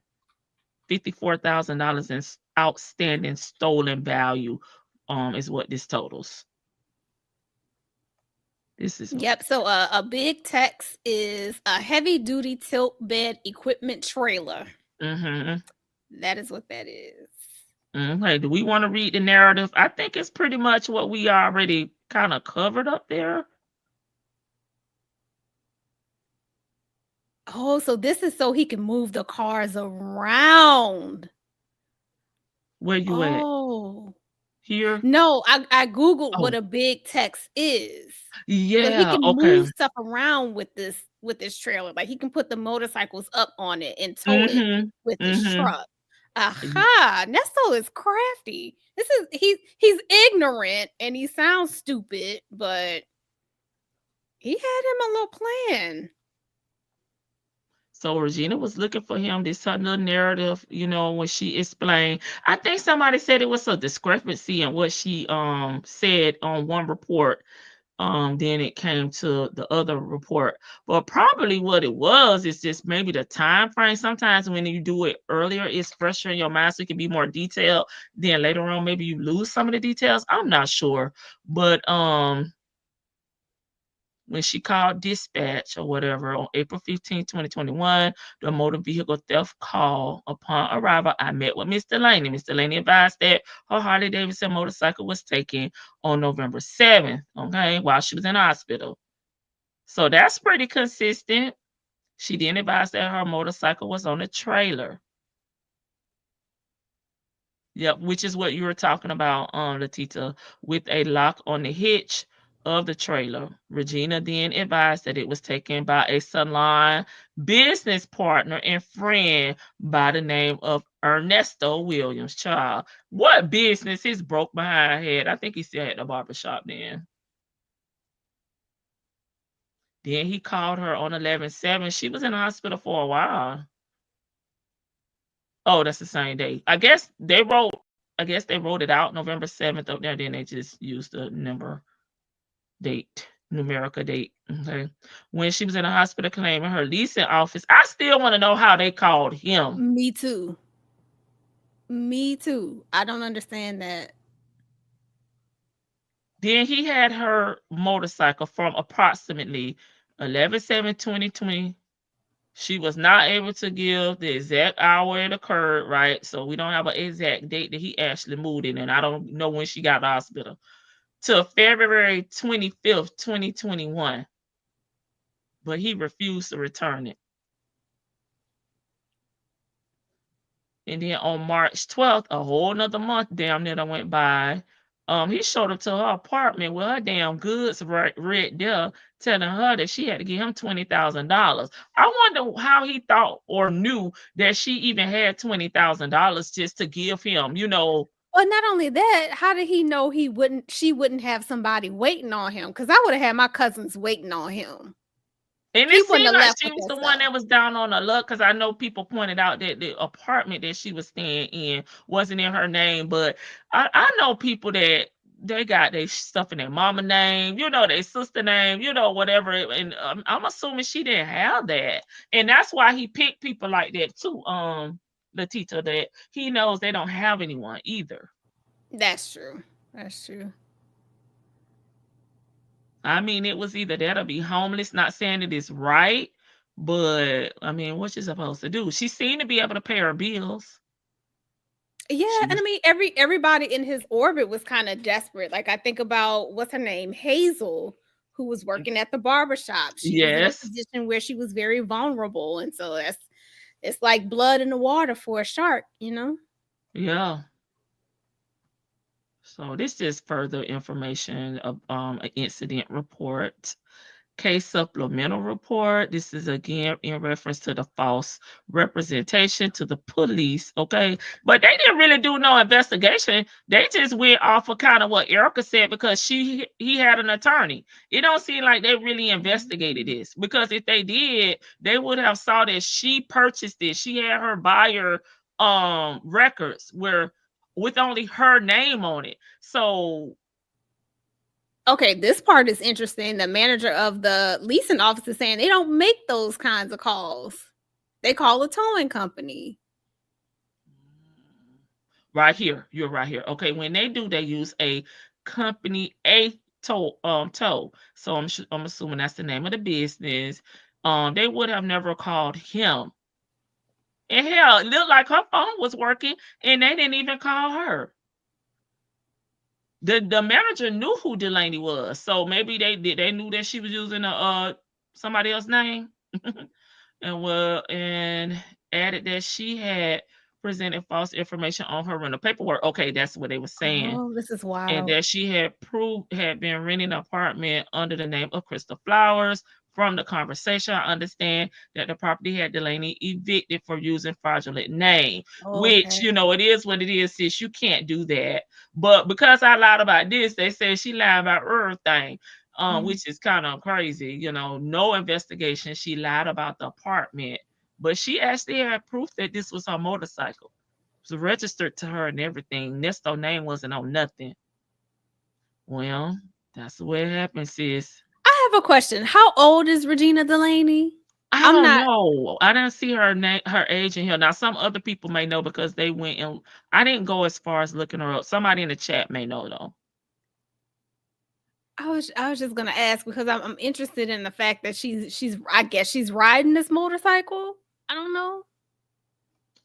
$54,000 in outstanding stolen value is what this totals. This is So a big text is a heavy duty tilt bed equipment trailer. That is what that is. Okay, do we want to read the narrative? I think it's pretty much what we already kind of covered up there. Oh, so this is so he can move the cars around. Where you at? Here? No, I Googled what a big text is. Yeah, so he can move stuff around with this trailer. Like he can put the motorcycles up on it and tow it with his truck. Aha, Nesto is crafty. He's ignorant and he sounds stupid, but he had him a little plan. So Regina was looking for him, this her little narrative, when she explained. I think somebody said it was a discrepancy in what she said on one report. Then it came to the other report. But probably what it was is just maybe the time frame. Sometimes when you do it earlier, it's fresher in your mind, so it can be more detailed. Then later on, maybe you lose some of the details. I'm not sure. But when she called dispatch or whatever on April 15, 2021, the motor vehicle theft call. Upon arrival, I met with Miss Delaney. Miss Delaney advised that her Harley Davidson motorcycle was taken on November 7th, okay, while she was in the hospital. So that's pretty consistent. She then advised that her motorcycle was on a trailer. Yep, which is what you were talking about, Latita, with a lock on the hitch of the trailer. Regina then advised that it was taken by a salon business partner and friend by the name of Ernesto Williams. Child, what business his broke behind had? I think he still had the barbershop then. Then he called her on 11/7. She was in the hospital for a while. Oh, that's the same day. I guess they wrote it out November 7th up there. Then they just used the numerical date. Okay. When she was in the hospital claiming her leasing office, I still want to know how they called him. Me too. I don't understand that. Then he had her motorcycle from approximately 11/7/2020. She was not able to give the exact hour it occurred, right? So we don't have an exact date that he actually moved in, and I don't know when she got to the hospital. To February 25th, 2021. But he refused to return it. And then on March 12th, a whole nother month damn near went by. He showed up to her apartment with her damn goods right there, telling her that she had to give him $20,000. I wonder how he thought or knew that she even had $20,000 just to give him, Well, not only that, how did he know she wouldn't have somebody waiting on him? Because I would have had my cousins waiting on him. And it seemed like she was the one that was down on her luck, because I know people pointed out that the apartment that she was staying in wasn't in her name, but I know people that they got their stuff in their mama name, their sister name, whatever. And I'm assuming she didn't have that, and that's why he picked people like that too. Latita, that he knows they don't have anyone either. That's true. I mean, it was either that or be homeless. Not saying it is right, but I mean, what you supposed to do? She seemed to be able to pay her bills. Yeah, and I mean, everybody in his orbit was kind of desperate. Like I think about what's her name, Hazel, who was working at the barbershop. She was in a position where she was very vulnerable, and so it's like blood in the water for a shark, Yeah. So this is further information of an incident report. Case supplemental report. This is again in reference to the false representation to the police. Okay. But they didn't really do no investigation. They just went off of kind of what Erica said, because he had an attorney. It don't seem like they really investigated this, because if they did, they would have saw that she purchased it. She had her buyer records where with only her name on it. So okay, this part is interesting. The manager of the leasing office is saying they don't make those kinds of calls. They call a towing company. Right here. You're right here. Okay, when they do, they use a company, tow. So I'm assuming that's the name of the business. They would have never called him. And hell, it looked like her phone was working, and they didn't even call her. The manager knew who Delaney was, so maybe they knew that she was using somebody else's name, and added that she had presented false information on her rental paperwork. Okay, that's what they were saying. Oh, this is wild. And that she had been renting an apartment under the name of Crystal Flowers. From the conversation, I understand that the property had Delaney evicted for using fraudulent name, which, it is what it is, sis. You can't do that. But because I lied about this, they say she lied about everything, which is kind of crazy. No investigation. She lied about the apartment, but she actually had proof that this was her motorcycle. It was registered to her and everything. Nesto name wasn't on nothing. Well, that's the way it happens, sis. I have a question. How old is Regina Delaney? I don't know. I didn't see her age in here. Now, some other people may know because they went and I didn't go as far as looking her up. Somebody in the chat may know though. I was just gonna ask because I'm interested in the fact that she's I guess she's riding this motorcycle. I don't know.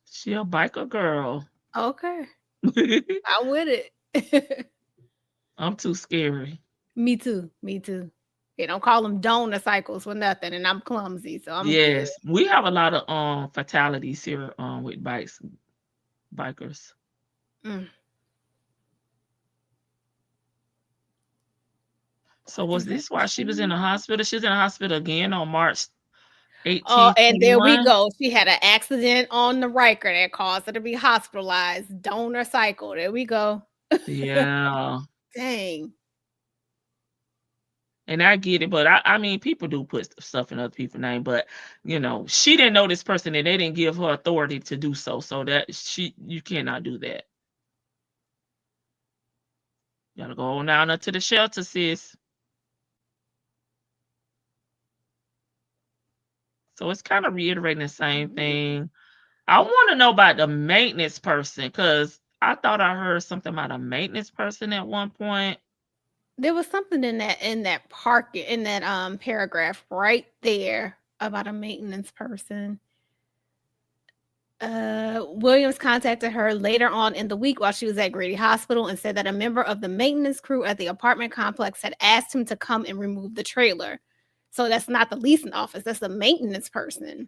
She a biker girl. Okay. I'm with it. I'm too scary. Me too. They don't call them donor cycles for nothing, and I'm clumsy, so I'm good. We have a lot of fatalities here with bikers. So was this why she was in the hospital? She's in the hospital again on March 18th. Oh, and there we go. She had an accident on the Riker that caused her to be hospitalized. Donor cycle. There we go. Yeah. Dang. And I get it, but I mean, people do put stuff in other people's name, but she didn't know this person, and they didn't give her authority to do so. So that you cannot do that. You gotta go on down to the shelter, sis. So it's kind of reiterating the same thing. I want to know about the maintenance person, because I thought I heard something about a maintenance person at one point. There was something in that paragraph right there about a maintenance person. Williams contacted her later on in the week while she was at Grady Hospital and said that a member of the maintenance crew at the apartment complex had asked him to come and remove the trailer. So that's not the leasing office, that's the maintenance person.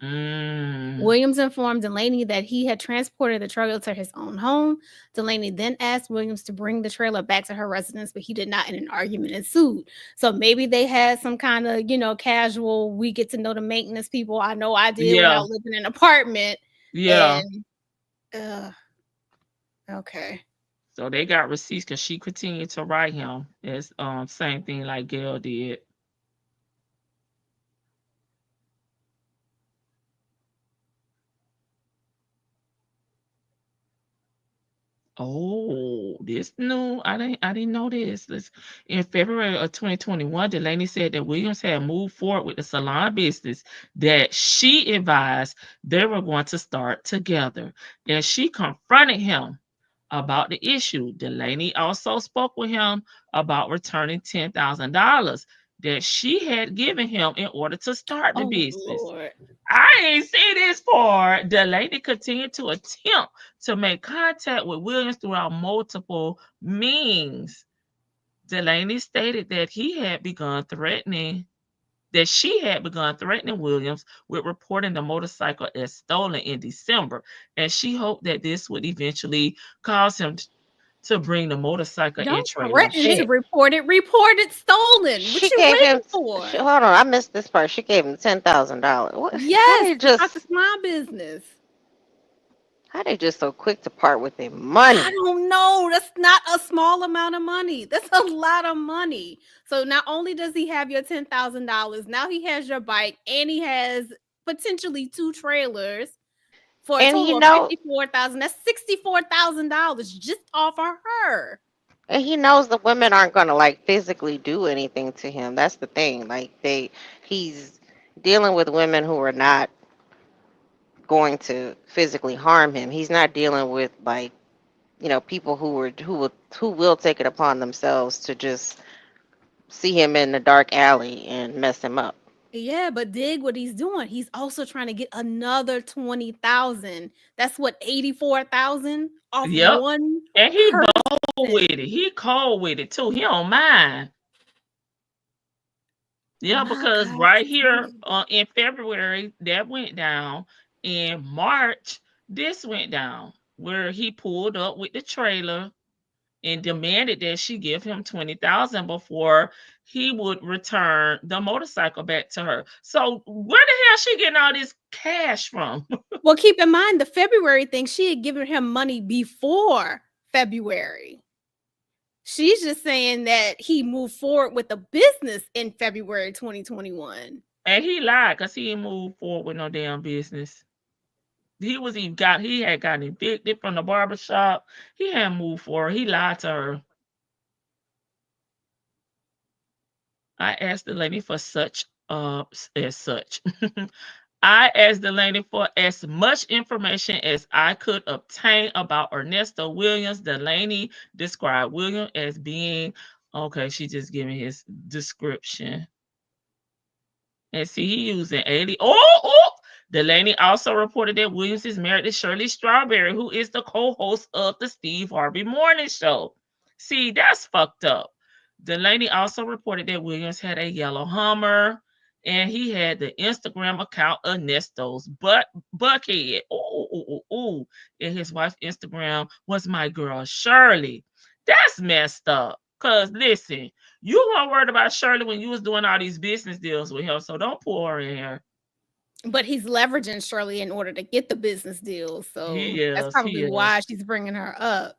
Williams informed Delaney that he had transported the trailer to his own home. Delaney then asked Williams to bring the trailer back to her residence, but he did not, and an argument ensued. So maybe they had some kind of, casual, we get to know the maintenance people. I know I did when I lived in an apartment. Yeah. And, okay. So they got receipts because she continued to write him. It's same thing like Gail did. Oh, this new. I didn't know this. In February of 2021, Delaney said that Williams had moved forward with the salon business that she advised they were going to start together. And she confronted him about the issue. Delaney also spoke with him about returning $10,000 that she had given him in order to start the business. Lord. I ain't see this part. Delaney continued to attempt to make contact with Williams throughout multiple means. Delaney stated that she had begun threatening Williams with reporting the motorcycle as stolen in December, and she hoped that this would eventually cause him to bring the motorcycle in trailer. Threaten to report it stolen. What you waiting for? Hold on, I missed this part. She gave him $10,000. Yes, that's my business. How they just so quick to part with their money? I don't know. That's not a small amount of money. That's a lot of money. So not only does he have your $10,000, now he has your bike, and he has potentially 2 trailers for a total of $54,000. That's $64,000 just off of her. And he knows the women aren't gonna like physically do anything to him. That's the thing. Like he's dealing with women who are not going to physically harm him. He's not dealing with like, people who will take it upon themselves to just see him in the dark alley and mess him up. Yeah, but dig what he's doing. He's also trying to get another 20,000. That's what, 84,000 off one. And he bold with it. He cold with it too. He don't mind. Yeah, because right here in February that went down. In March, this went down, where he pulled up with the trailer and demanded that she give him $20,000 before he would return the motorcycle back to her. So where the hell she getting all this cash from? Well, keep in mind the February thing, she had given him money before February. She's just saying that he moved forward with the business in February 2021. And he lied because he didn't move forward with no damn business. He had gotten evicted from the barbershop. He hadn't moved forward. He lied to her. I asked Delaney for I asked Delaney for as much information as I could obtain about Ernesto Williams. Delaney described Williams as being, okay, she just giving his description. And see, he using 80. Delaney also reported that Williams is married to Shirley Strawberry, who is the co-host of the Steve Harvey Morning Show. See, that's fucked up. Delaney also reported that Williams had a yellow Hummer, and he had the Instagram account Ernesto's Buckhead. And his wife's Instagram was my girl Shirley. That's messed up. Cause listen, you weren't worried about Shirley when you was doing all these business deals with him, so don't pull her in here. But he's leveraging Shirley in order to get the business deals, so that's probably why she's bringing her up.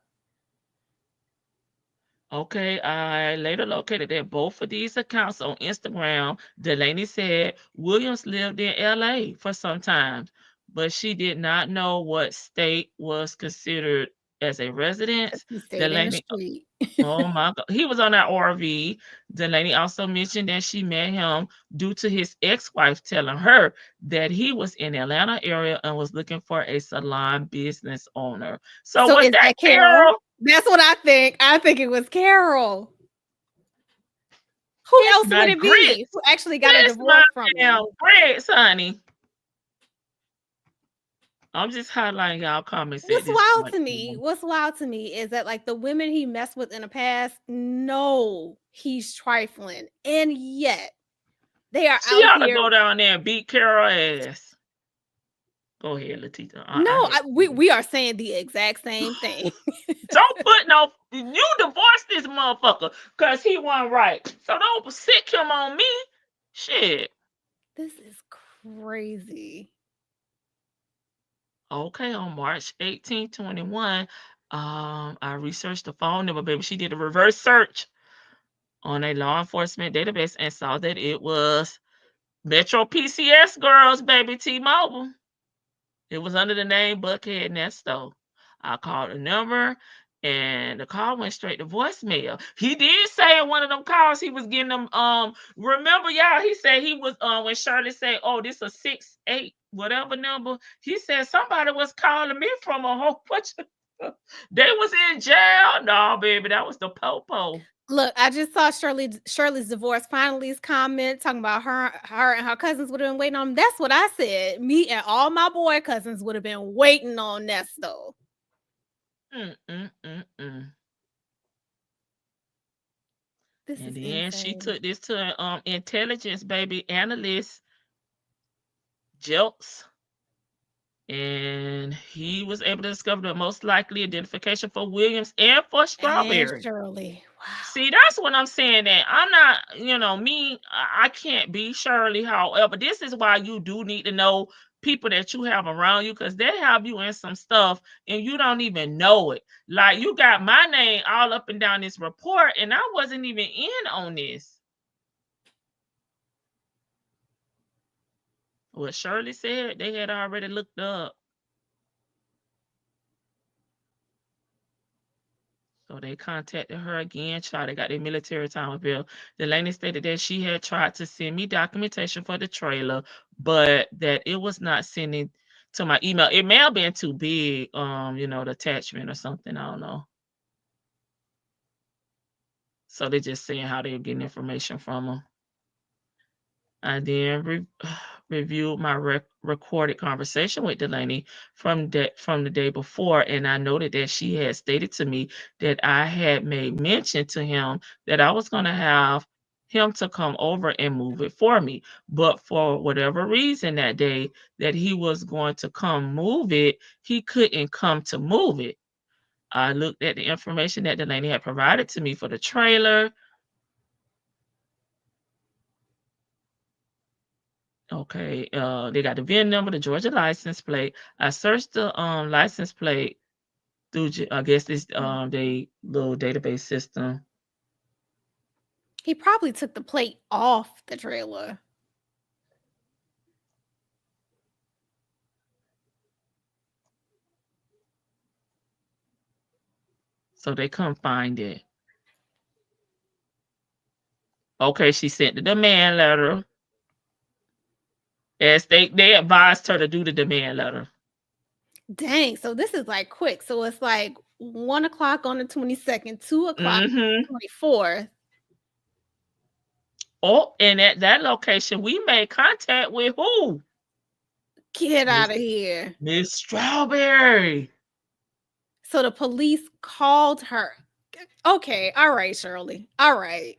Okay, I later located that both of these accounts on Instagram. Delaney said Williams lived in LA for some time, but she did not know what state was considered as a residence. He stayed in the Delaney, street. oh my God, he was on that RV. Delaney also mentioned that she met him due to his ex-wife telling her that he was in the Atlanta area and was looking for a salon business owner. So was is that that Carol? Carol? That's what I think. I think it was Carol. Who else would it be? Who actually got a Kiss my divorce from him? grits, honey. I'm just highlighting y'all comments at What's this wild point. to me? What's wild to me is that like the women he messed with in the past know he's trifling, and yet they are She out ought to here. go down there and beat Carol ass. Go ahead, Latita. No, we are saying the exact same thing. Don't put no. You divorced this motherfucker because he wasn't right. So don't sick him on me. Shit. This is crazy. Okay, on March 18, 21, I researched the phone number, baby. She did a reverse search on a law enforcement database and saw that it was Metro PCS girls, baby, T-Mobile. It was under the name Buckhead Nesto. I called the number and the call went straight to voicemail. He did say in one of them calls he was getting them. Remember, y'all, he said he was when Shirley said, "Oh, this a 6-8 whatever number." He said somebody was calling me from a whole bunch of they was in jail. No, baby, that was the popo. Look, I just saw Shirley's divorce finalist comment talking about her and her cousins would have been waiting on him. That's what I said. Me and all my boy cousins would have been waiting on Nesto. This and then insane. She took this to intelligence baby analyst Jelks. And he was able to discover the most likely identification for Williams and for Strawberry. And Shirley. Wow. See, that's what I'm saying. That I'm not, me, I can't be Shirley. However, this is why you do need to know people that you have around you because they have you in some stuff and you don't even know it. Like you got my name all up and down this report and I wasn't even in on this. What Shirley said, they had already looked up. So they contacted her again, they got their military time bill. Delaney stated that she had tried to send me documentation for the trailer, but that it was not sending to my email. It may have been too big, the attachment or something. I don't know. So they're just saying how they're getting information from them. I then reviewed my recorded conversation with Delaney from the day before, and I noted that she had stated to me that I had made mention to him that I was going to have him to come over and move it for me. But for whatever reason that day that he was going to come move it, he couldn't come to move it. I looked at the information that Delaney had provided to me for the trailer. Okay, they got the VIN number, the Georgia license plate. I searched the license plate through, I guess this they little database system. He probably took the plate off the trailer. So they couldn't find it. Okay, she sent the demand letter. As they advised her to do the demand letter. Dang, so this is like quick. So it's like 1 o'clock on the 22nd, 2 o'clock on the 24th. Oh, and at that location, we made contact with who? Get out of here. Miss Strawberry. So the police called her. Okay, all right, Shirley. All right.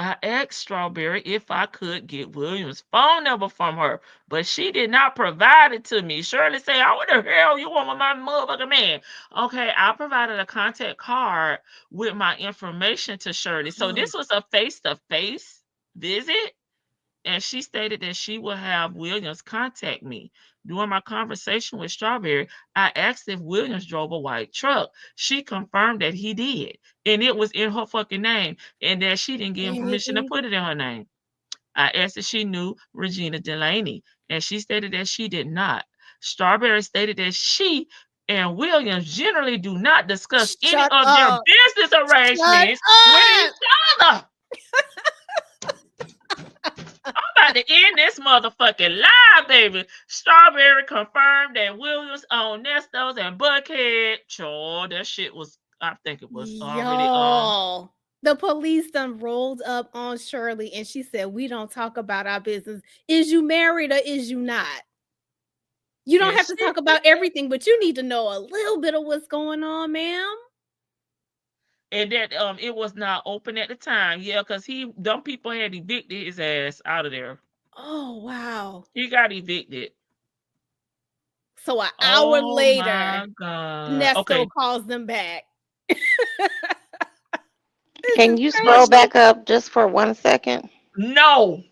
I asked Strawberry if I could get Williams' phone number from her, but she did not provide it to me. Shirley said, "Oh, what the hell you want with my motherfucking man?" Okay, I provided a contact card with my information to Shirley. So this was a face-to-face visit. and she stated that she would have Williams contact me. During my conversation with Strawberry, I asked if Williams drove a white truck. She confirmed that he did, and it was in her fucking name, and that she didn't give him permission to put it in her name. I asked if she knew Regina Delaney, and she stated that she did not. Strawberry stated that she and Williams generally do not discuss any Shut of their up. business Shut arrangements with each up. other. I'm about to end this motherfucking live, baby. Strawberry confirmed that Williams owned Nesto's and Buckhead. Sure, that shit was, I think it was already Yo, the police done rolled up on Shirley and she said, we don't talk about our business. Is you married or is you not? You don't Yeah, have to talk about everything, but you need to know a little bit of what's going on, ma'am. and that it was not open at the time. Yeah, because them people had evicted his ass out of there. Oh, wow. He got evicted. So an hour Oh later, my God. Nesto Okay. calls them back. Can you scroll back up just for 1 second? No.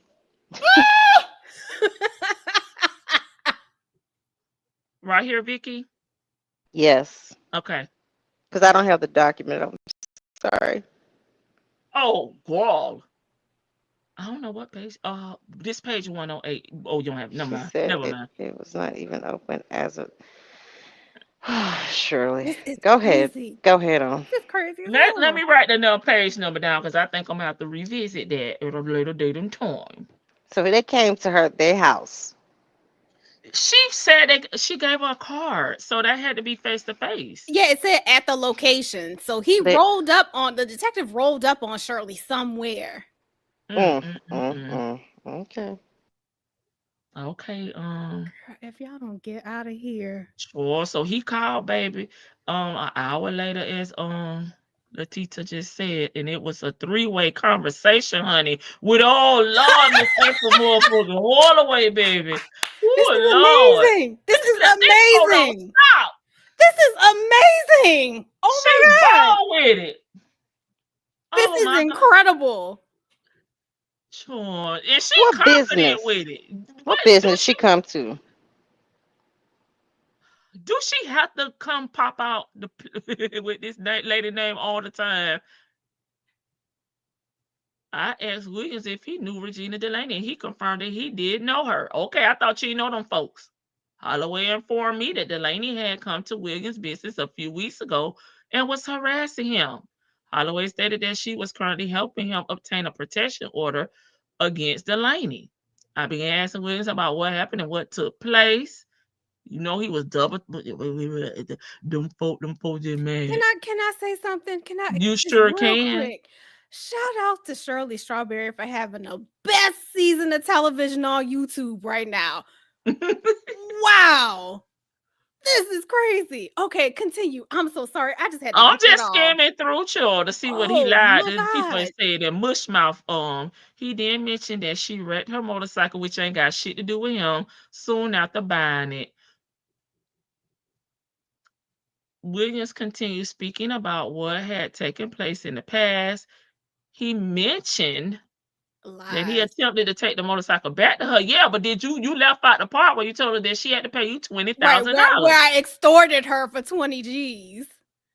Right here, Vicky? Yes. Okay. Because I don't have the document. I'm sorry. Oh, girl. I don't know what page. This page 108. Oh, you don't have. Never mind. Never mind. It was not even open as a. Shirley, It's go ahead. crazy. Go ahead on. This is crazy. Let me write the page number down because I think I'm gonna have to revisit that at a later date and time. So they came to their house. She said she gave her a card, so that had to be face to face. Yeah, it said at the location. So the detective rolled up on Shirley somewhere. Okay. Okay. If y'all don't get out of here. Sure. So he called, baby. An hour later, as Latita just said, and it was a 3-way conversation, honey, with all Lord, Miss April motherfucking all the way, baby. This is amazing. This is amazing. Stop. This is amazing. Oh my God. With it. This is incredible. Sure. And she What confident business? with it. What business she come to? Do she have to come pop out with this lady name all the time? I asked Williams if he knew Regina Delaney, and he confirmed that he did know her. Okay, I thought you know them folks. Holloway informed me that Delaney had come to Williams' business a few weeks ago and was harassing him. Holloway stated that she was currently helping him obtain a protection order against Delaney. I began asking Williams about what happened and what took place. You know, he was double. Them folks just mad. Can I say something? Can I? You sure can. Quick. Shout out to Shirley Strawberry for having the best season of television on YouTube right now. Wow. This is crazy. Okay, continue. I'm so sorry. I just had to. I'm just skimming through Chill to see what he lied. And people said that Mushmouth, he did mention that she wrecked her motorcycle, which ain't got shit to do with him, soon after buying it. Williams continued speaking about what had taken place in the past. He mentioned that he attempted to take the motorcycle back to her. Yeah, but did you left out the part where you told her that she had to pay you $20,000? Where I extorted her for 20 G's.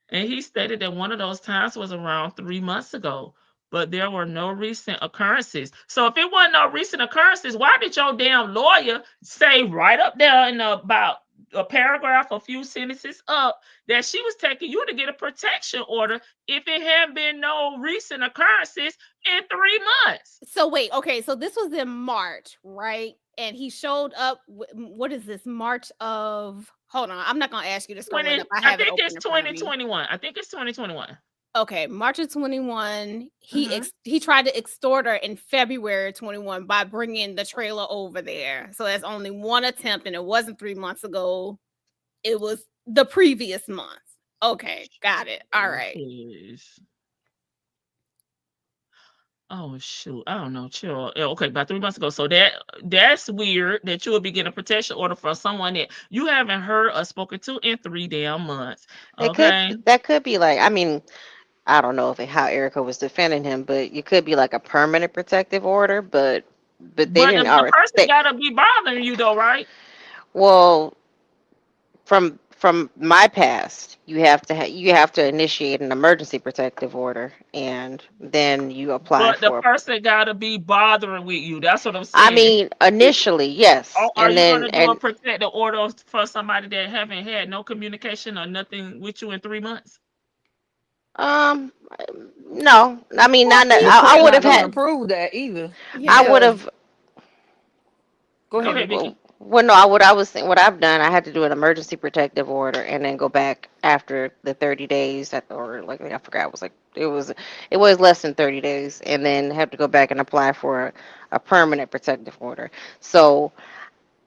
And he stated that one of those times was around 3 months ago, but there were no recent occurrences. So if it wasn't no recent occurrences, why did your damn lawyer say right up there in about a paragraph, a few sentences up, that she was taking you to get a protection order if it hadn't been no recent occurrences in 3 months? So wait, okay, so this was in March, right? And he showed up. What is this? March of? Hold on, I'm not gonna ask you to scroll it up. I think it's 2021. I think it's 2021. Okay, March of 21. He tried to extort her in February 21 by bringing the trailer over there. So that's only one attempt, and it wasn't 3 months ago. It was the previous month. Okay, got it. All right. Oh shoot, I don't know. Chill. Okay, about 3 months ago. So that's weird that you would be getting a protection order for someone that you haven't heard or spoken to in 3 damn months. Okay, that could be like, I mean, I don't know how Erica was defending him, but you could be like a permanent protective order, but but they But didn't the already. person gotta be bothering you though, right? Well, from my past, you have to initiate an emergency protective order, and then you apply But the for. person gotta be bothering with you. That's what I'm I saying. mean, initially, yes, Are and you then gonna do a and protective order for somebody that haven't had no communication or nothing with you in 3 months? um, no, I mean, Well, not that The I court would not have gonna had. even approve that either. I yeah. would Because have. go Go ahead, ahead, Vicky. Vicky. Well, no, what I was saying, what I've done, I had to do an emergency protective order and then go back after the 30 days, or like I forgot, it was less than 30 days, and then have to go back and apply for a permanent protective order. So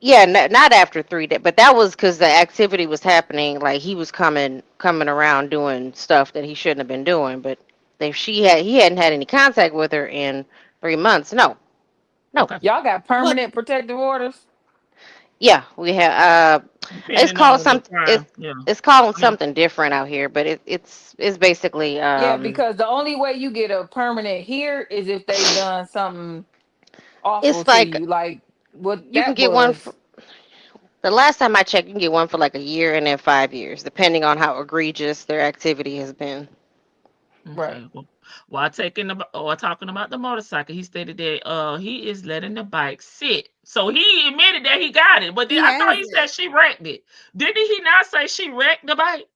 yeah, not after 3 days, but that was because the activity was happening. Like he was coming around doing stuff that he shouldn't have been doing. But if he hadn't had any contact with her in 3 months, no, no. Okay. Y'all got but permanent protective orders? Yeah, we have. It's Depending called on the some. crime. Yeah. It's called I mean, something different out here, but it's basically Yeah, because the only way you get a permanent here is if they've done something awful it's to like you, like what you can that get one was. for the last time I checked, you can get one for like a year and then 5 years, depending on how egregious their activity has been. Right. okay. Well, while taking the or talking about the motorcycle, he stated that he is letting the bike sit. So he admitted that he got it, but he I thought has he said it. she wrecked it. Didn't he not say she wrecked the bike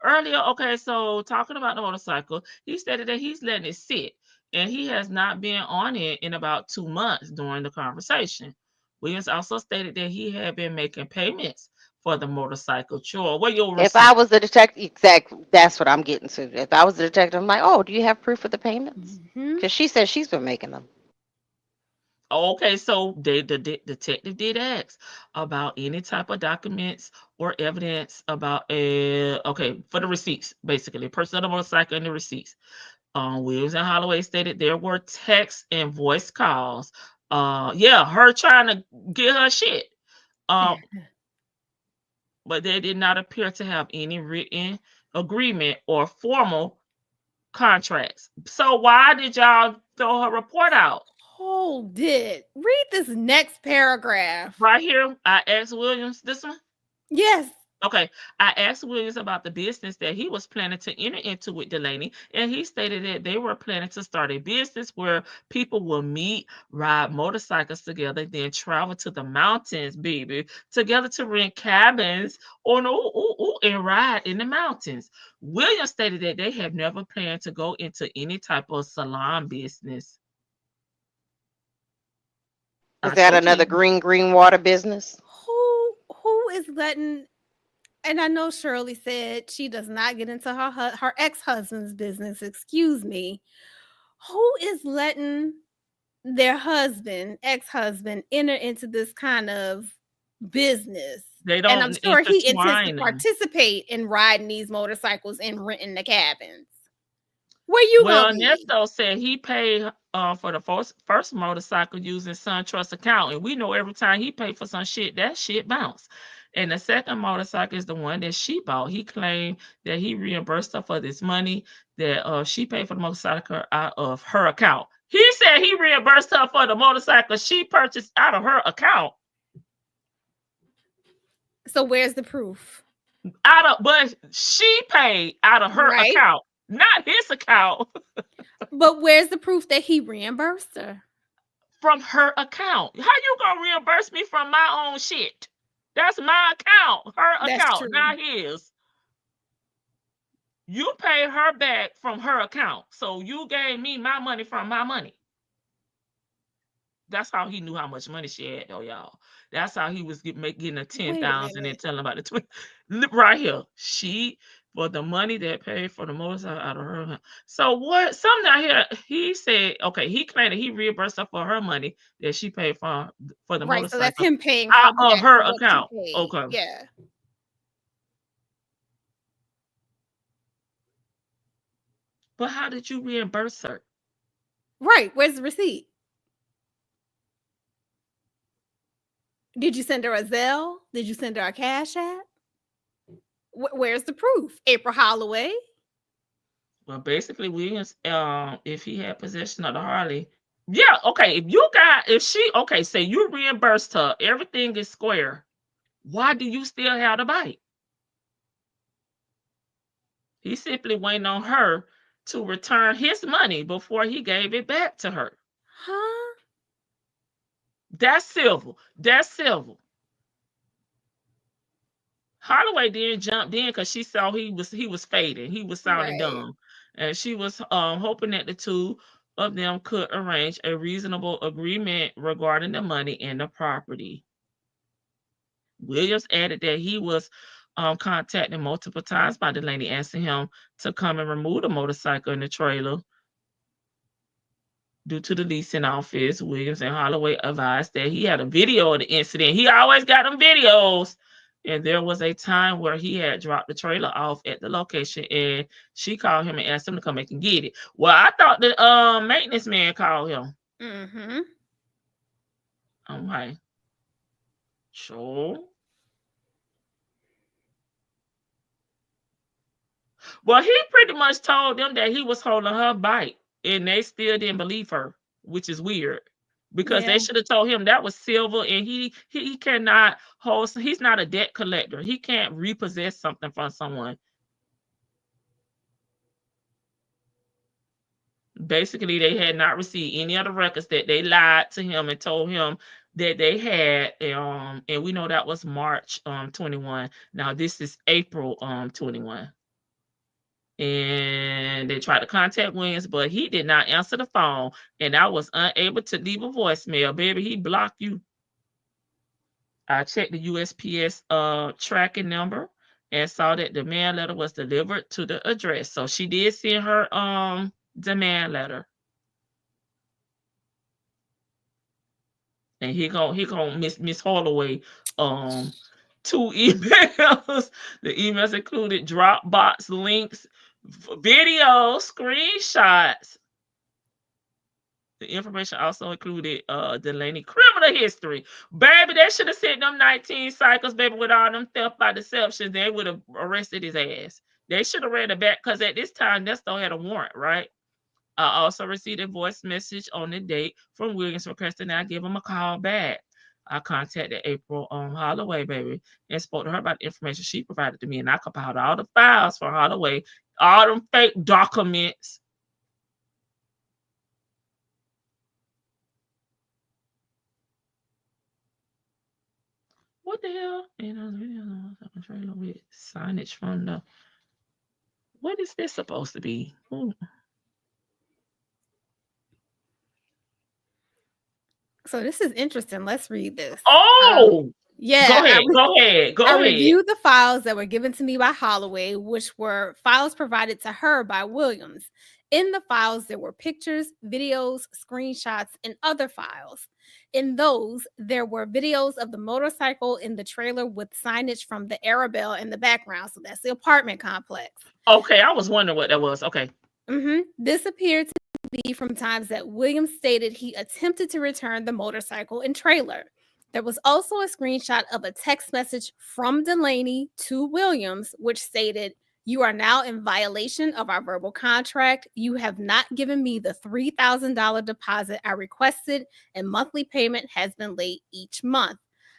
earlier? Okay, so talking about the motorcycle, he stated that he's letting it sit, and he has not been on it in about 2 months during the conversation. Williams also stated that he had been making payments for the motorcycle chore. What your If I receipt? was the detective, that's what I'm getting to. If I was the detective, I'm like, oh, do you have proof of the payments? Hmm. Because she says she's been making them. Okay, so the detective did ask about any type of documents or evidence about okay, for the receipts, basically, person on the motorcycle and the receipts. Williams and Holloway stated there were text and voice calls. Yeah, her trying to get her shit. Um, but they did not appear to have any written agreement or formal contracts. So why did y'all throw her report out? Hold it. Read this next paragraph. Right here, I asked Williams this one. Yes. Okay, I asked Williams about the business that he was planning to enter into with Delaney, and he stated that they were planning to start a business where people will meet, ride motorcycles together, then travel to the mountains, baby, together to rent cabins or and ride in the mountains. Williams stated that they have never planned to go into any type of salon business. Is I that told another you. green water business? Who is letting, and I know Shirley said she does not get into her ex-husband's business, excuse me. Who is letting their husband, ex-husband, enter into this kind of business? They And I'm don't sure he intends to intertwine them. participate in riding these motorcycles and renting the cabins. Where you gonna Well, be? Nesto said he paid for the first motorcycle using SunTrust account, and we know every time he paid for some shit, that shit bounced. And the second motorcycle is the one that she bought. He claimed that he reimbursed her for this money that she paid for the motorcycle out of her account. He said he reimbursed her for the motorcycle she purchased out of her account. So where's the proof? But she paid out of her Right. account, not his account. But where's the proof that he reimbursed her? From her account. How you gonna reimburse me from my own shit? That's my account, her That's account, true. not his. You paid her back from her account, so you gave me my money from my money. That's how he knew how much money she had, though, y'all. That's how he was getting a Wait a 10,000 and minute. telling about the 20. Right here, she for the money that paid for the motorcycle out of her account. So what? Something out here. He said, okay, he claimed that he reimbursed her for her money that she paid for the Right. So that's motorcycle him paying her out of back her for what she account. paid. Okay, Yeah. but how did you reimburse her? Right. Where's the receipt? Did you send her a Zelle? Did you send her a Cash App? Where's the proof? April Holloway? Well, basically, Williams, if he had possession of the Harley, Yeah, okay. Say you reimbursed her, everything is square. Why do you still have the bike? He simply waiting on her to return his money before he gave it back to her. Huh? That's civil. That's civil. Holloway then jumped in because she saw he was fading. He was sounding Right. dumb. And she was hoping that the two of them could arrange a reasonable agreement regarding the money and the property. Williams added that he was contacted multiple times by Delaney, asking him to come and remove the motorcycle in the trailer. Due to the leasing office, Williams and Holloway advised that he had a video of the incident. He always got them videos. And there was a time where he had dropped the trailer off at the location, and she called him and asked him to come back and get it. Well, I thought the maintenance man called him. Mm-hmm. Okay. Sure. Well, he pretty much told them that he was holding her bike, and they still didn't believe her, which is weird. Because they should have told him that was silver, and he cannot hold. He's not a debt collector. He can't repossess something from someone. Basically, they had not received any other records that they lied to him and told him that they had. And we know that was March 21. Now this is April 21. And they tried to contact Williams, but he did not answer the phone, and I was unable to leave a voicemail. Baby, he blocked you. I checked the USPS tracking number and saw that the demand letter was delivered to the address. So she did send her demand letter. And he gonna Miss Holloway 2 emails. The emails included Dropbox links, videos, screenshots. The information also included Delaney criminal history. Baby, they should have sent them 19 cycles, baby, with all them theft by deception. They would have arrested his ass. They should have read it back, because at this time, Nesto had a warrant, right? I also received a voice message on the date from Williams requesting that I give him a call back. I contacted April Holloway, baby, and spoke to her about the information she provided to me, and I compiled all the files for Holloway, all them fake documents. What the hell? Trailer with signage from the. What is this supposed to be? Ooh. So this is interesting. Let's read this. Oh, yeah. Go ahead. I reviewed the files that were given to me by Holloway, which were files provided to her by Williams. In the files, there were pictures, videos, screenshots, and other files. In those, there were videos of the motorcycle in the trailer with signage from the Arabelle in the background. So that's the apartment complex. Okay, I was wondering what that was. Okay. This appeared to be from times that Williams stated he attempted to return the motorcycle and trailer. There was also a screenshot of a text message from Delaney to Williams, which stated, "You are now in violation of our verbal contract. You have not given me the $3,000 deposit I requested, and monthly payment has been late each month.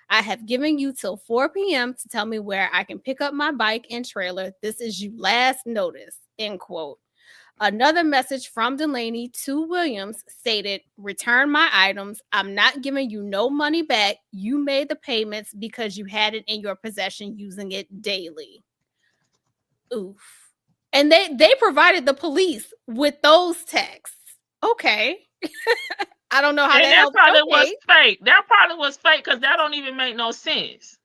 I have given you till 4 p.m. to tell me where I can pick up my bike and trailer. This is your last notice," end quote. Another message from Delaney to Williams stated, "Return my items. I'm not giving you no money back. You made the payments because you had it in your possession using it daily." Oof. And they provided the police with those texts. Okay. I don't know how that probably was fake. That probably was fake, because that don't even make no sense.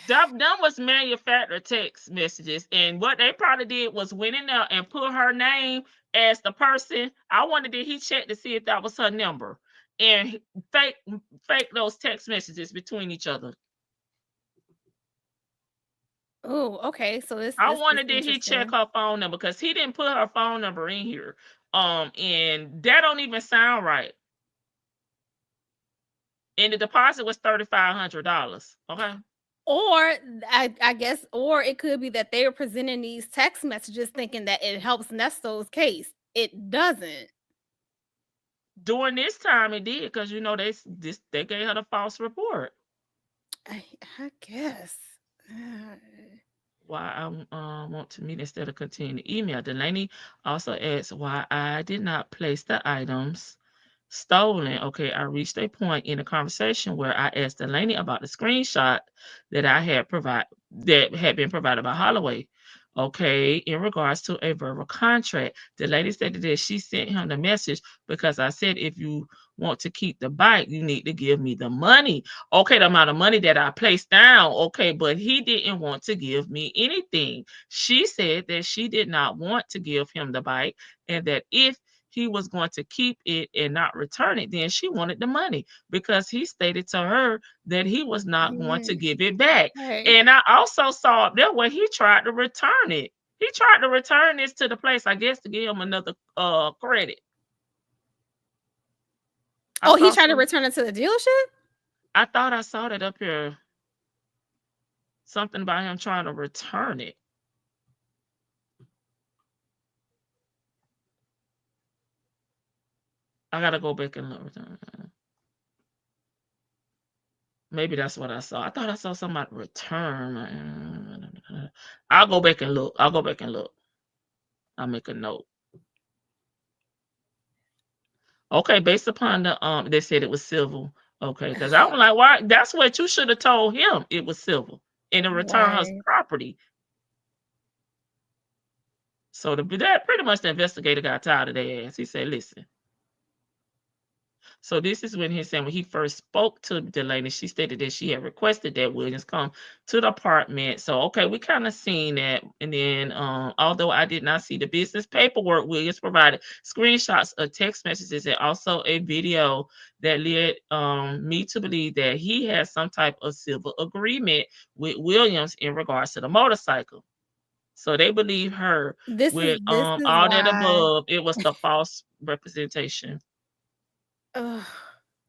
That was manufactured text messages, and what they probably did was went in there and put her name as the person. I wondered, did he check to see if that was her number and fake those text messages between each other? Oh, okay. So I wondered, did he check her phone number, because he didn't put her phone number in here, and that don't even sound right. And the deposit was $3,500. Okay. Or I guess, or it could be that they are presenting these text messages thinking that it helps Nesto's case. It doesn't. During this time, it did because you know they gave her the false report. I guess. Why I want to meet instead of continue to email. Delaney also asks why I did not place the items stolen. Okay, I reached a point in the conversation where I asked Delaney about the screenshot that had been provided by Holloway. Okay, in regards to a verbal contract, the lady stated that she sent him the message because I said if you want to keep the bike, you need to give me the money. Okay, the amount of money that I placed down. Okay, but he didn't want to give me anything. She said that she did not want to give him the bike and that if he was going to keep it and not return it, then she wanted the money because he stated to her that he was not going to give it back. Right. And I also saw up there where he tried to return it. He tried to return this to the place, I guess, to give him another credit. He tried to return it to the dealership? I thought I saw that up here. Something about him trying to return it. I gotta go back and look. Maybe that's what I saw. I thought I saw somebody return. I'll go back and look. I'll make a note. Okay, based upon the they said it was civil. Okay, because I was like, why? That's what you should have told him. It was civil, and to return her property. So that pretty much the investigator got tired of their ass. He said, listen. So this is when he's saying when he first spoke to Delaney, she stated that she had requested that Williams come to the apartment. So okay, we kind of seen that. And then although I did not see the business paperwork, Williams provided screenshots of text messages and also a video that led me to believe that he had some type of civil agreement with Williams in regards to the motorcycle. So they believe her with all that above. It was the false representation.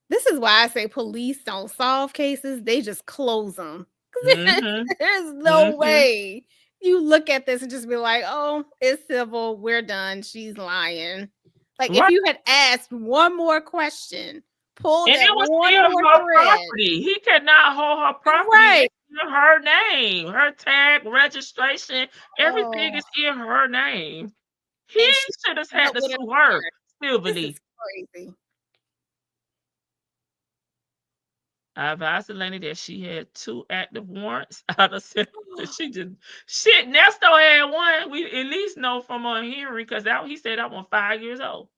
This is why I say police don't solve cases; they just close them. There's no way you look at this and just be like, "Oh, it's civil. We're done. She's lying." Like if you had asked one more question, pulled that one more thread. Property. He cannot hold her property. Right. In her name, her tag, registration, everything is in her name. He should have had to sue her. This is crazy. I advised Delaney that she had 2 active warrants out of 7. Nesto had 1. We at least know from our hearing because he said that one 5 years old.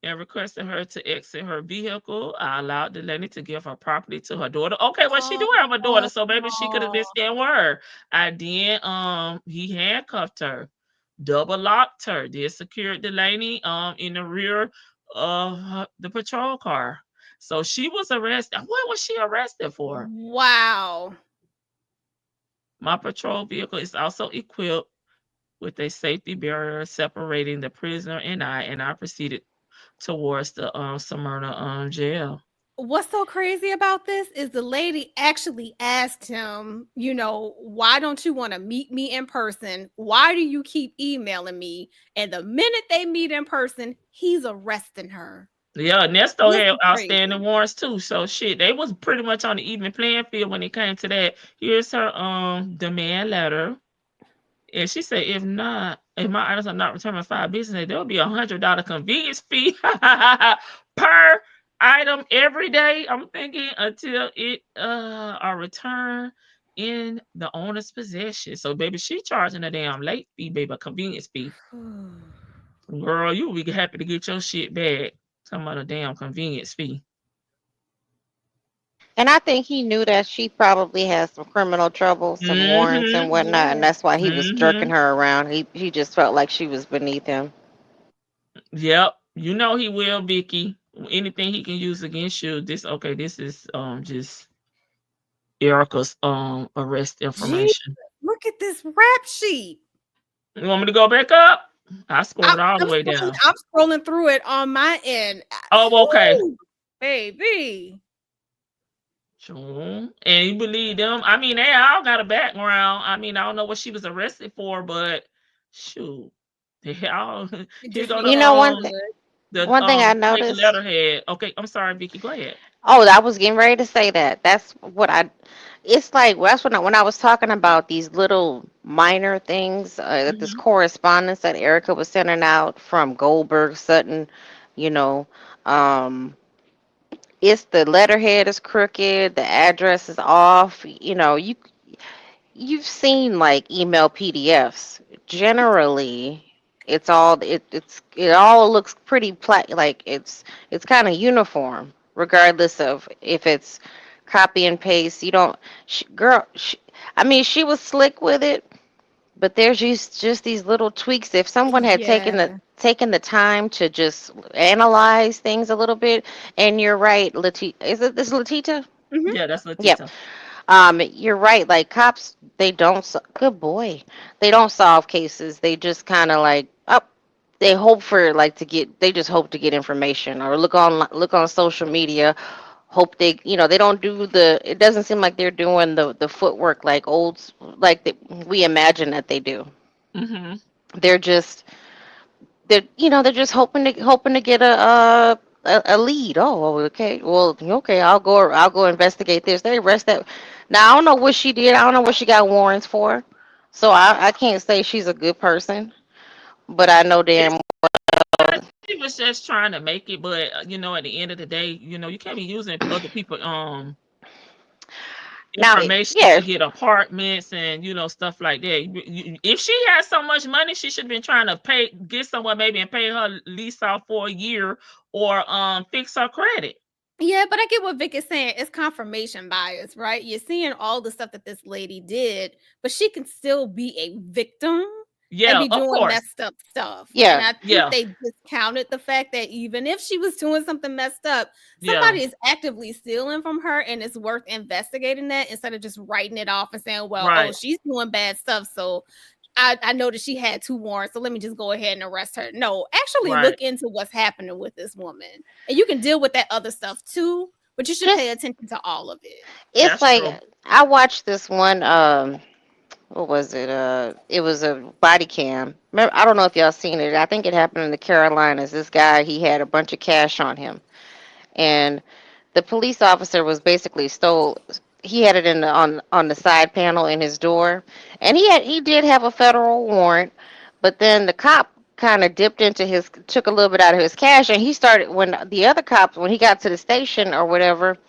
And requested her to exit her vehicle. I allowed Delaney to give her property to her daughter. Okay, well, she do have a daughter, so maybe she could have been staying with her. I then he handcuffed her, double locked her, did secure Delaney in the rear of the patrol car. So she was arrested. What was she arrested for? Wow. My patrol vehicle is also equipped with a safety barrier separating the prisoner and I proceeded towards the Smyrna jail. What's so crazy about this is the lady actually asked him, why don't you want to meet me in person? Why do you keep emailing me? And the minute they meet in person, he's arresting her. Yeah, Nesto had outstanding warrants too. So shit, they was pretty much on the even playing field when it came to that. Here's her demand letter. And she said, if my items are not returned in 5 business days, there will be $100 convenience fee per item every day. I'm thinking until it are returned in the owner's possession. So baby, she charging a damn late fee, baby, a convenience fee. Girl, you will be happy to get your shit back. Talking about a damn convenience fee. And I think he knew that she probably has some criminal trouble, some warrants and whatnot, and that's why he was jerking her around. He just felt like she was beneath him. Yep, you know he will, Vicky. Anything he can use against you. This is just Erica's arrest information. Jesus, look at this rap sheet. You want me to go back up? I scrolled all the way down. I'm scrolling through it on my end. Oh, okay. Ooh, baby. Sure. And you believe them? I mean, they all got a background. I mean, I don't know what she was arrested for, but shoot, they all. One thing. The One thing I fake noticed. letterhead. Okay, I'm sorry, Vicky. Go ahead. Oh, I was getting ready to say that. That's what I. It's like that's when I was talking about these little minor things, this Hmm. correspondence that Erica was sending out from Goldberg Sutton, you know, um, it's the letterhead is crooked, the address is off. You've seen like email PDFs. Generally, it all looks pretty like it's kind of uniform, regardless of if it's copy and paste. You don't, girl. I mean, she was slick with it, but there's just these little tweaks. If someone had Yeah. taken the time to just analyze things a little bit, and you're right, Latita. Is it this Latita? Hmm. Yeah, that's Yep. Latita. You're right. Like cops, they don't. Good boy. They don't solve cases. They just kind of like up. They hope for like to get. They just hope to get information or look on social media. Hope they don't do the. It doesn't seem like they're doing the footwork like we imagine that they do. Hmm. They're just they're just hoping to get a lead. Oh, okay. Well, okay. I'll go investigate this. They arrest that. Now I don't know what she did. I don't know what she got warrants for. So I can't say she's a good person, but I know damn She was just trying to make it, but at the end of the day, you can't be using other people now information yeah. to get apartments and stuff like that. If she has so much money, she should have been trying to get someone maybe and pay her lease off for a year or fix her credit. Yeah, but I get what Vic is saying. It's confirmation bias, right? You're seeing all the stuff that this lady did, but she can still be a victim and Yeah, be of doing course. messed up stuff. And Yeah. I think Yeah, they discounted the fact that even if she was doing something messed up, yeah, somebody is actively stealing from her, and it's worth investigating that instead of just writing it off and saying, well, oh, right, she's doing bad stuff. So I noticed she had 2 warrants, so let me just go ahead and arrest her. No, actually look right. into what's happening with this woman. And you can deal with that other stuff too, but you should pay Just attention to all of it. it's That's like true. I watched this one. What was it? It was a body cam. Remember, I don't know if y'all seen it. I think it happened in the Carolinas. This guy, he had a bunch of cash on him, and the police officer was basically stole. He had it on the side panel in his door, and he did have a federal warrant, but then the cop kind of took a little bit out of his cash, and he started when the other cops when he got to the station or whatever.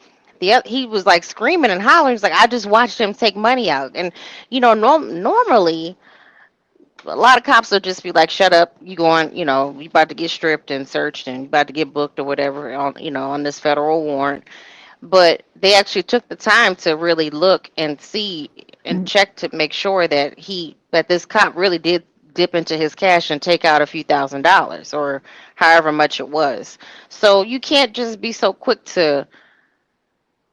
He was like screaming and hollering. He's like, I just watched him take money out, and normally a lot of cops will just be like, "Shut up, you going, you about to get stripped and searched and you about to get booked or whatever on this federal warrant." But they actually took the time to really look and see and check to make sure that this cop really did dip into his cash and take out a few $1,000s or however much it was. So you can't just be so quick to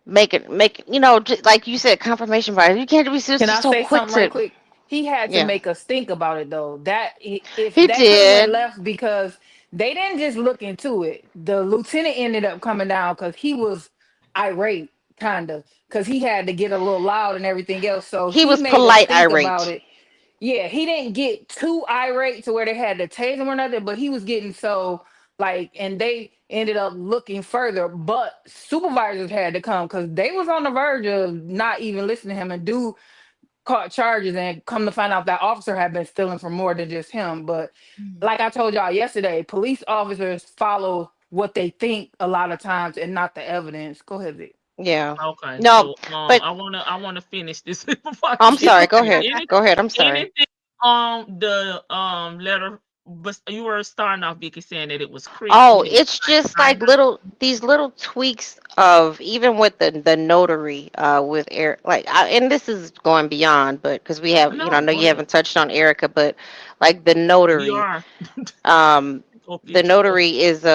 like you said, confirmation bias. You can't be Can just I so say quick something right to, quick? He had to yeah. make us think about it though. If He that could have went did. left because they didn't just look into it. The lieutenant ended up coming down because he was irate, kind of, because he had to get a little loud and everything else. So He he was made us polite think about irate. it. Yeah, he didn't get too irate to where they had to tase him or nothing, but he was getting so like, and they ended up looking further. But supervisors had to come because they was on the verge of not even listening to him and do caught charges, and come to find out that officer had been stealing for more than just him. But Mhm. like I told y'all yesterday, police officers follow what they think a lot of times and not the evidence. Go ahead, Vic. Yeah. Okay, No, so but I wanna finish this before I I'm get sorry. Go started. ahead. Go ahead. I'm sorry. Anything the letter, but you were starting off, Vicky, saying that it was Oh, crooked and it's like just like minor. these little tweaks of even with the notary with Eric, like and this is going beyond, but because we have, I No, know go you ahead. haven't touched on Erica, but like the We notary, are. um, Go, the Vicky. Go. notary is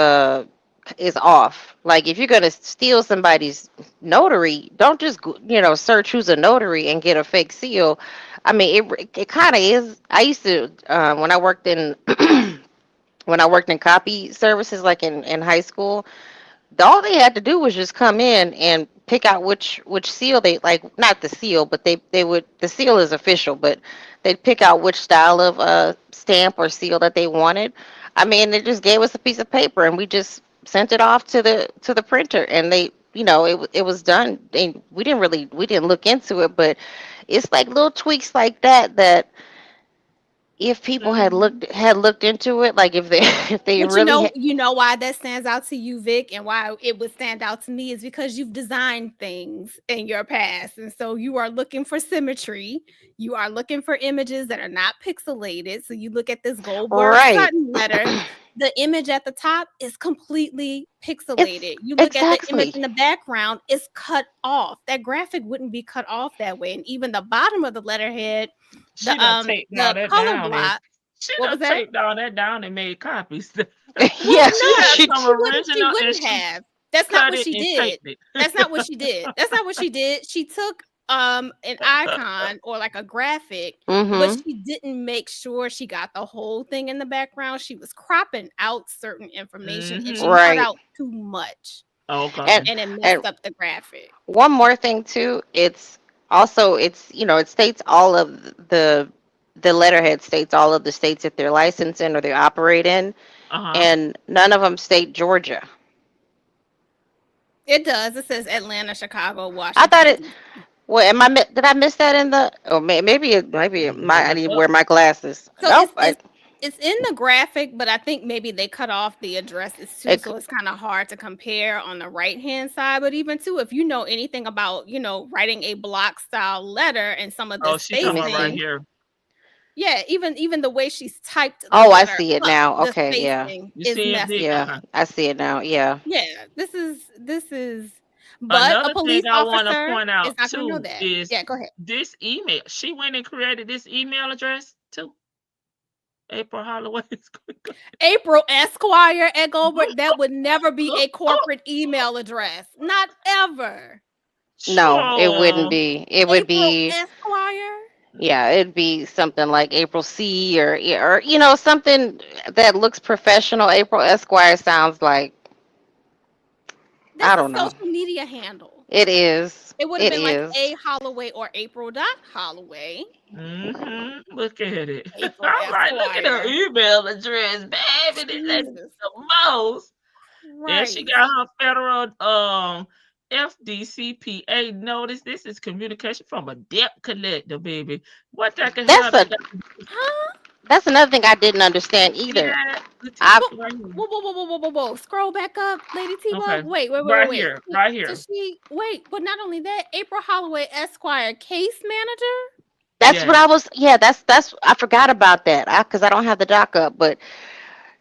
off. Like if you're gonna steal somebody's notary, don't just search who's a notary and get a fake seal. I mean, it kind of is. I used to when I worked in when I worked in copy services, like in high school, all they had to do was just come in and pick out which seal they like. Not the seal, but they would, the seal is official, but they'd pick out which style of stamp or seal that they wanted. I mean, they just gave us a piece of paper and we just sent it off to the printer, and they, it was done. And we didn't look into it, but it's like little tweaks like that that if people Mhm. had looked into it, like if they if they But really you know why that stands out to you, Vic, and why it would stand out to me is because you've designed things in your past. And so you are looking for symmetry. You are looking for images that are not pixelated. So you look at this Goldberg right, Sutton letter. The image at the top is completely it's pixelated. You look at the image exactly. in the background, it's cut off. That graphic wouldn't be cut off that way. And even the bottom of the letterhead, She done taped all the that color down and block. she What was done that? taped all that down and made copies. Well, Yes, She no, had she some she original and wouldn't she have. That's not cut what it she and did. taped it. That's not what she did. That's not what she did. She took an icon or like a graphic, but mhm. she didn't make sure she got the whole thing in the background. She was cropping out certain information and she Mhm. cut Right. out too much And Okay. and it and messed up the graphic. one more thing too, it's also, it states all of the letterhead states all of the states that they're licensed in or they operate in, Uh-huh. and none of them state Georgia. It does. It says Atlanta, Chicago, I thought Washington, it. D.C. Well, did I miss that in the? Oh, I Look need to wear up. my glasses. So Nope. it's in the graphic, but I think maybe they cut off the addresses too, It, so it's kind of hard to compare on the right hand side. But even too, if you know anything about writing a block style letter and some of the Oh, she let talking me about right see. spacing, here. yeah, even the way she's typed the Oh, I letter see it up, now. the Okay, yeah, spacing You is see it, messed Vic? up. yeah, Okay. I see it now. Yeah. Yeah, this is, but a Another police thing I want to officer point is out not going to know too that. is Yeah, go ahead. this email. She went and created this email address too. April Holloway is going to April Esquire at Goldberg, that would never be go. a corporate email address. Not ever. No, it wouldn't Sure. be. It would April be. Esquire? Yeah, it'd be something like April C, or something that looks professional. April Esquire sounds like, That's I a don't know. social media handle. It is. It would have It been like is. A Holloway or April dot Holloway. Look at it. April I'm like, look at her Esquire. email address, baby. This lady Jesus the most. And she Christ. got her federal FDCPA notice. This is communication from a debt collector, baby. What the hell That's they a got to do? Huh? that's another thing I didn't understand See either. that? The I text right here. Whoa, whoa, whoa, whoa, whoa, whoa, whoa. Scroll back up, Lady T Bug. Okay. Wait, wait, wait, wait, Right wait. here. Right So here. but not only that, April Holloway Esquire case manager? That's what Yes. I was. Yeah, that's I forgot about that. Because I don't have the doc up, but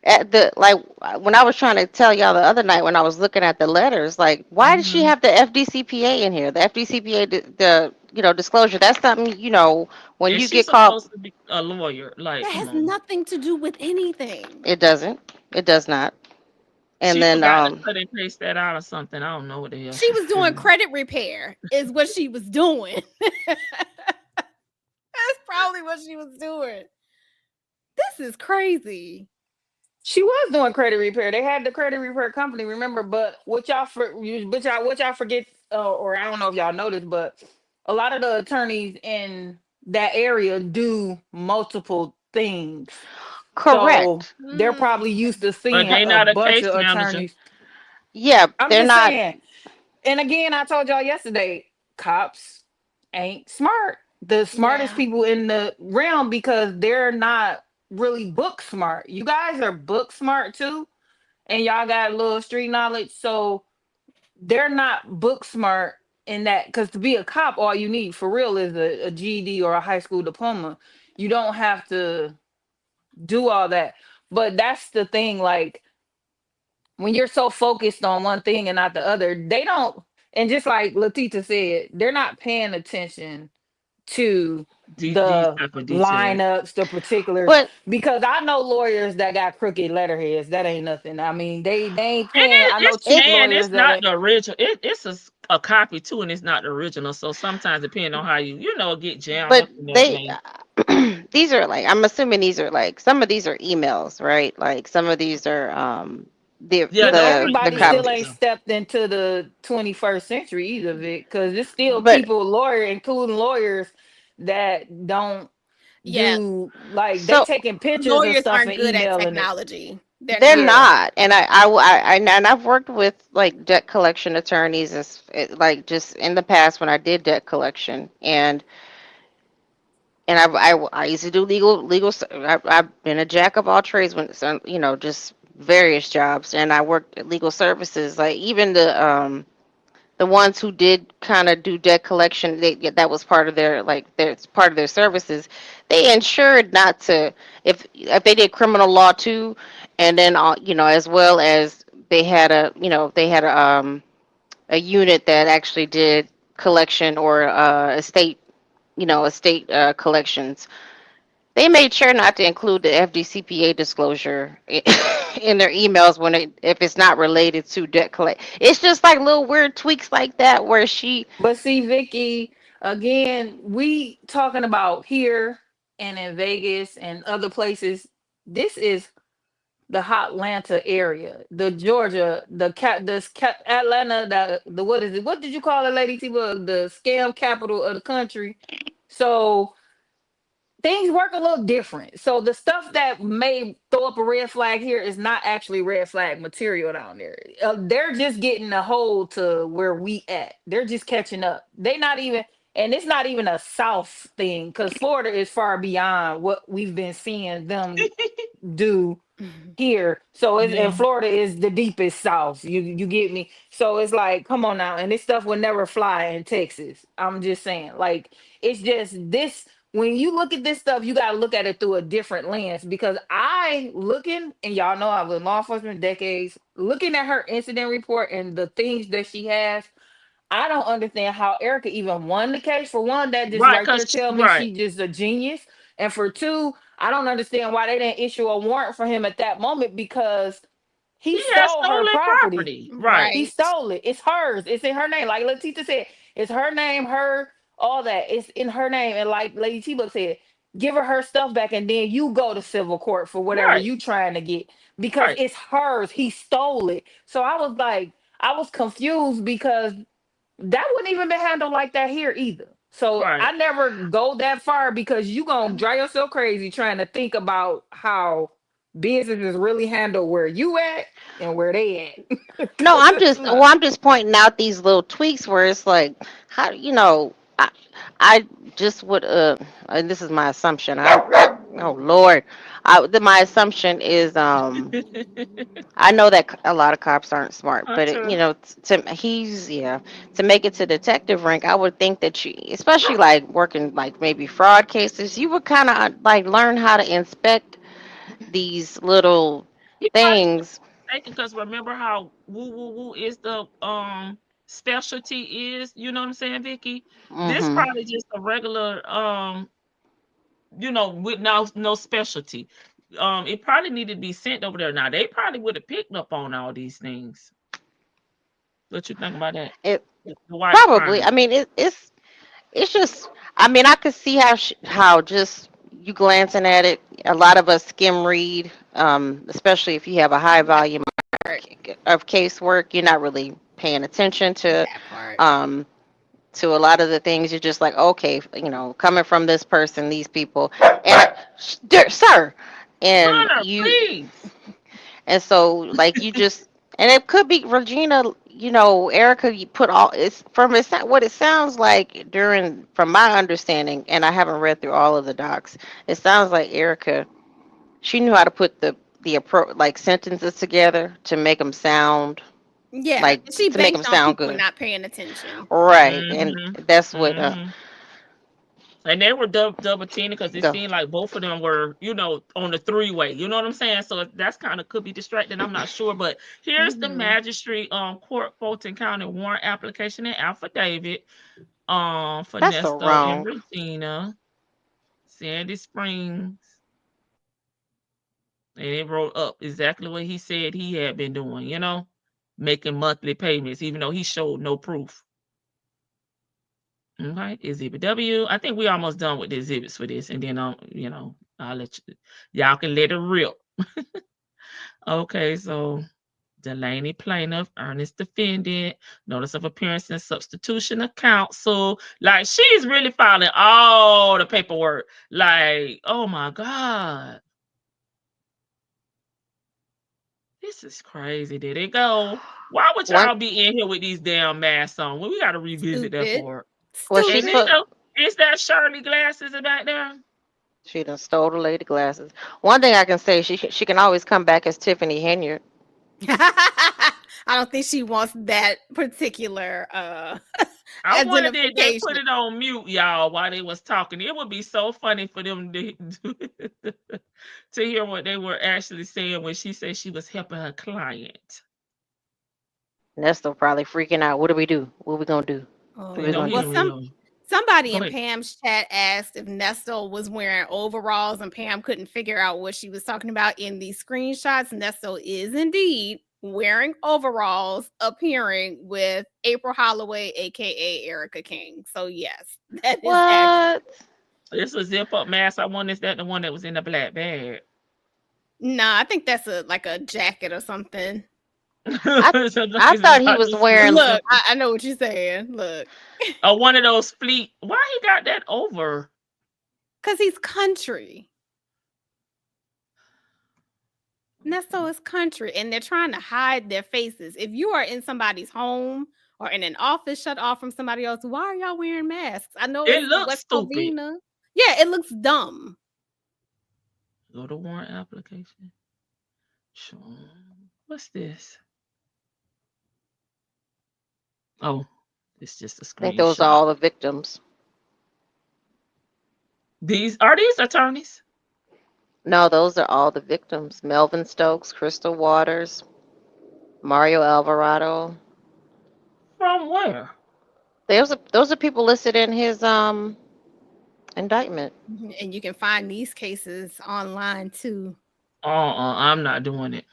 at the like when I was trying to tell y'all the other night when I was looking at the letters, like, why does she hmm have the FDCPA in here? The FDCPA, the disclosure. That's something, when And you she's get caught. supposed to be a lawyer. Like, That come has on. nothing to do with anything. It doesn't. It does not. And She then forgot to cut and paste that out or something. I don't know what the hell She she was doing did. credit repair, is what she was doing. That's probably what she was doing. This is crazy. She was doing credit repair. They had the credit repair company, remember? But what y'all forget, or I don't know if y'all noticed, but a lot of the attorneys in that area do multiple things. So correct. they're Mm, probably used to But seeing they a not a bunch case of manager. attorneys. Yeah, I'm they're just not. saying. And again, I told y'all yesterday, cops ain't smart. The smartest yeah. people in the realm because they're not really book smart. You guys are book smart too, and y'all got a little street knowledge. So they're not book smart in that because to be a cop, all you need for real is a GED or a high school diploma. You don't have to do all that. But that's the thing, like when you're so focused on one thing and not the other, they don't. And just like Latita said, they're not paying attention to These the type of details. lineups, the particulars. But Because I know lawyers that got crooked letterheads. That ain't nothing. I mean, they ain't And paying. I know it's cheap saying lawyers it's that not ain't. the original. It's a copy too, and it's not the original. So sometimes, depending on how you get jammed but up in that they thing. these are like, I'm assuming these are like, some of these are emails, right? Like some of these are Yeah, Yeah, but those are the everybody emails. still copies. ain't Yeah. stepped into the 21st century either, Vic, because it's still But people, including lawyers, that don't Yeah. do like they so taking pictures of Lawyers stuff aren't and good at emailing it. technology. They're They're not. Yeah. not, and and I've worked with like debt collection attorneys, like just in the past when I did debt collection, and I used to do I've been a jack of all trades when it's just various jobs, and I worked at legal services, like even the ones who did kind of do debt collection, that was part of their part of their services. They ensured not to, if they did criminal law too, and then as well as they had a unit that actually did collection or estate collections. They made sure not to include the FDCPA disclosure in their emails if it's not related to debt collect. It's just like little weird tweaks like that where she. But see, Vicky, again, we talking about here and in Vegas and other places. This is the hot Atlanta area, the Georgia, Atlanta, the what is it? What did you call it, Lady T? The scam capital of the country. So things work a little different. So the stuff that may throw up a red flag here is not actually red flag material down there. They're just getting a hold to where we at. They're just catching up. They not even, and it's not even a South thing because Florida is far beyond what we've been seeing them do here. So it's Yeah. and Florida is the deepest south. You get me? So it's like, come on now. And this stuff would never fly in Texas. I'm just saying. Like, it's just this when you look at this stuff, you gotta look at it through a different lens because I looking, and y'all know I was in law enforcement decades, looking at her incident report and the things that she has, I don't understand how Erica even won the case. For one, that just Right, right there tell me right. she just a genius. And for two, I don't understand why they didn't issue a warrant for him at that moment because he He has stole her stolen property. property. Right. He Right. stole it. It's hers. It's in her name. Like Letitia said, it's her name, her, all that. It's in her name. And like Lady T Book said, give her stuff back and then you go to civil court for whatever Right. you trying to get because Right. it's hers. He stole it. So I was like, I was confused because that wouldn't even been handled like that here either. So Right. I never go that far because you gonna drive yourself crazy trying to think about how business is really handled where you at and where they at. No, 'Cause it's not. I'm just pointing out these little tweaks where it's like, how, I just would, and this is my assumption. Oh Lord, my assumption is, I know that a lot of cops aren't smart, but Hunter. to make it to detective rank, I would think that you, especially like working like maybe fraud cases, you would kind of like learn how to inspect these little He probably things. mistaken because remember how woo woo woo is the specialty is, you know what I'm saying, Vicky? This Hmm. probably just a regular with no specialty. It probably needed to be sent over there. Now they probably would have picked up on all these things. What you think about that? It The white probably. crime. I mean, it's just. I mean, I could see how just you glancing at it. A lot of us skim read, especially if you have a high That volume part. of casework. You're not really paying attention That part. um to a lot of the things. You're just like, okay, coming from this person, these people, and sir, and Hunter, you. please. And so, like, and it could be Regina, Erica, you put all, it's what it sounds like from my understanding, and I haven't read through all of the docs. It sounds like Erica, she knew how to put like sentences together Yeah. like, She to make them banked on sound people good. not paying attention. Right. And Mm-hmm. that's what, Mm-hmm. And they were double teaming because it go. seemed like both of them were, on the three-way. You know what I'm saying? So that's kind of could be distracting. I'm not sure. But here's the Hmm. magistrate court Fulton County warrant application and affidavit for That's so Nesto and wrong. Regina, Sandy Springs. And it wrote up exactly what he said he had been doing, making monthly payments, even though he showed no proof. Okay, Exhibit W. I think we almost done with the exhibits for this, and then I'll let y'all can let it rip. Okay, so Delaney plaintiff, Ernest defendant, notice of appearance and substitution of counsel. Like she's really filing all the paperwork. Like, oh my God. This is crazy. Did it go? Why would y'all be in here with these damn masks on? Well, we got to revisit that part. Well, And she's is that Shirley glasses back there? She done stole the lady glasses. One thing I can say, she can always come back as Tiffany Henyard. I don't think she wants that particular I wonder did they put it on mute, y'all, while they was talking. It would be so funny for them to hear what they were actually saying when she said she was helping her client. Nesto probably freaking out. What do we do? What we gonna do? Somebody in Pam's chat asked if Nesto was wearing overalls, and Pam couldn't figure out what she was talking about in these screenshots. Nesto is indeed wearing overalls, appearing with April Holloway, aka Erica King. So yes, that is accurate. This was zip up mask. I wonder is that the one that was in the black bag? Nah, I think that's like a jacket or something. I thought he was wearing. Look, I know what you're saying. Look, one of those fleet. Why he got that over? Because he's country. Nesto is country, and they're trying to hide their faces. If you are in somebody's home or in an office shut off from somebody else, why are y'all wearing masks? I know it looks West stupid. Covina. Yeah, it looks dumb. Go to warrant application. Sure. What's this? Oh, it's just a screenshot. I think those are all the victims. Are these attorneys? No, those are all the victims. Melvin Stokes, Crystal Waters, Mario Alvarado. From where? Those are people listed in his indictment. And you can find these cases online too. I'm not doing it.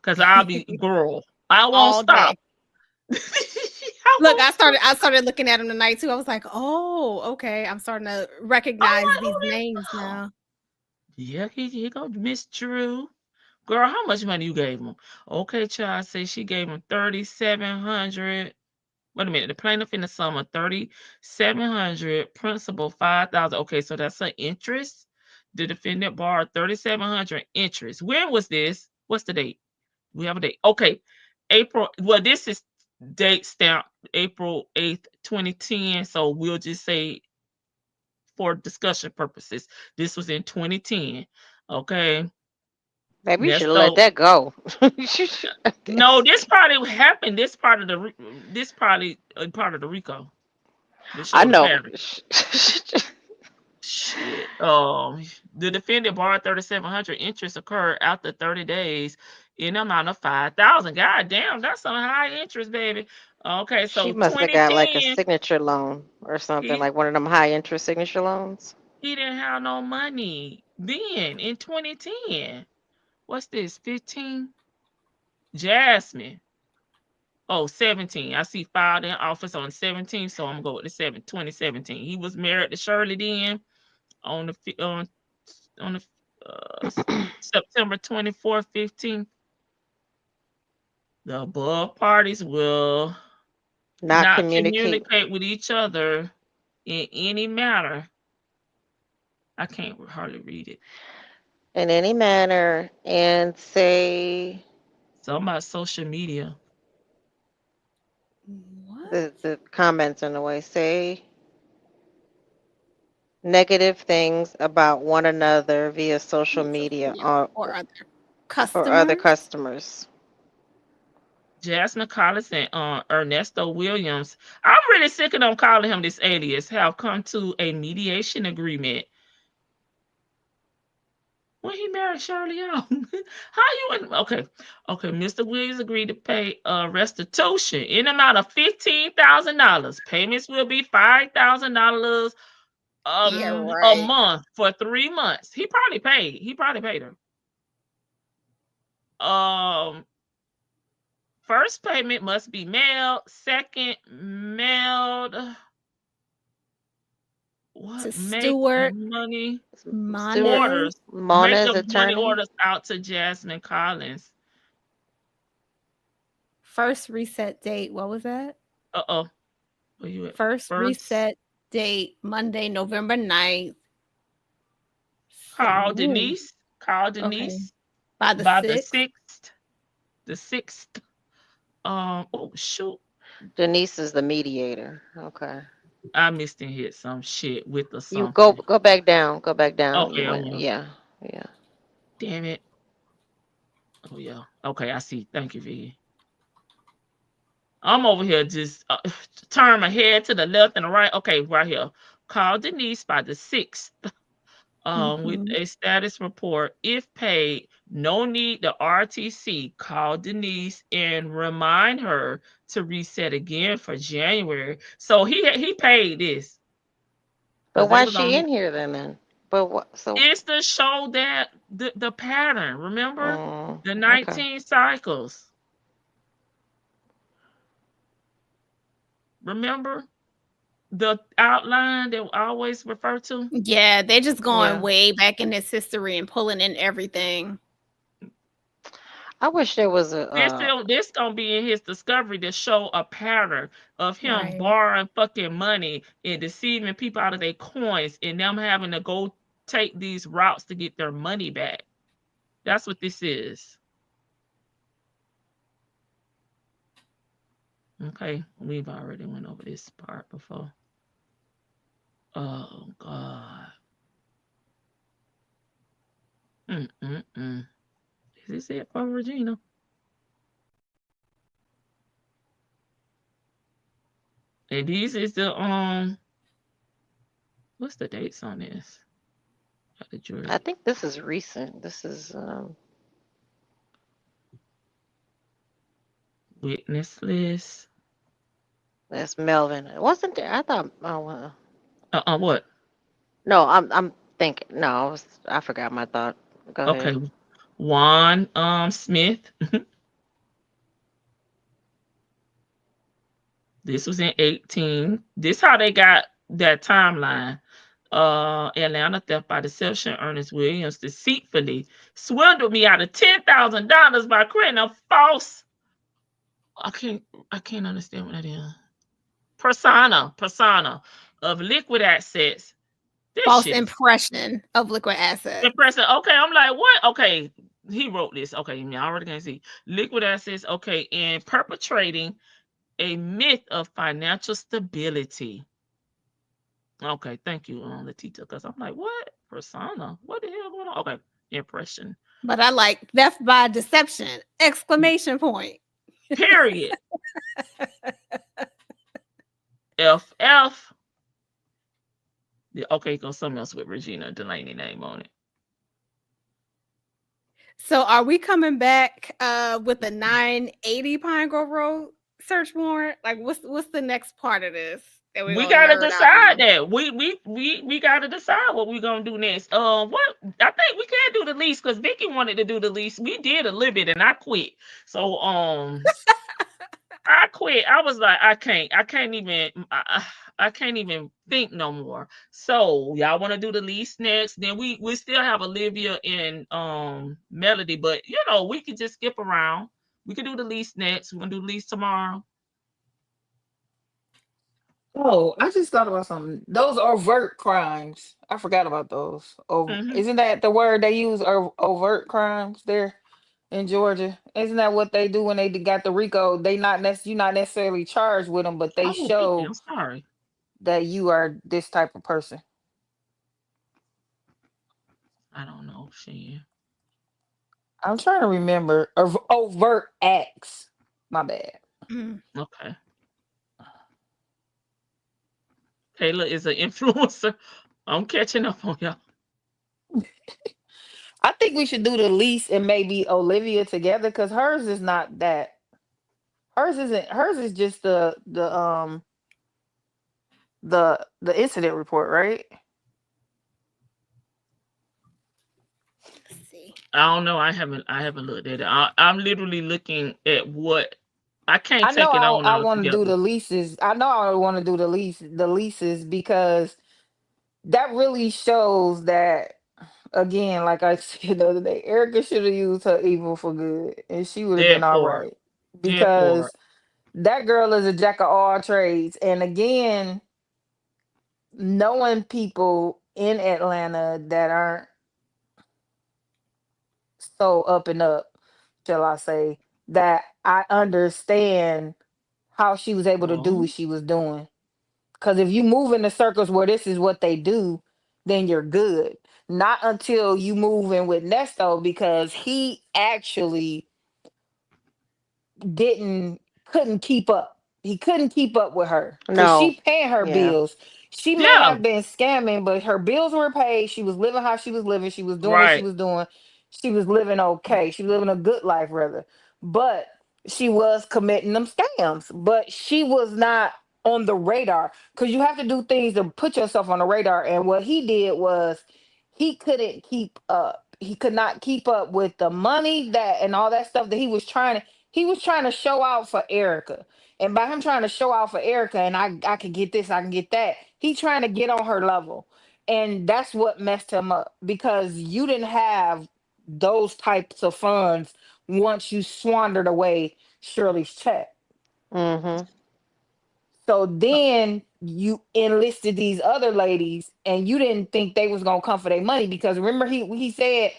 Because I'll be girl. I won't stop. Look, I started looking at him tonight too. I was like, oh, okay. I'm starting to recognize these names now. Yeah, here go Miss Drew. Girl, how much money you gave him? Okay, child says she gave him $3,700. Wait a minute, the plaintiff in the sum of $3,700, principal $5,000. Okay, so that's an interest. The defendant borrowed $3,700 interest. When was this? What's the date? We have a date. Okay, April. Well, this is date stamp April 8th, 2010. So we'll just say for discussion purposes, this was in 2010. Okay. Maybe you should let that go. No, this probably happened. This probably part of the RICO. I know. Shit. The defendant borrowed $3,700. Interest occurred after 30 days in the amount of $5,000. God damn, that's some high interest, baby. Okay, so she must have got like a signature loan or something, like one of them high interest signature loans. He didn't have no money then in 2010. What's this? 15? Jasmine. Oh, 17. I see filed in office on 17, so I'm going with the 2017. He was married to Shirley then on the September 24th, 15th. The above parties will not communicate with each other in any manner. I can't hardly read it. In any manner, and say something about social media. What? The comments in the way say negative things about one another via social media or other customers. Jasmine Collins and Ernesto Williams. I'm really sick of them calling him this alias. Have come to a mediation agreement. When he married Shirley on. How you in? Okay. Mr. Williams agreed to pay restitution in the amount of $15,000. Payments will be $5,000 a month for 3 months. He probably paid her. First payment must be mailed. Second, mailed. What? To Stewart money orders. Make the money orders out to Jasmine Collins. First reset date. What was that? Where you at? First reset date, Monday, November 9th. Call Denise. Okay. By the 6th. the 6th. Oh shoot, Denise is the mediator. Okay. I missed and hit some shit with the You go something. go back down. Go back down. You Okay, I went. will. Yeah. Yeah. Damn it. Oh yeah. Okay, I see. Thank you, V. I'm over here just turn my head to the left and the right. Okay, right here. Call Denise by the 6th. With Mhm. a status report. If paid, no need the RTC. Call Denise and remind her to reset again for January. So he paid this But because they why is was she on. in here then? But what? So. It's to show that the pattern. Remember the Okay. 19 cycles. Remember the outline that I always refer to. Yeah, they're just going Yeah. way back in this history and pulling in everything. I wish there was a. This gonna be in his discovery to show a pattern of him Right. borrowing fucking money and deceiving people out of their coins and them having to go take these routes to get their money back. That's what this is. Okay, we've already went over this part before. Oh God. Mm-mm-mm. Is this it for Regina? And these is the what's the dates on this? Got the jury. I think this is recent. This is Witness list. that's Melvin. It wasn't there. I thought. Oh well. What? No, I'm thinking. No, I forgot my thought. Go Okay. ahead. Juan Smith. This was in 18. This how they got that timeline. Atlanta theft by deception. Ernest Williams deceitfully swindled me out of $10,000 by creating a false. I can't understand what that is. Persona of liquid assets. This False shit is impression of liquid assets. impressive. Okay, I'm like, what? Okay, he wrote this. Okay, I already can see liquid assets. Okay, and perpetrating a myth of financial stability. Okay, thank you, Latita, because I'm like, what? Persona? What the hell going on? Okay, impression. But I like theft by deception! Exclamation point. Period. FF. Okay, go something else with Regina Delaney name on it. So are we coming back with the 980 Pine Grove Road search warrant? Like what's the next part of this? That We gonna gotta nerd out decide on? that. We gotta decide what we're gonna do next. What I think we can do the lease because Vicky wanted to do the lease. We did a little bit and I quit. So I quit. I was like, I can't even think no more. So y'all want to do the lease next? Then we still have Olivia and Melody, but we can just skip around. We can do the lease next. We're gonna do the lease tomorrow. Oh, I just thought about something. Those overt crimes. I forgot about those. Mm-hmm. Isn't that the word they use? Overt crimes there in Georgia. Isn't that what they do when they got the RICO? You're not necessarily charged with them, but they Oh, Vicky, I'm show sorry. that you are this type of person. I don't know, Shan. I'm trying to remember. Overt acts. My bad. Okay. Kayla is an influencer. I'm catching up on y'all. I think we should do the lease and maybe Olivia together because hers is not that. Hers isn't. Hers is just the incident report, right? Let's see. I don't know. I haven't looked at it. I'm literally looking at what I can't I know take it on I all want to do together. the leases. I know I want to do the leases because that really shows that again, like I said the other day, Erica should have used her evil for good and she would have been That all part. right. That part. Because that girl is a jack of all trades. And again, knowing people in Atlanta that aren't so up and up, shall I say, that I understand how she was able to do what Oh, she was doing. Because if you move in the circles where this is what they do, then you're good. Not until you move in with Nesto, because he actually didn't couldn't keep up. He couldn't keep up with her because No. she paying her Yeah. bills. She may yeah, have been scamming, but her bills were paid. She was living how she was living. She was doing what she right. was doing. She was living okay. She was living a good life, rather. But she was committing them scams. But she was not on the radar, because you have to do things to put yourself on the radar. And what he did was he couldn't keep up. He could not keep up with the money that and all that stuff that he was trying to show out for Erica. And by him trying to show out for Erica, and I can get this, I can get that, he trying to get on her level. And that's what messed him up, because you didn't have those types of funds once you squandered away Shirley's check. Mhm. So then you enlisted these other ladies, and you didn't think they was gonna come for their money, because remember he said,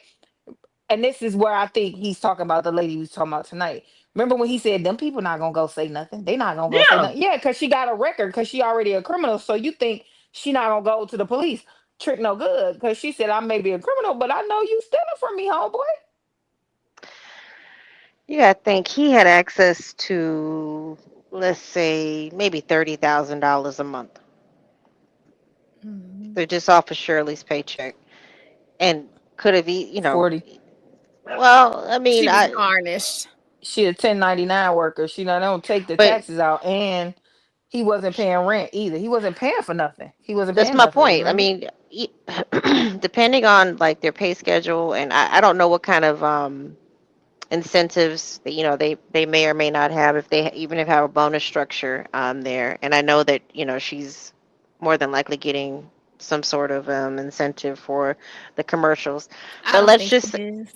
and this is where I think he's talking about the lady we was talking about tonight. Remember when he said them people not gonna go say nothing? They not gonna go say Yeah. nothing. Yeah, because she got a record, because she already a criminal. So you think she not gonna go to the police? Trick no good, because she said I may be a criminal, but I know you stealing from me, homeboy. You gotta think he had access to, let's say, maybe $30,000 a month. Mhm. They're just off of Shirley's paycheck, and could have, 40. well, I mean, She was garnished. She a 1099 worker. She not don't take the but taxes out, and he wasn't paying rent either. He wasn't paying for nothing. He wasn't that's paying my nothing. point. I Remember? mean, depending on like their pay schedule, and I don't know what kind of incentives that they may or may not have, if they even if have a bonus structure there. And I know that she's more than likely getting some sort of incentive for the commercials. I But don't think she is.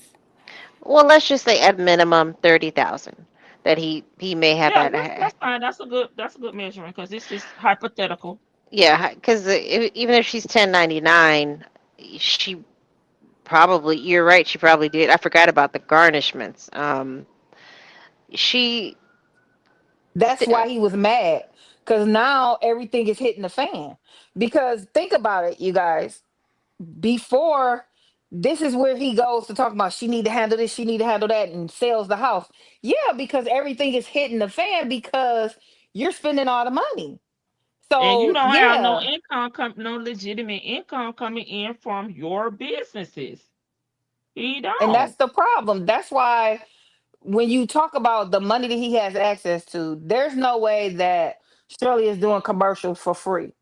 let's just say at minimum 30,000 that he may have Yeah, had. that's fine. That's a good measurement because this is hypothetical. Yeah, because even if she's 1099, she probably, you're right, she probably did. I forgot about the garnishments. She That's st- why he was mad, because now everything is hitting the fan. Because think about it, you guys. Before, this is where he goes to talk about she need to handle this, she need to handle that, and sells the house. Yeah, because everything is hitting the fan because you're spending all the money. And you So don't have no yeah, income no legitimate income coming in from your businesses. You and don't. that's the problem. That's why when you talk about the money that he has access to, there's no way that Shirley is doing commercials for free.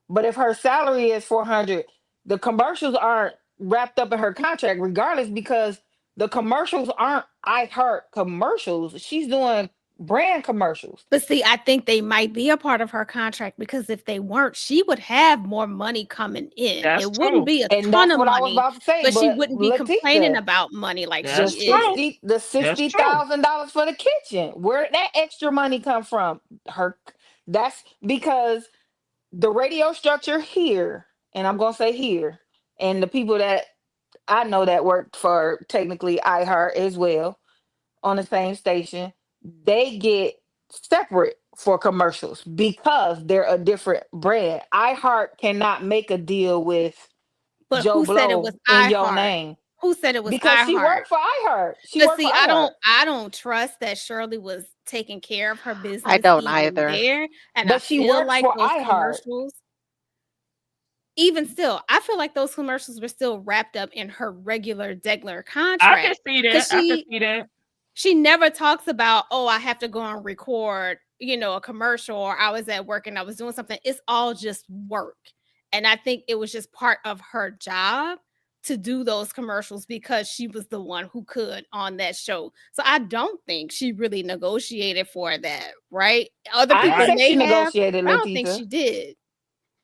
But if her salary is 400, the commercials aren't wrapped up in her contract regardless, because the commercials aren't I Heart commercials. She's doing brand commercials. But see, I think they might be a part of her contract, because if they weren't, she would have more money coming in. That's It wouldn't true. be a And ton that's of what I was money, about to say. but she But wouldn't be complaining Leticia, about money like the That's she is. true. 60,000 dollars for the kitchen, where did that extra money come from? Her That's because the radio structure here, and I'm gonna say here, and the people that I know that worked for technically iHeart as well on the same station, they get separate for commercials because they're a different brand. iHeart cannot make a deal with But Joe who said it was Blow in your iHeart? name, Who said it was because she iHeart? worked for iHeart. She But worked for see, iHeart. I don't trust that Shirley was taking care of her I business don't even either. there. And I But she feel works like for those iHeart. commercials, even still, I feel like those commercials were still wrapped up in her regular degular I can contract. see Because that. I can see that. she never talks about, oh, I have to go and record, a commercial, or I was at work and I was doing something. It's all just work. And I think it was just part of her job to do those commercials because she was the one who could on that show. So I don't think she really negotiated for that, right? Other I didn't people Right. say she may have. negotiated, I don't think Leticia. she did.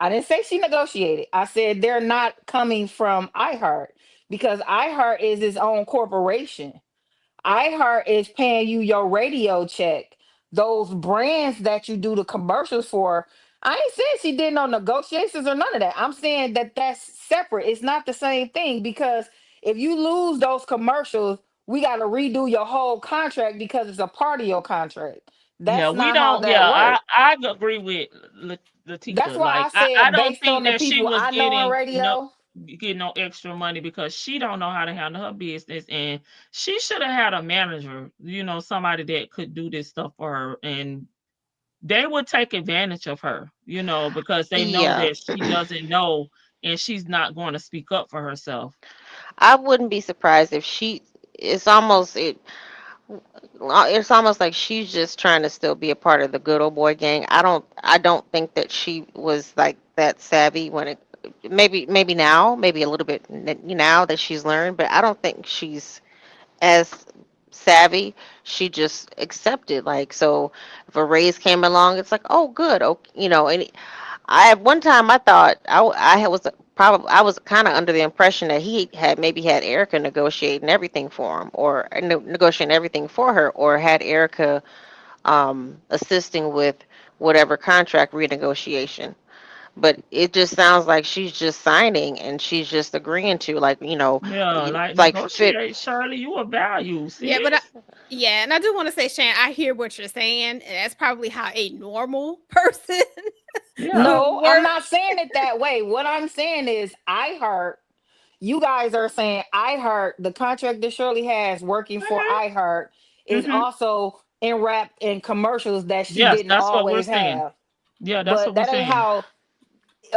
I didn't say she negotiated. I said they're not coming from iHeart, because iHeart is its own corporation. iHeart is paying you your radio check. Those brands that you do the commercials for, I ain't saying she did no negotiations or none of that. I'm saying that that's separate. It's not the same thing, because if you lose those commercials, we got to redo your whole contract because it's a part of your contract. Yeah, That's we not how don't. that Yeah, works. I agree with That's Letitia. why I Like, I said, don't based think on the that she people was I know on no radio, getting no extra money because she don't know how to handle her business, and she should have had a manager. Somebody that could do this stuff for her, and they would take advantage of her. Because they know Yeah. that she doesn't know, and she's not going to speak up for herself. I wouldn't be surprised if she it's almost it it's almost like she's just trying to still be a part of the good old boy gang. I don't think that she was like that savvy when it maybe now, maybe a little bit now that she's learned, but I don't think she's as savvy. She just accepted, like, so if a raise came along, it's like, oh good, okay, and I at one time I thought I was kind of under the impression that he had maybe had Erica negotiating everything for him, or negotiating everything for her, or had Erica assisting with whatever contract renegotiation. But it just sounds like she's just signing and she's just agreeing to, like, Yeah, like like fit. negotiate, Shirley. You a value, Yeah, but sis. yeah, and I do want to say, Shan, I hear what you're saying, and that's probably how a normal person Yeah. would no, I'm work. not saying it that way. What I'm saying is, I heard you guys are saying I heard the contract that Shirley has working for Mhm. I heard is Mhm. also enwrapped in commercials that she Yes, didn't that's what we're always saying. have. Yeah, that's But what we're that ain't saying. how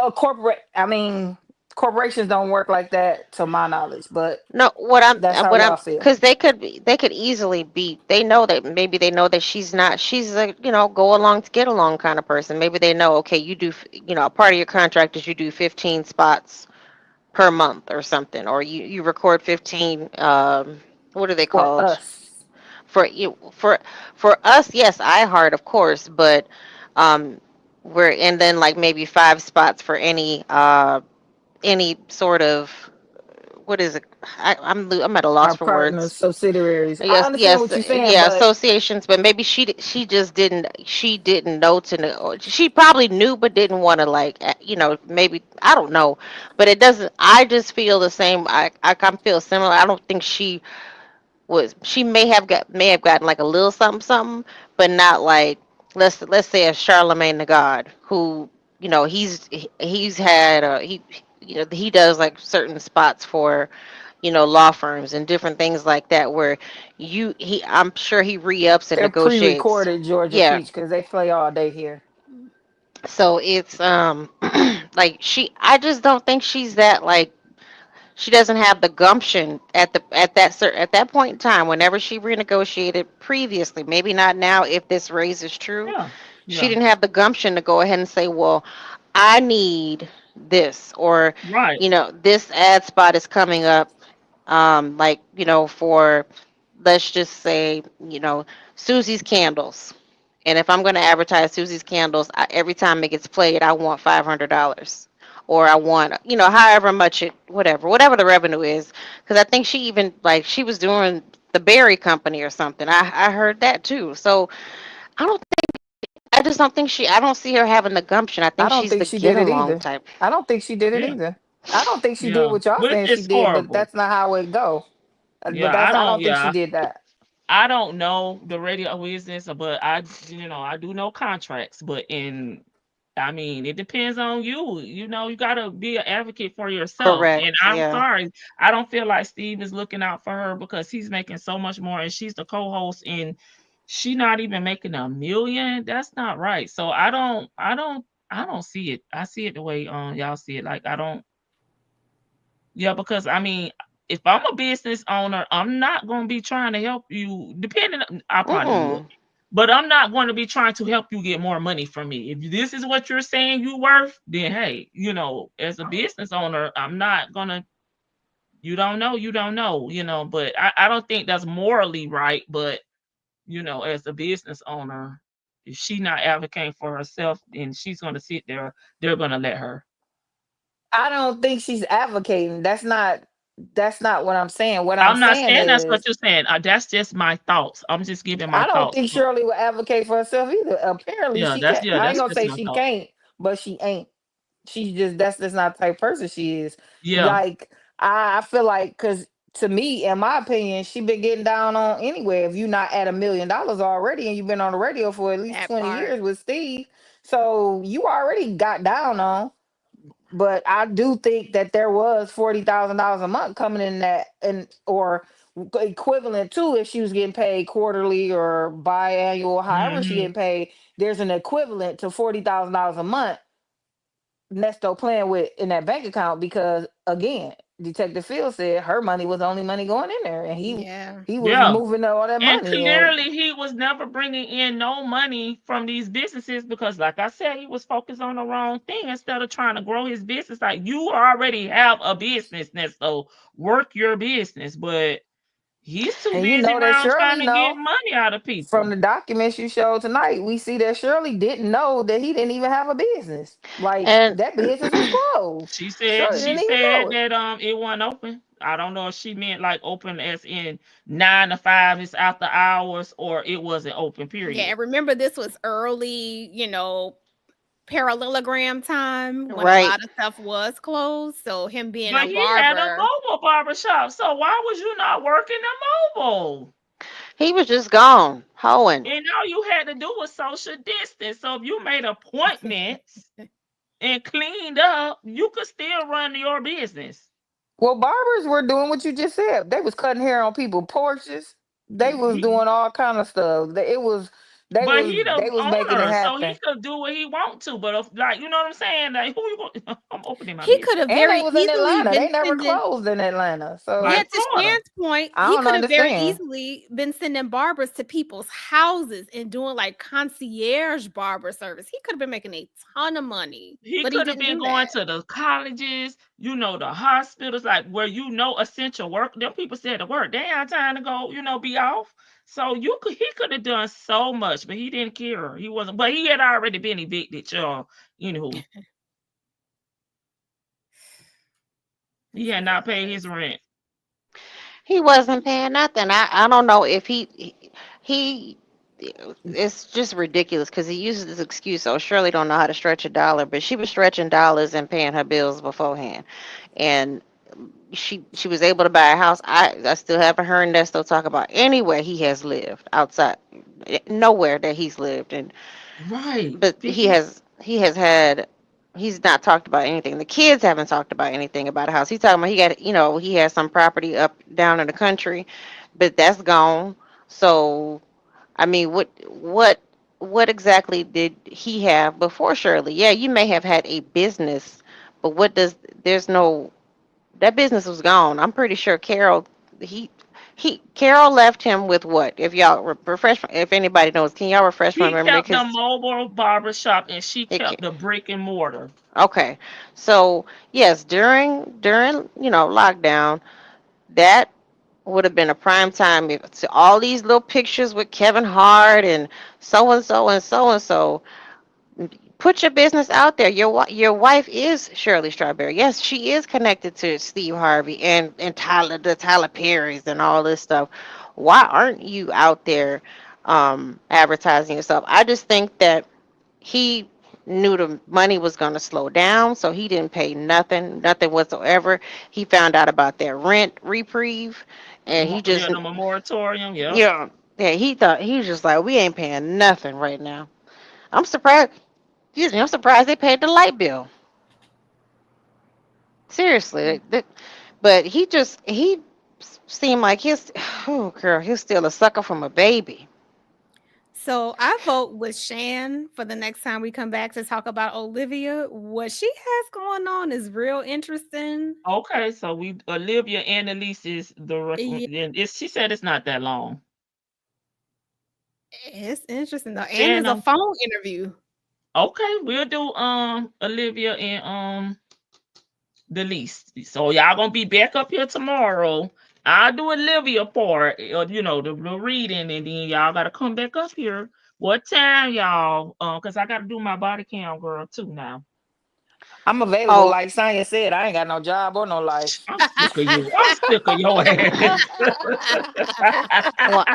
a corporate. I mean, corporations don't work like that, to my knowledge. But No, that's how what y'all I'm, feel. because they could easily be. They know that, maybe they know that she's a, go along to get along kind of person. Maybe they know, okay, you do, a part of your contract is you do 15 spots per month or something, or you record 15. What are they For called? us, For you, for us, yes, iHeart, of course, but um, we're, and then like maybe 5 spots for any sort of, what is it? I'm at a loss our for partners, words. subsidiaries. I Yes, understand yes, what you're saying, yeah, but associations, but maybe she just didn't know to know. Or she probably knew but didn't want to, like, maybe, I don't know, but it doesn't. I just feel the same. I kind of feel similar. I don't think she may have gotten like a little something something, but not like, let's say a Charlemagne the God, who, he's had he does like certain spots for, law firms and different things like that, where I'm sure he re-ups and they're negotiates. pre-recorded Georgia Yeah. Peach because they play all day here. So it's like, I just don't think she's that, like, she doesn't have the gumption at that point in time, whenever she renegotiated previously, maybe not now if this raise is true. Yeah. She Yeah. didn't have the gumption to go ahead and say, well, I need this, or, Right. this ad spot is coming up, like, for, let's just say, Susie's Candles. And if I'm going to advertise Susie's Candles, every time it gets played, I want $500. Or I want, however much whatever the revenue is. Because I think she even, like, she was doing the Berry Company or something. I heard that too. So I don't, I just don't think I don't see her having the gumption. I I think don't she's think the she did get it along either. type. I don't think she did it Yeah. either. I don't think she did Yeah. what y'all Which saying she is did, but horrible. that's not how it go. But Yeah, that's I don't think she did that. I don't know the radio business, but I do know contracts, but I mean, it depends on you. You got to be an advocate for yourself. And Correct. I'm Yeah. sorry, I don't feel like Steve is looking out for her because he's making so much more, and she's the co-host, and she not even making 1 million. That's not right. So I don't see it. I see it the way y'all see it. Like, I don't. Yeah, because I mean, if I'm a business owner, I'm not going to be trying to help you. I probably would, Mm-mm. but I'm not going to be trying to help you get more money from me. If this is what you're saying you worth, then hey, as a business owner, I'm not gonna. You don't know, you don't know, But I don't think that's morally right. But as a business owner, if she not advocating for herself, then she's going to sit there. They're going to let her. I don't think she's advocating. That's not what I'm saying. What I'm I'm not saying saying that's what is you're saying. That's just my thoughts. I'm just giving my I don't thoughts. think Shirley would advocate for herself either. Apparently Yeah, she can't. I ain't that's gonna just say my she thoughts. can't, but she ain't. She's just that's not the type of person she is. Yeah. Like I feel like because to me, in my opinion, she been getting down on anywhere. If you're not at $1 million already and you've been on the radio for at least That 20 part. years with Steve, so you already got down on. But I do think that there was $40,000 a month coming in that, and or equivalent to if she was getting paid quarterly or biannual, however she Hmm. getting paid. There's an equivalent to $40,000 a month Nesto playing with in that bank account because again, Detective Phil said her money was the only money going in there, and Yeah. he was Yeah. moving all that And money. And clearly he was never bringing in no money from these businesses because, like I said, he was focused on the wrong thing instead of trying to grow his business. Like, you already have a business, Nesto. Work your business. But he's too and you busy know that around Shirley trying to get know money out of from people. the documents you showed tonight, we see that Shirley didn't know that he didn't even have a business. Like And that business was closed. She said Shirley she didn't even know said it. that it wasn't open. I don't know if she meant like open as in 9 to 5, it's after hours, or it wasn't open, Yeah. period. Remember, this was early, parallelogram time when a right, lot of stuff was closed. So him being But a he had a barber, mobile barber shop, so why was you not working the mobile? he was just gone, hoeing. And all you had to do was social distance. So if you made appointments and cleaned up, you could still run your business. Well, barbers were doing what you just said. They was cutting hair on people porches. They was He, doing all kind of stuff. but he They the was making it owner, so he happen. could do what he want to. But if, like, you know what I'm saying? Like, who you going? I'm opening my he business. could have And they very was in easily Atlanta. been They never sending. closed in Atlanta. Yeah, Like So to Florida. Shan's point, I he don't could have very understand. easily been sending barbers to people's houses and doing like concierge barber service. He could have been making a ton of money, He but he could have didn't been do going that. to the colleges, the hospitals, like where essential work. Them people said to work. They had time to go, be off. So he could have done so much, but he didn't care. He wasn't, but he had already been evicted, y'all. Anywho, he This had is a not paid his mess. rent. He wasn't paying nothing. I don't know if he it's just ridiculous because he uses this excuse. Oh, Shirley don't know how to stretch a dollar, but she was stretching dollars and paying her bills beforehand, and she was able to buy a house. I still haven't heard Nesto talk about anywhere he has lived outside, nowhere that he's lived, and Right. but Fifty. he's not talked about anything. The kids haven't talked about anything about a house. He's talking about he has some property up down in the country, but that's gone. So I mean, what exactly did he have before Shirley? Yeah, you may have had a business, but there's no that business was gone. I'm pretty sure Carol left him with what? If y'all refresh, if anybody knows, can y'all refresh my He memory? kept the Because mobile barber shop and she it kept can, the brick and mortar. okay, so yes, during lockdown, that would have been a prime time if to all these little pictures with Kevin Hart and so and so and so and so. Put your business out there. Your wife is Shirley Strawberry. Yes, she is connected to Steve Harvey and Tyler Perry's and all this stuff. Why aren't you out there advertising yourself? I just think that he knew the money was going to slow down, so he didn't pay nothing whatsoever. He found out about their rent reprieve, and he just Yeah, the moratorium. Yep. yeah yeah he thought he was just like we ain't paying nothing right now. I'm surprised. Excuse me, I'm surprised they paid the light bill. Seriously, but he seemed like he's oh girl, he's still a sucker from a baby. So I vote with Shan for the next time we come back to talk about Olivia. What she has going on is real interesting. Okay, so we Olivia and Elise is the Yeah, recommend. She said it's not that long. it's interesting though. And it's a Shannon. phone interview. Okay, we'll do Olivia and the least. So y'all gonna be back up here tomorrow. I'll do Olivia part, the reading, and then y'all gotta come back up here. What time, y'all? Cause I gotta do my body cam, girl, too now. I'm available. Oh, Like Sonya said, I ain't got no job or no life. I'm sick of you. I'm sick of your ass. well,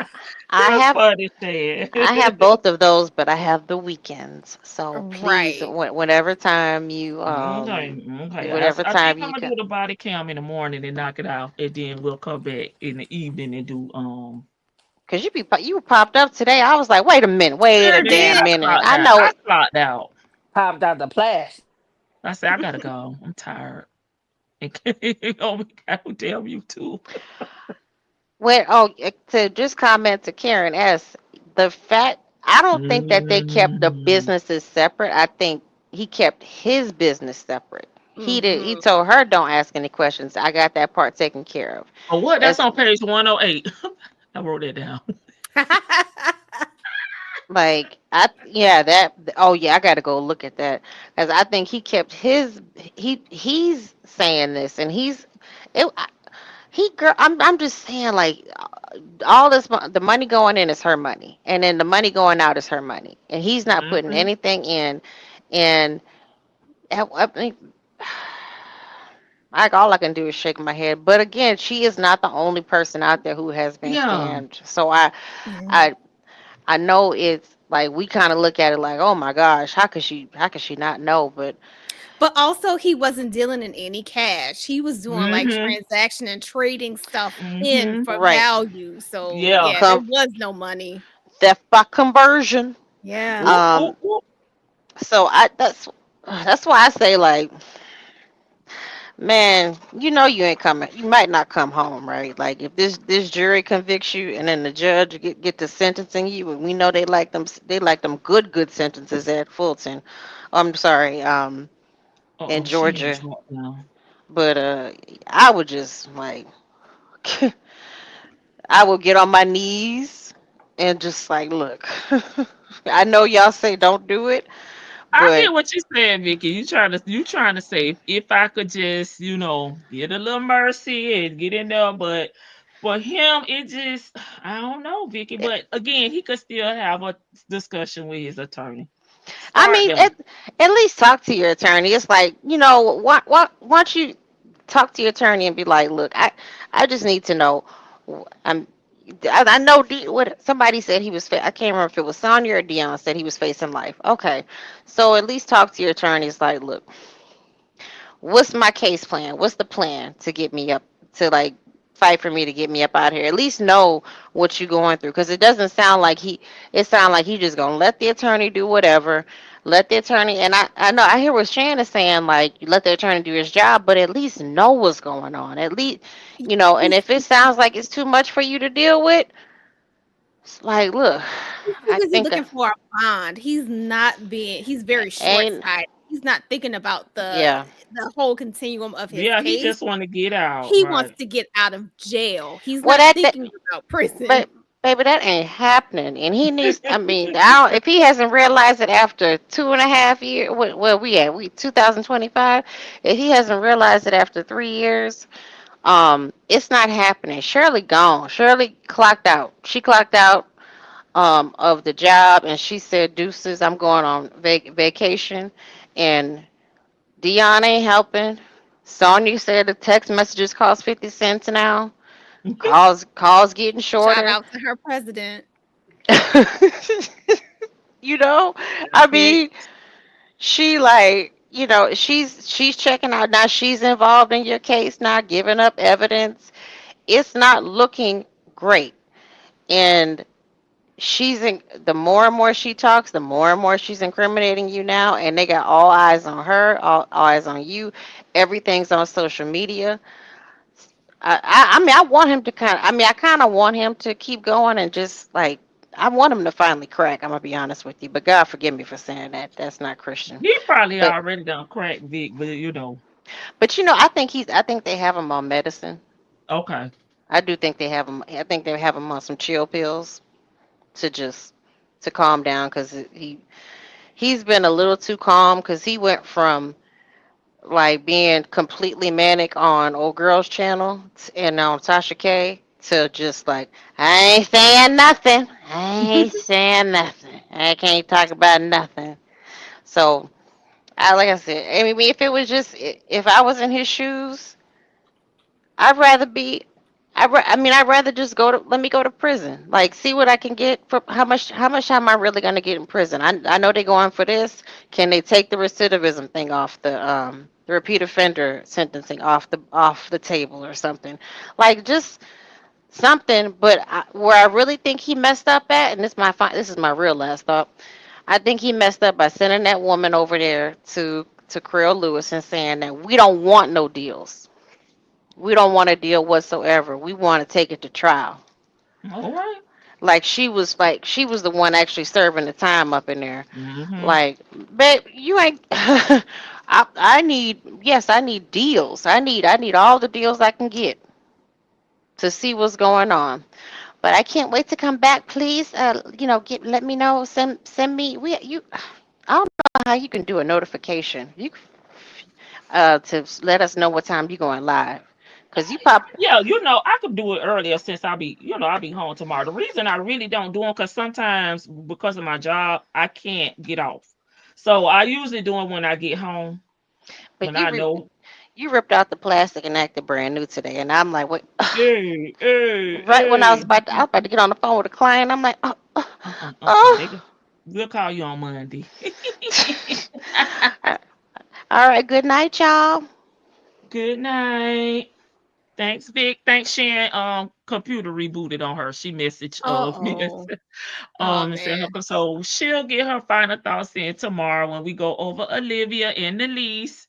I That's have funny said. I have both of those, but I have the weekends. So please, Right. whenever time Okay, okay. whatever I think time I'm you gonna can. do the body cam in the morning and knock it out, and then we'll come back in the evening and do Cause you popped up today. I was like, wait a minute, wait a Sure man, damn did. I minute. clocked I out. know I it. clocked out. Popped out the flash. I said I gotta go. I'm tired. And oh, damn you too. When to just comment to Karen S. The fact I don't think that they kept the Mm. businesses separate. I think he kept his business separate. He did. He Hmm. told her, "Don't ask any questions. I got that part taken care of." Oh, what? That's As on page 108. I wrote that down. like I yeah that oh yeah I got to go look at that because I think he kept his he's saying this and it, he girl I'm just saying like all this the money going in is her money and then the money going out is her money and he's not putting Hmm. anything in and I mean, like all I can do is shake my head but again she is not the only person out there who has been Yeah. scammed so I I know it's like we kind of look at it like, oh my gosh, how could she not know? But But also, he wasn't dealing in any cash. He was doing like Hmm. transaction and trading stuff in Hmm. for right, value. So Yeah. yeah, there come was no money. theft by conversion. Yeah. Ooh, ooh, Um, ooh. so I that's why I say like, man, you know you ain't coming, you might not come home, right? Like if this jury convicts you and then the judge get to sentencing you, and we know they like them good sentences at Fulton. I'm sorry, in Uh-oh, she in Georgia, trouble now. but I would just like. I will get on my knees and just like, look, I know y'all say don't do it, I but get what you're saying, Vicky. You trying to say if I could just, get a little mercy and get in there, but for him, it just I don't know, Vicky. But again, he could still have a discussion with his attorney. I Start mean, there. at least talk to your attorney. It's like, what, once you talk to your attorney and be like, look, I just need to know. I'm, I know what somebody said he was. I can't remember if it was Sonya or Dion said he was facing life. Okay, so at least talk to your attorney. It's like, look, what's my case plan? What's the plan to get me up to like fight for me to get me up out here? At least know what you're going through because it doesn't sound like it sounds like he just gonna let the attorney do whatever. Let the attorney and I know I hear what Shan is saying, like you let the attorney do his job, but at least know what's going on. At least and if it sounds like it's too much for you to deal with, it's like look, He's too I busy think looking for a bond. He's very ain't short-sighted. He's not thinking about yeah. the whole continuum of his Yeah, he case. just want to get out, He wants right? to get out of jail. He's Well not that thinking about prison. But baby, that ain't happening. And he needs. I mean, if he hasn't realized it after 2.5 years, well, we 2025. If he hasn't realized it after 3 years, it's not happening. Shirley gone. Shirley clocked out. She clocked out of the job, and she said, "Deuces, I'm going on vacation." And Dion ain't helping. Sonya said the text messages cost 50 cents now. Calls getting Shout shorter. out to her president. you know That's I it. mean she like she's checking out now, she's involved in your case now, giving up evidence. It's not looking great, and the more and more she talks, the more and more she's incriminating you now, and they got all eyes on her, all eyes on you. Everything's on social media. I mean, I want him to I kind of want him to keep going and just like, I want him to finally crack. I'm gonna be honest with you, but God forgive me for saying that. That's not Christian. He probably But already done cracked Vic, but I think they have him on medicine. okay. I do think they have him. I think they have him on some chill pills to just to calm down because he's been a little too calm because he went from like being completely manic on old girls channel and on Tasha K to just like I ain't saying nothing. I ain't saying nothing. I can't talk about nothing. So Like I said, I mean, if it was just if I was in his shoes, I'd rather be. I'd rather just let me go to prison. Like, see what I can get for how much am I really gonna get in prison? I know they're going for this. Can they take the recidivism thing off the repeat offender sentencing off the table or something? Like, just something. But where I really think he messed up at, and this is my real last thought. I think he messed up by sending that woman over there to Creole Lewis and saying that we don't want no deals. We don't want a deal whatsoever. We want to take it to trial. All right. Like she was the one actually serving the time up in there. Mm-hmm. Like, babe, you ain't. I need deals. I need all the deals I can get to see what's going on. But I can't wait to come back. Please, let me know. Send me. I don't know how you can do a notification. To let us know what time you're going live. Cause you pop. Yeah, I could do it earlier since I'll be home tomorrow. The reason I really don't do them because sometimes because of my job, I can't get off. So I usually do them when I get home But when I know. you ripped out the plastic and acted brand new today, and I'm like, what? Hey, hey, Right when hey. I was about to get on the phone with a client, I'm like, They oh. we'll call you on Monday. All right, good night, y'all. Good night. Thanks, Vic. Thanks, Sharon. Computer rebooted on her. She messaged me Oh, oh and said man. her so she'll get her final thoughts in tomorrow when we go over Olivia and the lease.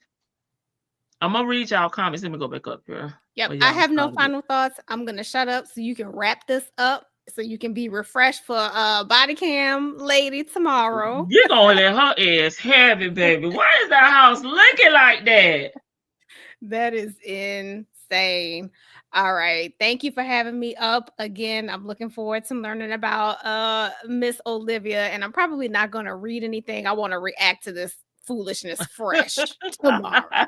I'm gonna read y'all comments. Let me go back up here Yep. for I y'all have no comments. final thoughts. I'm gonna shut up so you can wrap this up so you can be refreshed for body cam lady tomorrow. You're gonna let her ass have it, baby. Why is that house looking like that? That is insane. All right. Thank you for having me up again. I'm looking forward to learning about Miss Olivia, and I'm probably not gonna read anything. I want to react to this foolishness fresh tomorrow.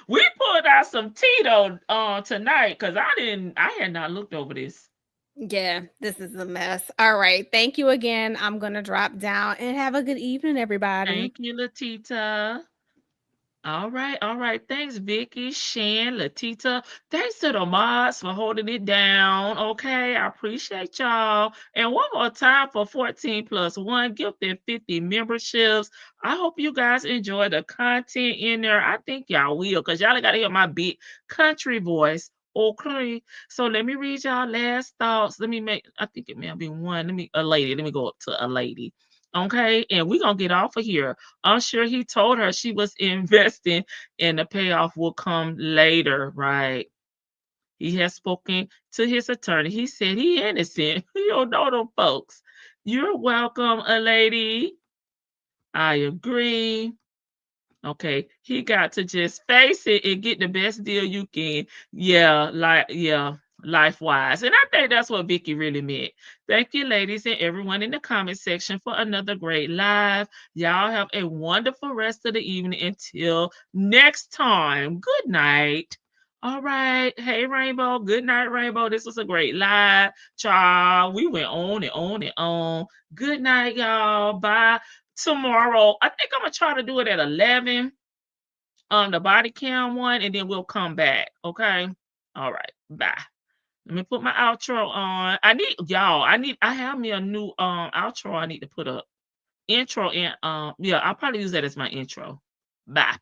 We pulled out some Tito tonight because I had not looked over this. Yeah, this is a mess. All right. Thank you again. I'm gonna drop down and have a good evening, everybody. Thank you, Latita. All right, all right. Thanks, Vicky, Shan, Latita. Thanks to the mods for holding it down. Okay, I appreciate y'all. And one more time for 14 plus one gifted 50 memberships. I hope you guys enjoy the content in there. I think y'all will, because y'all got to hear my big country voice. Okay, so let me read y'all last thoughts. I think it may have been one. Let me go up to a lady. Okay, and we're gonna get off of here. I'm sure he told her she was investing and the payoff will come later, right? He has spoken to his attorney. He said he innocent. You don't know them folks. You're welcome, a lady. I agree. Okay, he got to just face it and get the best deal you can. Yeah, life wise. And I think that's what Vicky really meant. Thank you, ladies, and everyone in the comment section for another great live. Y'all have a wonderful rest of the evening until next time. Good night. All right. Hey, Rainbow. Good night, Rainbow. This was a great live. Child, we went on and on and on. Good night, y'all. Bye tomorrow. I think I'm gonna try to do it at 11 on the body cam one, and then we'll come back. Okay. All right. Bye. Let me put my outro on. I have me a new outro I need to put up. Intro and yeah, I'll probably use that as my intro. Bye.